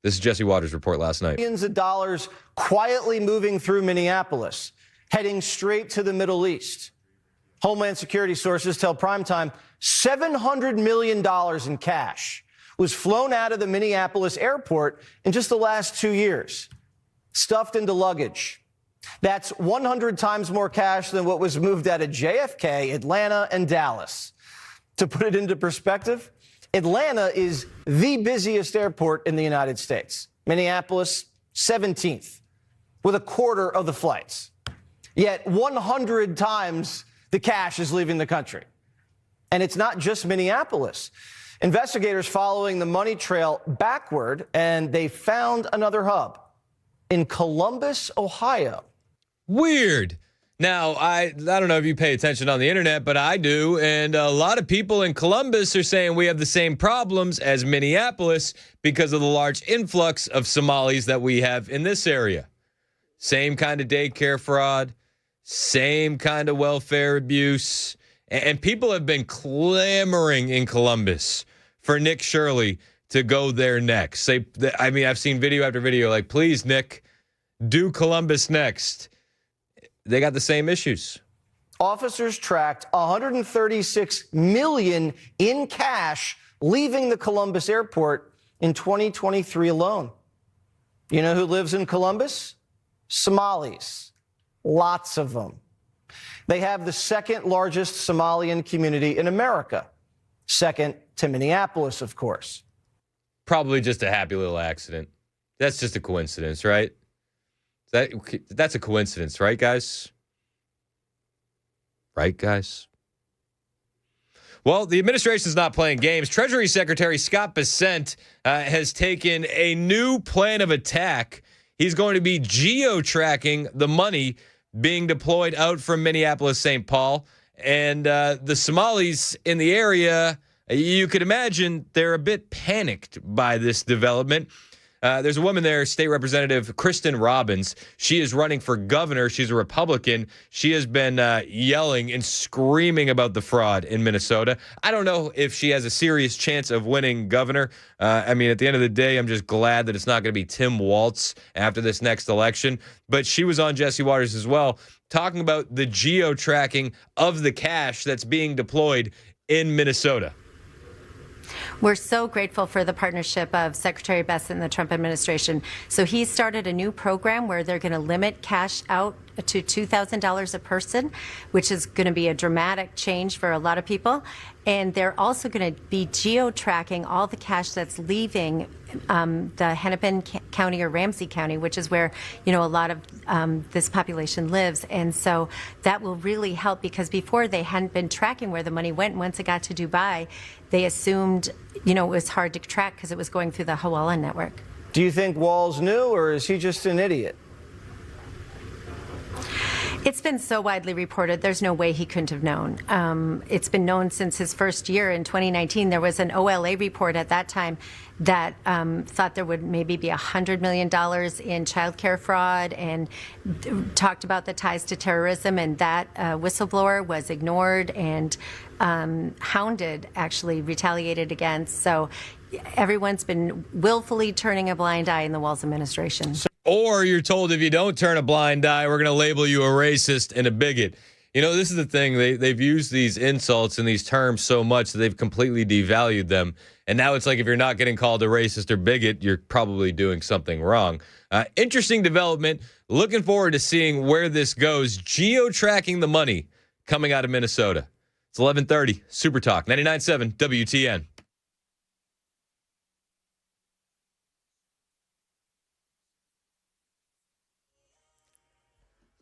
This is Jesse Waters' report last night.
Millions of dollars quietly moving through Minneapolis, heading straight to the Middle East. Homeland Security sources tell Primetime $700 million in cash was flown out of the Minneapolis airport in just the last 2 years, stuffed into luggage. That's 100 times more cash than what was moved out of JFK, Atlanta, and Dallas. To put it into perspective, Atlanta is the busiest airport in the United States. Minneapolis, 17th, with a quarter of the flights. Yet 100 times the cash is leaving the country. And it's not just Minneapolis. Investigators following the money trail backward, and they found another hub in Columbus, Ohio.
Weird. Now, I don't know if you pay attention on the internet, but I do. And a lot of people in Columbus are saying we have the same problems as Minneapolis because of the large influx of Somalis that we have in this area. Same kind of daycare fraud, same kind of welfare abuse. And people have been clamoring in Columbus for Nick Shirley to go there next. I've seen video after video like, please, Nick, do Columbus next. They got the same issues.
Officers tracked $136 million in cash leaving the Columbus airport in 2023 alone. You know who lives in Columbus? Somalis. Lots of them. They have the second largest Somalian community in America. Second to Minneapolis, of course.
Probably just a happy little accident. That's just a coincidence, right? That's a coincidence, right, guys? Right, guys? Well, the administration is not playing games. Treasury Secretary Scott Bessent has taken a new plan of attack. He's going to be geo-tracking the money being deployed out from Minneapolis-St. Paul. And the Somalis in the area, you could imagine they're a bit panicked by this development. There's a woman there, State Representative Kristen Robbins. She is running for governor. She's a Republican. She has been yelling and screaming about the fraud in Minnesota. I don't know if she has a serious chance of winning governor. At the end of the day, I'm just glad that it's not going to be Tim Walz after this next election. But she was on Jesse Waters as well, talking about the geo-tracking of the cash that's being deployed in Minnesota.
We're so grateful for the partnership of Secretary Bessent and the Trump administration. So he started a new program where they're going to limit cash out to $2,000 a person, which is going to be a dramatic change for a lot of people. And they're also going to be geo-tracking all the cash that's leaving the Hennepin County or Ramsey County, which is where, a lot of this population lives. And so that will really help, because before they hadn't been tracking where the money went. And once it got to Dubai, they assumed, it was hard to track because it was going through the Hawala network.
Do you think Walz knew, or is he just an idiot?
It's been so widely reported, there's no way he couldn't have known. It's been known since his first year in 2019. There was an OLA report at that time that thought there would maybe be $100 million in child care fraud and talked about the ties to terrorism, and that whistleblower was ignored and hounded, actually retaliated against. So everyone's been willfully turning a blind eye in the Walz administration.
Or you're told if you don't turn a blind eye, we're going to label you a racist and a bigot. You know, this is the thing. They've used these insults and these terms so much that they've completely devalued them. And now it's like if you're not getting called a racist or bigot, you're probably doing something wrong. Interesting development. Looking forward to seeing where this goes. Geo-tracking the money coming out of Minnesota. It's 11:30. Super Talk, 99.7 WTN.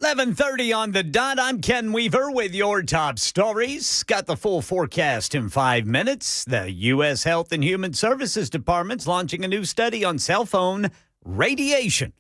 $11:30 on the dot. I'm Ken Weaver with your top stories. Got the full forecast in 5 minutes. The U.S. Health and Human Services Department's launching a new study on cell phone radiation.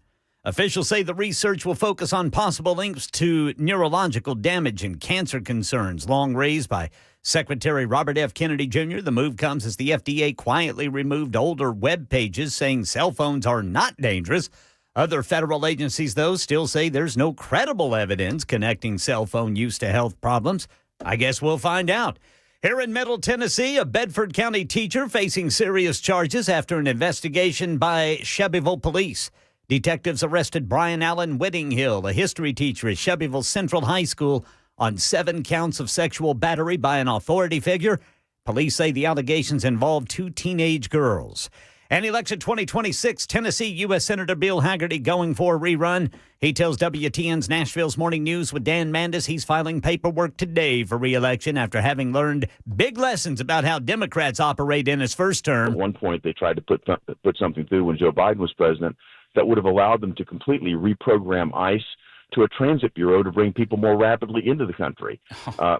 Officials say the research will focus on possible links to neurological damage and cancer concerns long raised by Secretary Robert F. Kennedy Jr. The move comes as the FDA quietly removed older web pages saying cell phones are not dangerous. Other federal agencies, though, still say there's no credible evidence connecting cell phone use to health problems. I guess we'll find out. Here in Middle Tennessee, a Bedford County teacher facing serious charges after an investigation by Shelbyville police. Detectives arrested Brian Allen Whittinghill, a history teacher at Shelbyville Central High School, on 7 counts of sexual battery by an authority figure. Police say the allegations involved 2 teenage girls. And election 2026, Tennessee U.S. Senator Bill Hagerty going for a rerun. He tells WTN's Nashville's Morning News with Dan Mandis he's filing paperwork today for re-election after having learned big lessons about how Democrats operate in his first term.
At one point, they tried to put something through when Joe Biden was president that would have allowed them to completely reprogram ICE to a transit bureau to bring people more rapidly into the country.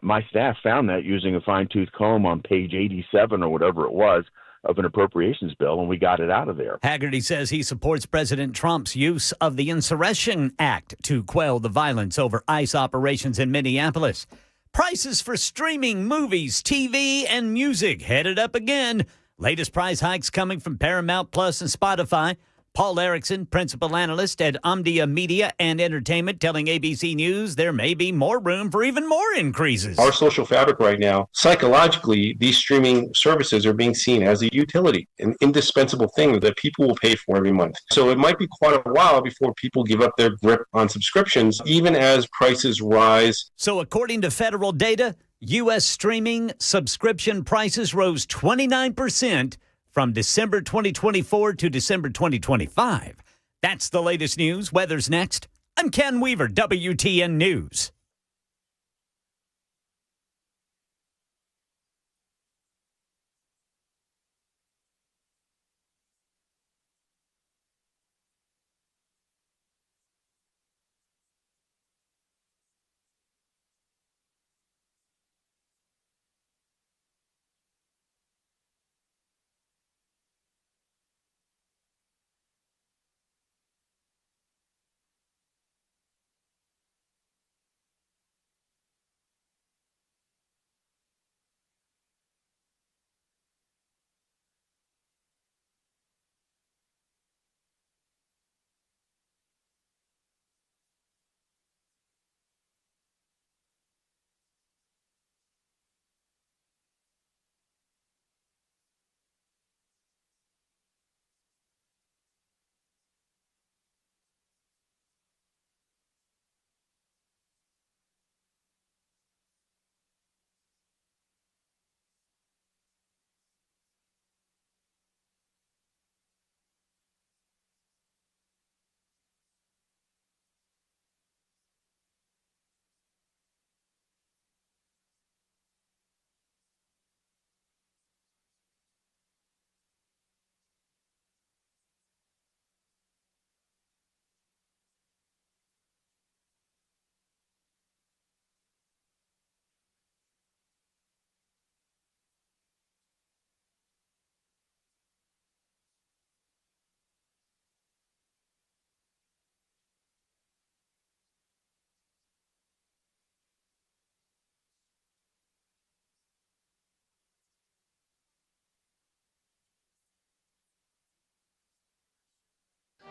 My staff found that using a fine-tooth comb on page 87 or whatever it was of an appropriations bill, and we got it out of there.
Hagerty says he supports President Trump's use of the Insurrection Act to quell the violence over ICE operations in Minneapolis. Prices for streaming movies, TV, and music headed up again. Latest price hikes coming from Paramount Plus and Spotify. Paul Erickson, principal analyst at Omdia Media and Entertainment, telling ABC News there may be more room for even more increases.
Our social fabric right now, psychologically, these streaming services are being seen as a utility, an indispensable thing that people will pay for every month. So it might be quite a while before people give up their grip on subscriptions, even as prices rise.
So according to federal data, U.S. streaming subscription prices rose 29% from December 2024 to December 2025. That's the latest news. Weather's next. I'm Ken Weaver, WTN News.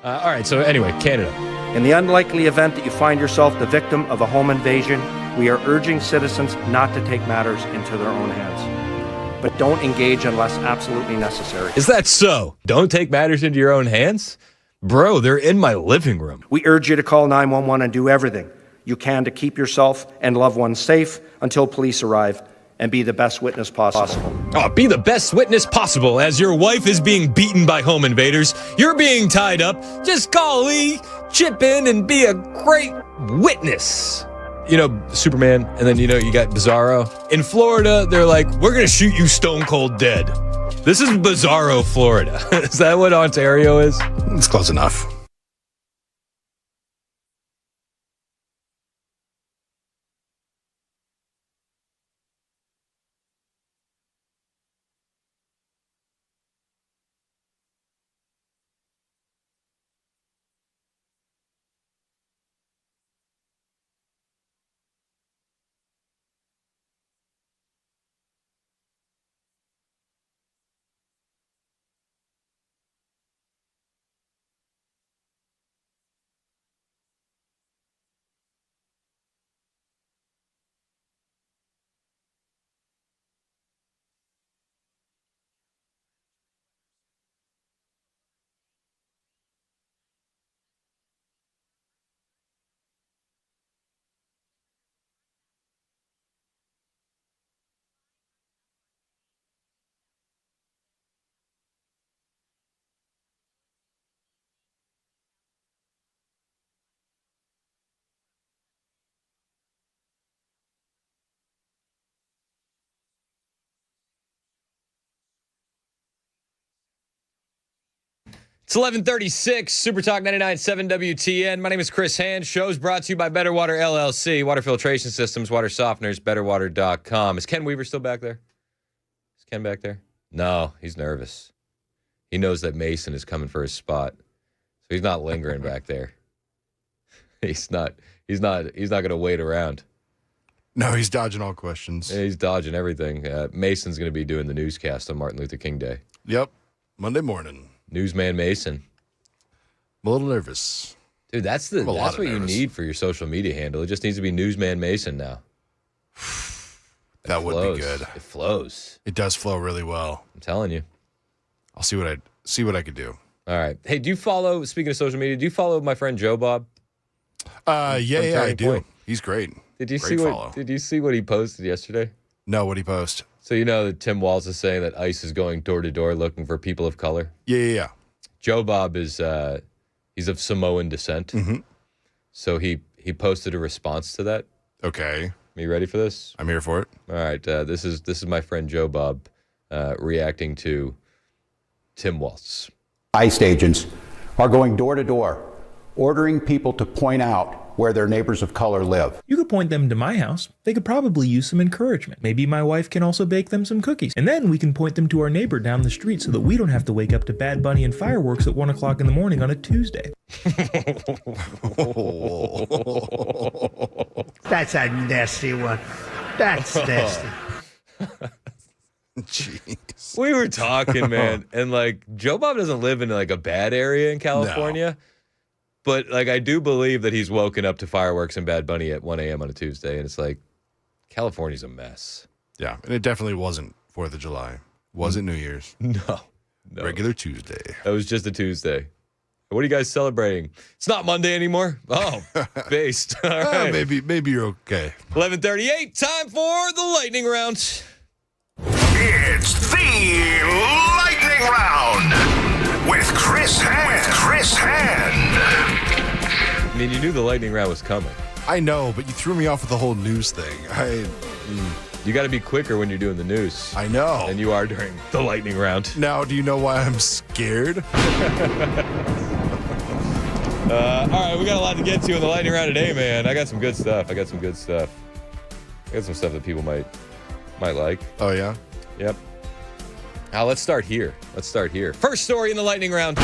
All right, so anyway, Canada.
In the unlikely event that you find yourself the victim of a home invasion, we are urging citizens not to take matters into their own hands. But don't engage unless absolutely necessary.
Is that so? Don't take matters into your own hands? Bro, they're in my living room.
We urge you to call 911 and do everything you can to keep yourself and loved ones safe until police arrive, and be the best witness possible.
Oh, be the best witness possible. As your wife is being beaten by home invaders, you're being tied up. Just call Lee, chip in, and be a great witness. You know, Superman, and then, you know, you got Bizarro. In Florida, they're like, we're going to shoot you stone cold dead. This is Bizarro, Florida. Is that what Ontario is?
It's close enough.
It's 11:36, Super Talk 99.7 WTN. My name is Chris Hand. Show's brought to you by Better Water LLC, water filtration systems, water softeners, betterwater.com. Is Ken Weaver still back there? Is Ken back there? No, he's nervous. He knows that Mason is coming for his spot, so he's not lingering back there. He's not going to wait around.
No, he's dodging all questions.
Yeah, he's dodging everything. Mason's going to be doing the newscast on Martin Luther King Day.
Yep, Monday morning.
Newsman Mason.
I'm a little nervous.
Dude, that's what you need for your social media handle. It just needs to be Newsman Mason now.
That would be good.
It flows.
It does flow really well.
I'm telling you.
I'll see what I could do.
All right. Hey, speaking of social media, do you follow my friend Joe Bob?
Yeah, I do. He's great.
Did you see what he posted yesterday?
No, what'd he post?
So you know that Tim Walz is saying that ICE is going door to door looking for people of color?
Yeah.
Joe Bob is he's of Samoan descent.
Mm-hmm.
So he posted a response to that.
Okay.
Are you ready for this?
I'm here for it.
All right. This is my friend Joe Bob reacting to Tim Walz.
ICE agents are going door to door, ordering people to point out where their neighbors of color live.
You could point them to my house. They could probably use some encouragement. Maybe my wife can also bake them some cookies. And then we can point them to our neighbor down the street so that we don't have to wake up to Bad Bunny and fireworks at 1 o'clock in the morning on a Tuesday.
That's a nasty one. That's nasty.
Jeez.
We were talking, man, and like Joe Bob doesn't live in like a bad area in California. No. But, like, I do believe that he's woken up to fireworks and Bad Bunny at 1 a.m. on a Tuesday, and it's like, California's a mess.
Yeah, and it definitely wasn't 4th of July. Wasn't New Year's.
No.
Regular Tuesday.
That was just a Tuesday. What are you guys celebrating? It's not Monday anymore? Oh, based. All right.
Maybe you're okay.
11:38, time for the lightning round.
It's the lightning round with Chris Hand.
I mean, you knew the lightning round was coming.
I know, but you threw me off with the whole news thing.
You got to be quicker when you're doing the news.
I know.
Than you are during the lightning round.
Now, do you know why I'm scared?
All right, we got a lot to get to in the lightning round today, man. I got some good stuff. I got some stuff that people might like.
Oh, yeah?
Yep. Now, let's start here. First story in the lightning round.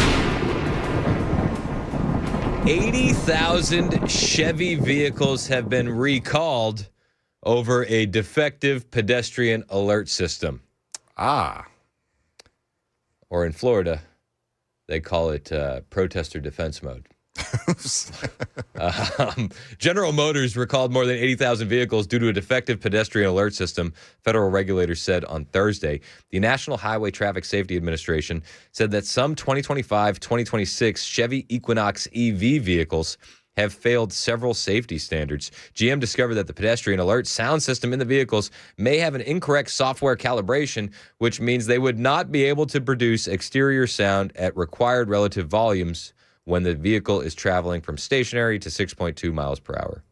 80,000 Chevy vehicles have been recalled over a defective pedestrian alert system.
Ah.
Or in Florida, they call it protester defense mode. General Motors recalled more than 80,000 vehicles due to a defective pedestrian alert system, federal regulators said on Thursday. The National Highway Traffic Safety Administration said that some 2025-2026 Chevy Equinox EV vehicles have failed several safety standards. GM discovered that the pedestrian alert sound system in the vehicles may have an incorrect software calibration, which means they would not be able to produce exterior sound at required relative volumes when the vehicle is traveling from stationary to 6.2 miles per hour.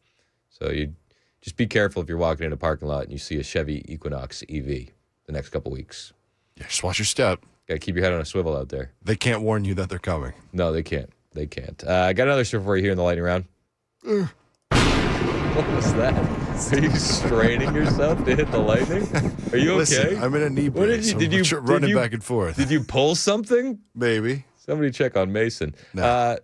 So you just be careful if you're walking in a parking lot and you see a Chevy Equinox EV the next couple weeks.
Yeah, just watch your step.
Got to keep your head on a swivel out there.
They can't warn you that they're coming.
No, they can't. They can't. I got another story for you here in the lightning round. What was that? Are you straining yourself to hit the lightning? Are you okay?
Listen, I'm in a knee brace.
Did you
running back and forth?
Did you pull something?
Maybe.
Somebody check on Mason.
No.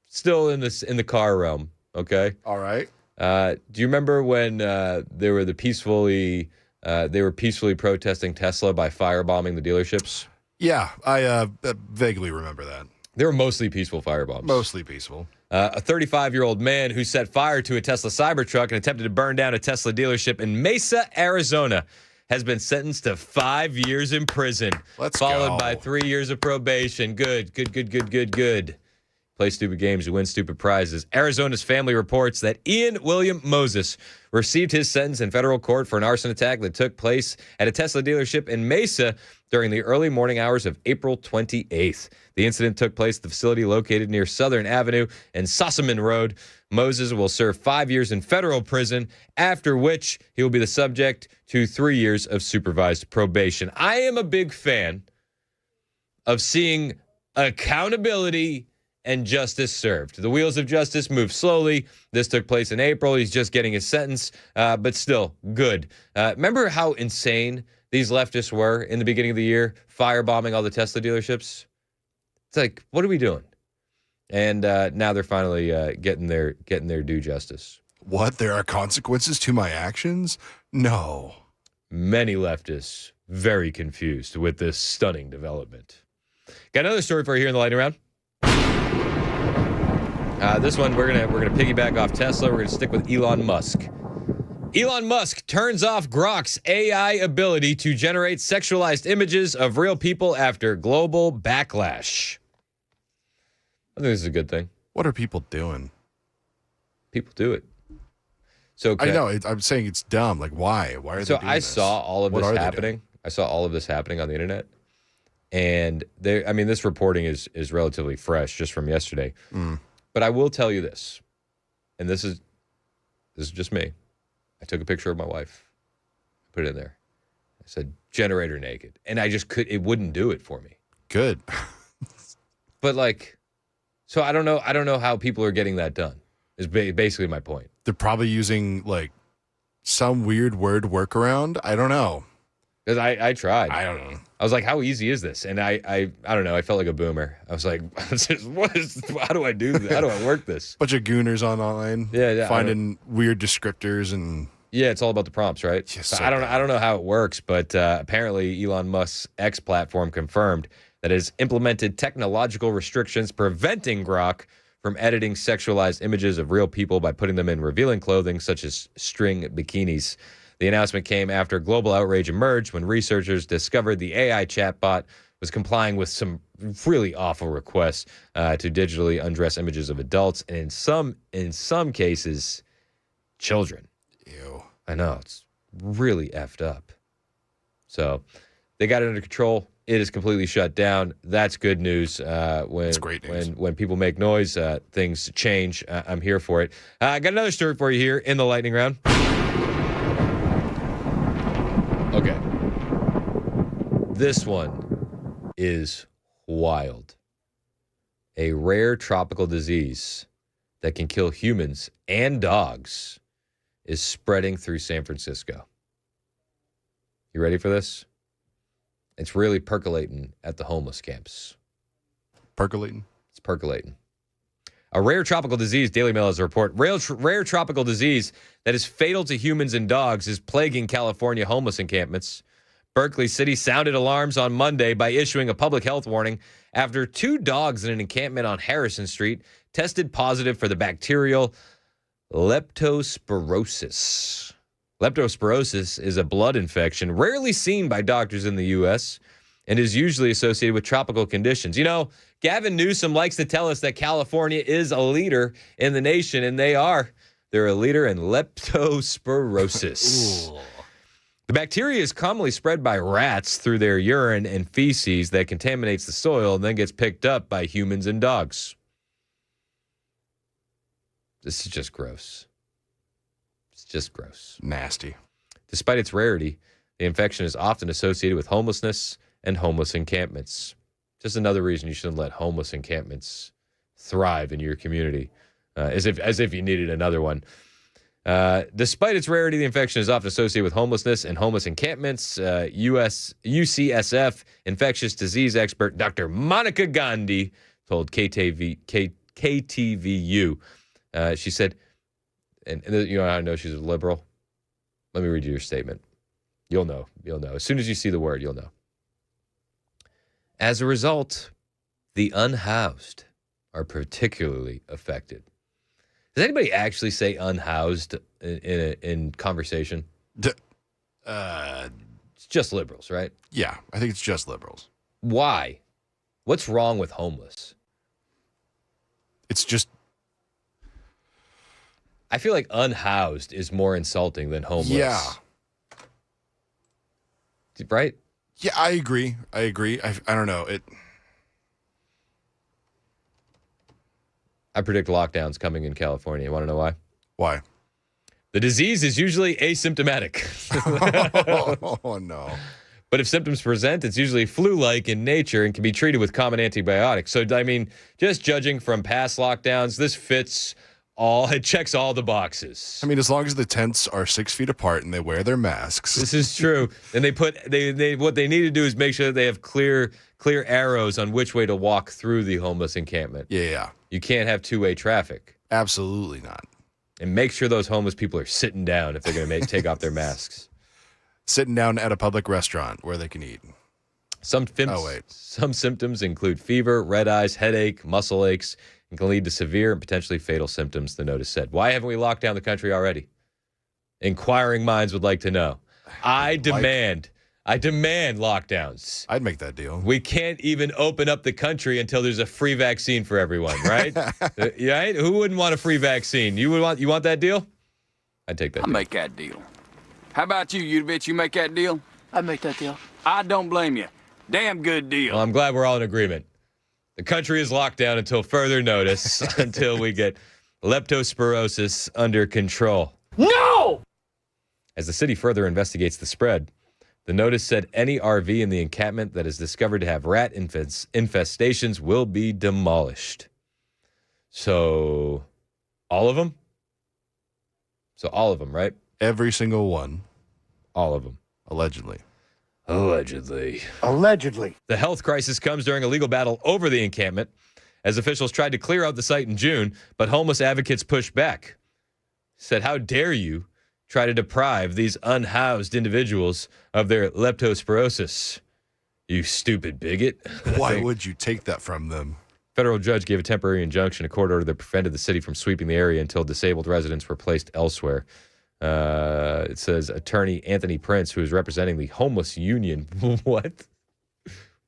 Still in the car realm. Okay.
All right.
Do you remember when they were peacefully protesting Tesla by firebombing the dealerships?
Yeah, I vaguely remember that.
They were mostly peaceful firebombs.
Mostly peaceful.
A 35-year-old man who set fire to a Tesla Cybertruck and attempted to burn down a Tesla dealership in Mesa, Arizona, has been sentenced to 5 years in prison, followed by 3 years of probation. Good. Play stupid games, you win stupid prizes. Arizona's family reports that Ian William Moses received his sentence in federal court for an arson attack that took place at a Tesla dealership in Mesa during the early morning hours of April 28th. The incident took place at the facility located near Southern Avenue and Sossaman Road. Moses will serve 5 years in federal prison, after which he will be the subject to 3 years of supervised probation. I am a big fan of seeing accountability and justice served. The wheels of justice move slowly. This took place in April. He's just getting his sentence, but still good. Remember how insane these leftists were in the beginning of the year, firebombing all the Tesla dealerships? It's like, what are we doing? And now they're finally getting their due justice.
What? There are consequences to my actions? No.
Many leftists very confused with this stunning development. Got another story for you here in the lightning round. This one, we're gonna piggyback off Tesla. We're gonna stick with Elon Musk. Elon Musk turns off Grok's AI ability to generate sexualized images of real people after global backlash. I think this is a good thing.
What are people doing?
People do it. So
I know. I'm saying it's dumb. Like, why? Why are they doing this?
Saw all of this happening. I saw all of this happening on the internet. And this reporting is relatively fresh, just from yesterday. But I will tell you this, and this is just me. I took a picture of my wife, put it in there. I said, "Generator naked," and I just it wouldn't do it for me.
Good.
But so I don't know how people are getting that done. Is basically my point.
They're probably using some weird word workaround. I don't know.
Because I tried.
I don't know.
I was like, how easy is this? And I don't know. I felt like a boomer. I was like, how do I do this? How do I work this?
Bunch of gooners online.
Yeah.
Finding weird descriptors and.
Yeah, it's all about the prompts, right? So I don't know how it works, but apparently Elon Musk's X platform confirmed that it has implemented technological restrictions preventing Grok from editing sexualized images of real people by putting them in revealing clothing such as string bikinis. The announcement came after global outrage emerged when researchers discovered the AI chatbot was complying with some really awful requests to digitally undress images of adults and in some cases, children.
Ew.
I know, it's really effed up. So they got it under control. It is completely shut down. That's good news.
That's great news.
When people make noise, things change. I'm here for it. I got another story for you here in the lightning round. Okay. This one is wild. A rare tropical disease that can kill humans and dogs is spreading through San Francisco. You ready for this? It's really percolating at the homeless camps.
Percolating?
It's percolating. A rare tropical disease, Daily Mail has a report, rare tropical disease that is fatal to humans and dogs is plaguing California homeless encampments. Berkeley City sounded alarms on Monday by issuing a public health warning after 2 dogs in an encampment on Harrison Street tested positive for the bacterial leptospirosis. Leptospirosis is a blood infection rarely seen by doctors in the U.S. and is usually associated with tropical conditions. You know, Gavin Newsom likes to tell us that California is a leader in the nation, and they are. They're a leader in leptospirosis. The bacteria is commonly spread by rats through their urine and feces that contaminates the soil and then gets picked up by humans and dogs. This is just gross. It's just gross.
Nasty.
Despite its rarity, the infection is often associated with homelessness and homeless encampments. Just another reason you shouldn't let homeless encampments thrive in your community, as if you needed another one. Despite its rarity, the infection is often associated with homelessness and homeless encampments. UCSF infectious disease expert Dr. Monica Gandhi told KTVU. She said, and you know how I know she's a liberal? Let me read you your statement. You'll know. You'll know. As soon as you see the word, you'll know. As a result, the unhoused are particularly affected. Does anybody actually say unhoused in conversation? It's just liberals, right?
Yeah, I think it's just liberals.
Why? What's wrong with homeless?
It's just...
I feel like unhoused is more insulting than homeless.
Yeah.
Right?
Yeah, I agree. I don't know.
I predict lockdowns coming in California. You want to know why?
Why?
The disease is usually asymptomatic.
Oh, no.
But if symptoms present, it's usually flu-like in nature and can be treated with common antibiotics. So, I mean, just judging from past lockdowns, this fits all, it checks all the boxes.
I mean, as long as the tents are 6 feet apart and they wear their masks.
This is true. And they what they need to do is make sure that they have clear arrows on which way to walk through the homeless encampment.
Yeah.
You can't have two-way traffic.
Absolutely not.
And make sure those homeless people are sitting down if they're going to take off their masks.
Sitting down at a public restaurant where they can eat.
Some symptoms include fever, red eyes, headache, muscle aches, and can lead to severe and potentially fatal symptoms, the notice said. Why haven't we locked down the country already? Inquiring minds would like to know. I demand lockdowns.
I'd make that deal.
We can't even open up the country until there's a free vaccine for everyone, right? Right? Who wouldn't want a free vaccine? You want that deal? I'd take that
I'll make that deal. How about you bitch? You make that deal?
I'd make that deal.
I don't blame you. Damn good deal.
Well, I'm glad we're all in agreement. The country is locked down until further notice, until we get leptospirosis under control.
No!
As the city further investigates the spread, the notice said any RV in the encampment that is discovered to have rat infestations will be demolished. So, all of them? So all of them, right?
Every single one.
All of them.
Allegedly.
Allegedly.
Allegedly.
The health crisis comes during a legal battle over the encampment, as officials tried to clear out the site in June, but homeless advocates pushed back. Said, how dare you try to deprive these unhoused individuals of their leptospirosis? You stupid bigot.
Why would you take that from them?
Federal judge gave a temporary injunction, a court order that prevented the city from sweeping the area until disabled residents were placed elsewhere. It says attorney Anthony Prince, who is representing the homeless union. What?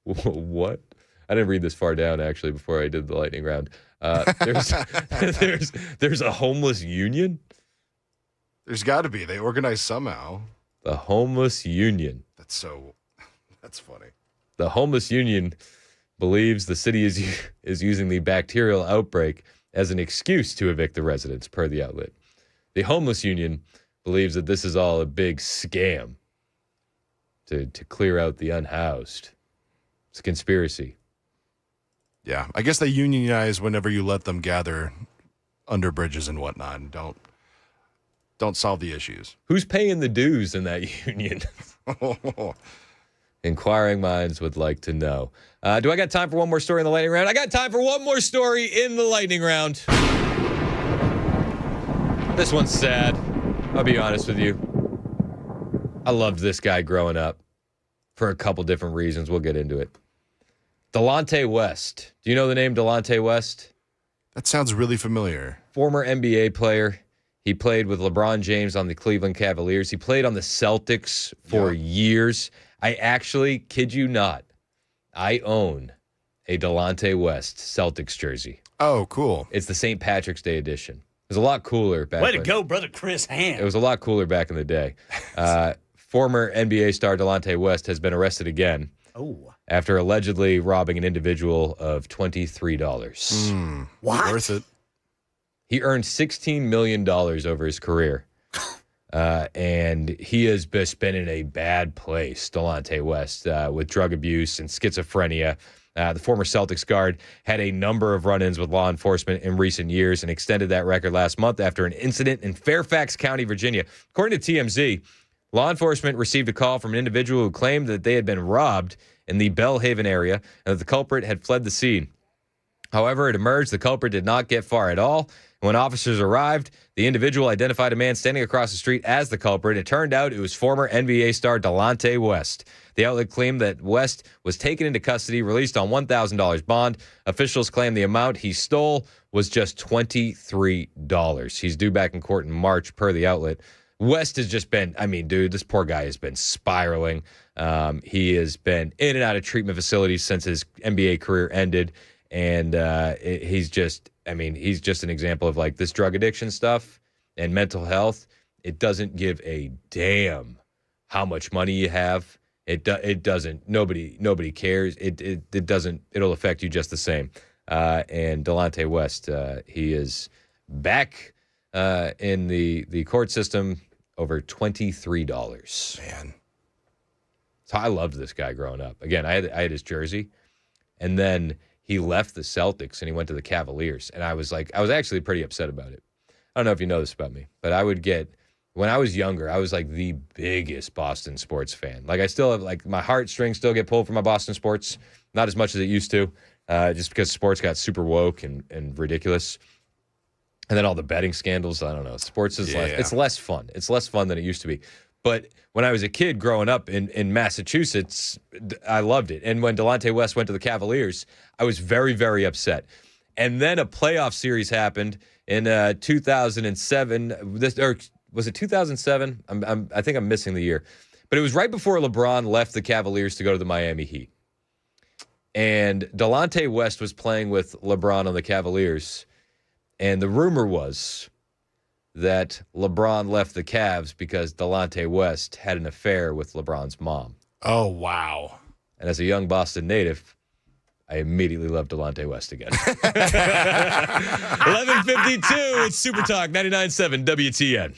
What? I didn't read this far down, actually, before I did the lightning round. There's a homeless union?
There's got to be. They organize somehow.
The homeless union.
That's funny.
The homeless union believes the city is using the bacterial outbreak as an excuse to evict the residents, per the outlet. The homeless union believes that this is all a big scam to clear out the unhoused. It's a conspiracy.
Yeah, I guess they unionize whenever you let them gather under bridges and whatnot. And don't solve the issues.
Who's paying the dues in that union? Inquiring minds would like to know. Do I got time for one more story in the lightning round? I got time for one more story in the lightning round. This one's sad. I'll be honest with you. I loved this guy growing up for a couple different reasons. We'll get into it. Delonte West. Do you know the name Delonte West?
That sounds really familiar.
Former NBA player. He played with LeBron James on the Cleveland Cavaliers. He played on the Celtics for years. I actually, kid you not, I own a Delonte West Celtics jersey.
Oh, cool.
It's the St. Patrick's Day edition. It was a lot cooler back
Way to go, brother Chris Hand.
It was a lot cooler back in the day. Former NBA star Delonte West has been arrested again after allegedly robbing an individual of $23.
What?
Worth it.
He earned $16 million over his career. And he has just been in a bad place, Delonte West, with drug abuse and schizophrenia. The former Celtics guard had a number of run-ins with law enforcement in recent years and extended that record last month after an incident in Fairfax County, Virginia. According to TMZ, law enforcement received a call from an individual who claimed that they had been robbed in the Bellhaven area and that the culprit had fled the scene. However, it emerged the culprit did not get far at all. When officers arrived, the individual identified a man standing across the street as the culprit. It turned out it was former NBA star Delonte West. The outlet claimed that West was taken into custody, released on $1,000 bond. Officials claim the amount he stole was just $23. He's due back in court in March, per the outlet. West has just been, dude, this poor guy has been spiraling. He has been in and out of treatment facilities since his NBA career ended. And he's just an example of like this drug addiction stuff and mental health. It doesn't give a damn how much money you have. It doesn't. Nobody cares. It doesn't. It'll affect you just the same. And Delonte West, he is back in the court system over $23.
Man,
so I loved this guy growing up. Again, I had his jersey, and then he left the Celtics and he went to the Cavaliers. And I was actually pretty upset about it. I don't know if you know this about me, but when I was younger, I was like the biggest Boston sports fan. Like I still have like my heartstrings still get pulled from my Boston sports, not as much as it used to, just because sports got super woke and ridiculous. And then all the betting scandals, I don't know. Sports is it's less fun. It's less fun than it used to be. But when I was a kid growing up in Massachusetts, I loved it. And when Delonte West went to the Cavaliers, I was very, very upset. And then a playoff series happened in 2007. Or was it 2007? I think I'm missing the year. But it was right before LeBron left the Cavaliers to go to the Miami Heat. And Delonte West was playing with LeBron on the Cavaliers. And the rumor was that LeBron left the Cavs because Delonte West had an affair with LeBron's mom.
Oh, wow.
And as a young Boston native, I immediately loved Delonte West again. 11:52, it's Super Talk 99.7 WTN.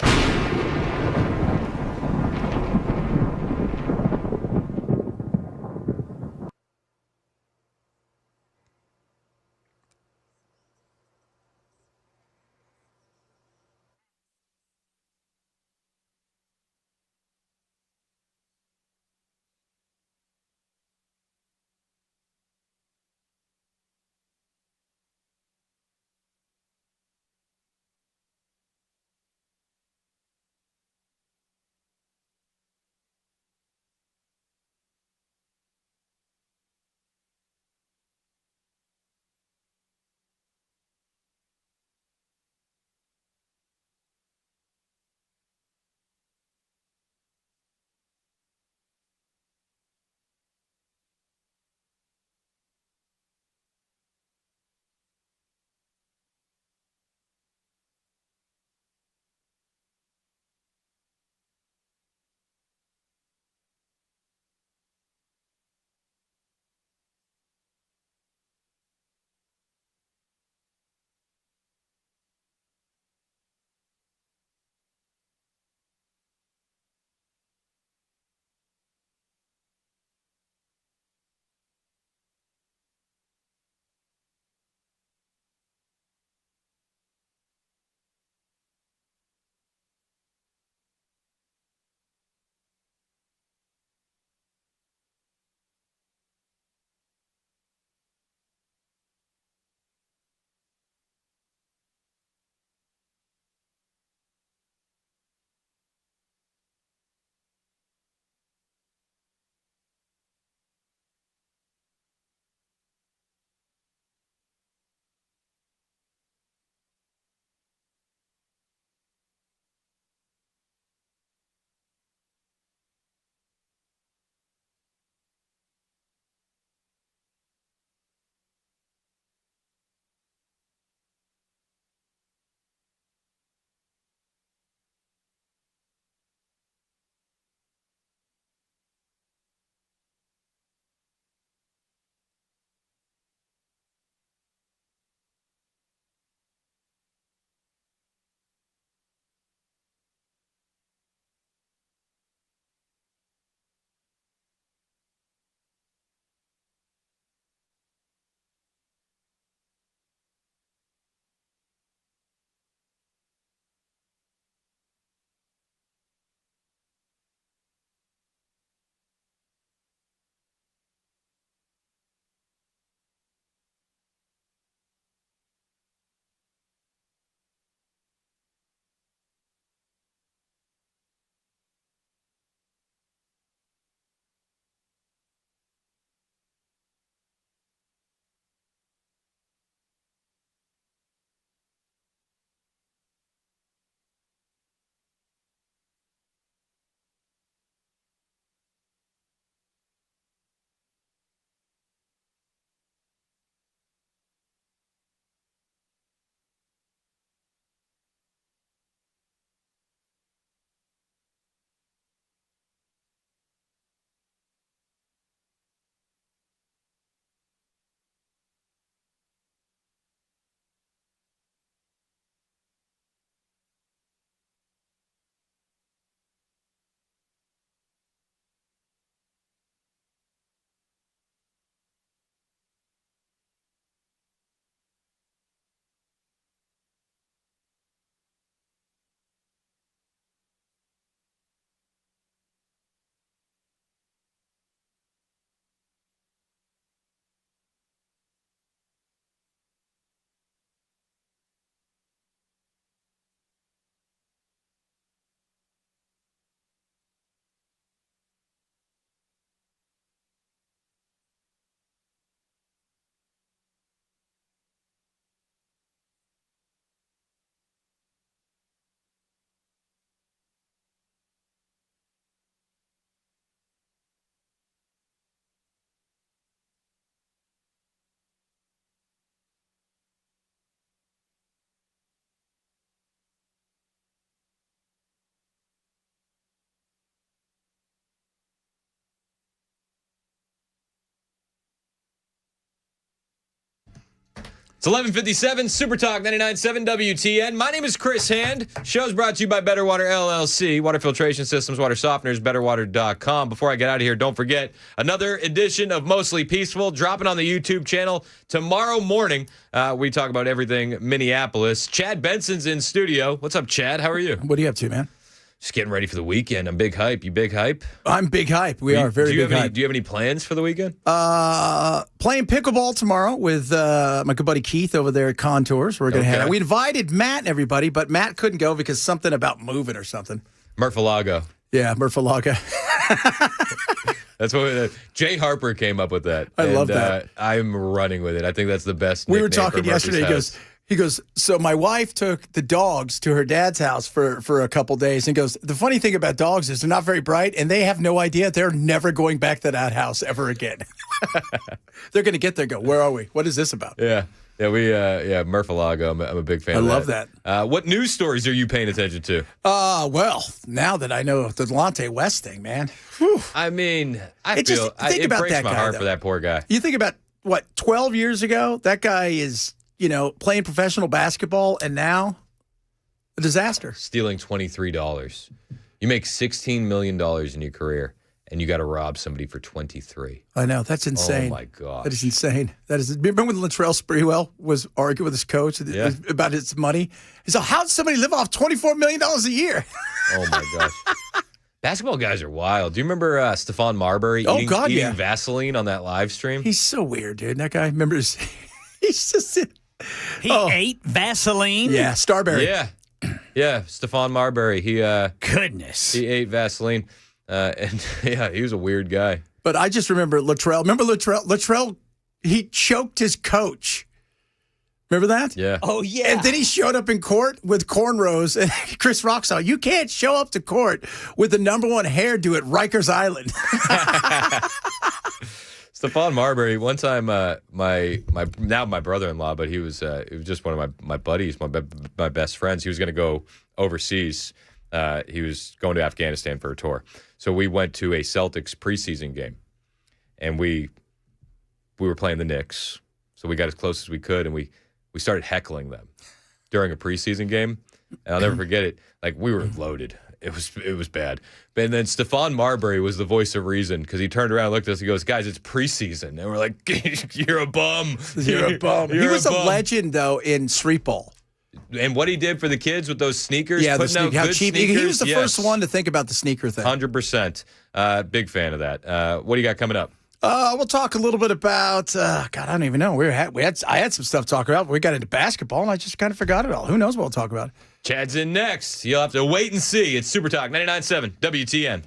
It's 11:57, Super Talk 99.7 WTN. My name is Chris Hand. Show's brought to you by Better Water LLC, water filtration systems, water softeners, betterwater.com. Before I get out of here, don't forget another edition of Mostly Peaceful dropping on the YouTube channel tomorrow morning. We talk about everything Minneapolis. Chad Benson's in studio. What's up, Chad? How are you?
What are you up to, man?
Just getting ready for the weekend. I'm big hype. You big hype?
I'm big hype. We are very big hype.
Do you have any plans for the weekend?
Playing pickleball tomorrow with my good buddy Keith over there at Contours. We're going to have. We invited Matt and everybody, but Matt couldn't go because something about moving or something.
Murphy-Lago.
Yeah, Murphy-Lago.
That's what Jay Harper came up with that.
I love that.
I'm running with it. I think that's the best.
We were talking yesterday. He goes, so my wife took the dogs to her dad's house for a couple days and goes, the funny thing about dogs is they're not very bright and they have no idea they're never going back to that house ever again. They're going to get there and go, where are we? What is this about?
Yeah. Yeah, Murphy-Lago. I'm a big fan of that.
I love that.
What news stories are you paying attention to?
Well, now that I know the Delonte West thing, man. Whew.
I mean, it
breaks
my heart for that poor guy.
You think about, 12 years ago, that guy is, playing professional basketball, and now a disaster.
Stealing $23. You make $16 million in your career, and you got to rob somebody for $23.
I know. That's insane.
Oh, my God.
That is insane. Remember when Latrell Sprewell was arguing with his coach about his money? He said, how'd somebody live off $24 million a year?
Oh, my gosh. Basketball guys are wild. Do you remember Stephon Marbury eating Vaseline on that live stream?
He's so weird, dude. That guy, he's just...
He ate Vaseline?
Yeah, Starberry.
Yeah, Stephon Marbury.
Goodness.
He ate Vaseline. And yeah, he was a weird guy.
But I just remember Latrell. Remember Latrell? Latrell, he choked his coach. Remember that?
Yeah.
Oh, yeah.
And then he showed up in court with cornrows. And Chris Rock saw, you can't show up to court with the #1 hairdo at Rikers Island.
Stephon Marbury, one time, my brother-in-law, but he was just one of my buddies, my best friends. He was going to go overseas. He was going to Afghanistan for a tour. So we went to a Celtics preseason game, and we were playing the Knicks. So we got as close as we could, and we started heckling them during a preseason game. And I'll never forget it. Like, we were loaded. It was bad. And then Stephon Marbury was the voice of reason because he turned around and looked at us. He goes, guys, it's preseason. And we're like, you're a bum.
You're a bum. He was a legend, though, in street ball.
And what he did for the kids with those sneakers,
how
good
cheap.
sneakers.
He was the first one to think about the sneaker thing.
100%. Big fan of that. What do you got coming up?
We'll talk a little bit about, I don't even know. I had some stuff to talk about, but we got into basketball, and I just kind of forgot it all. Who knows what we'll talk about?
Chad's in next. You'll have to wait and see. It's Super Talk 99.7 WTN.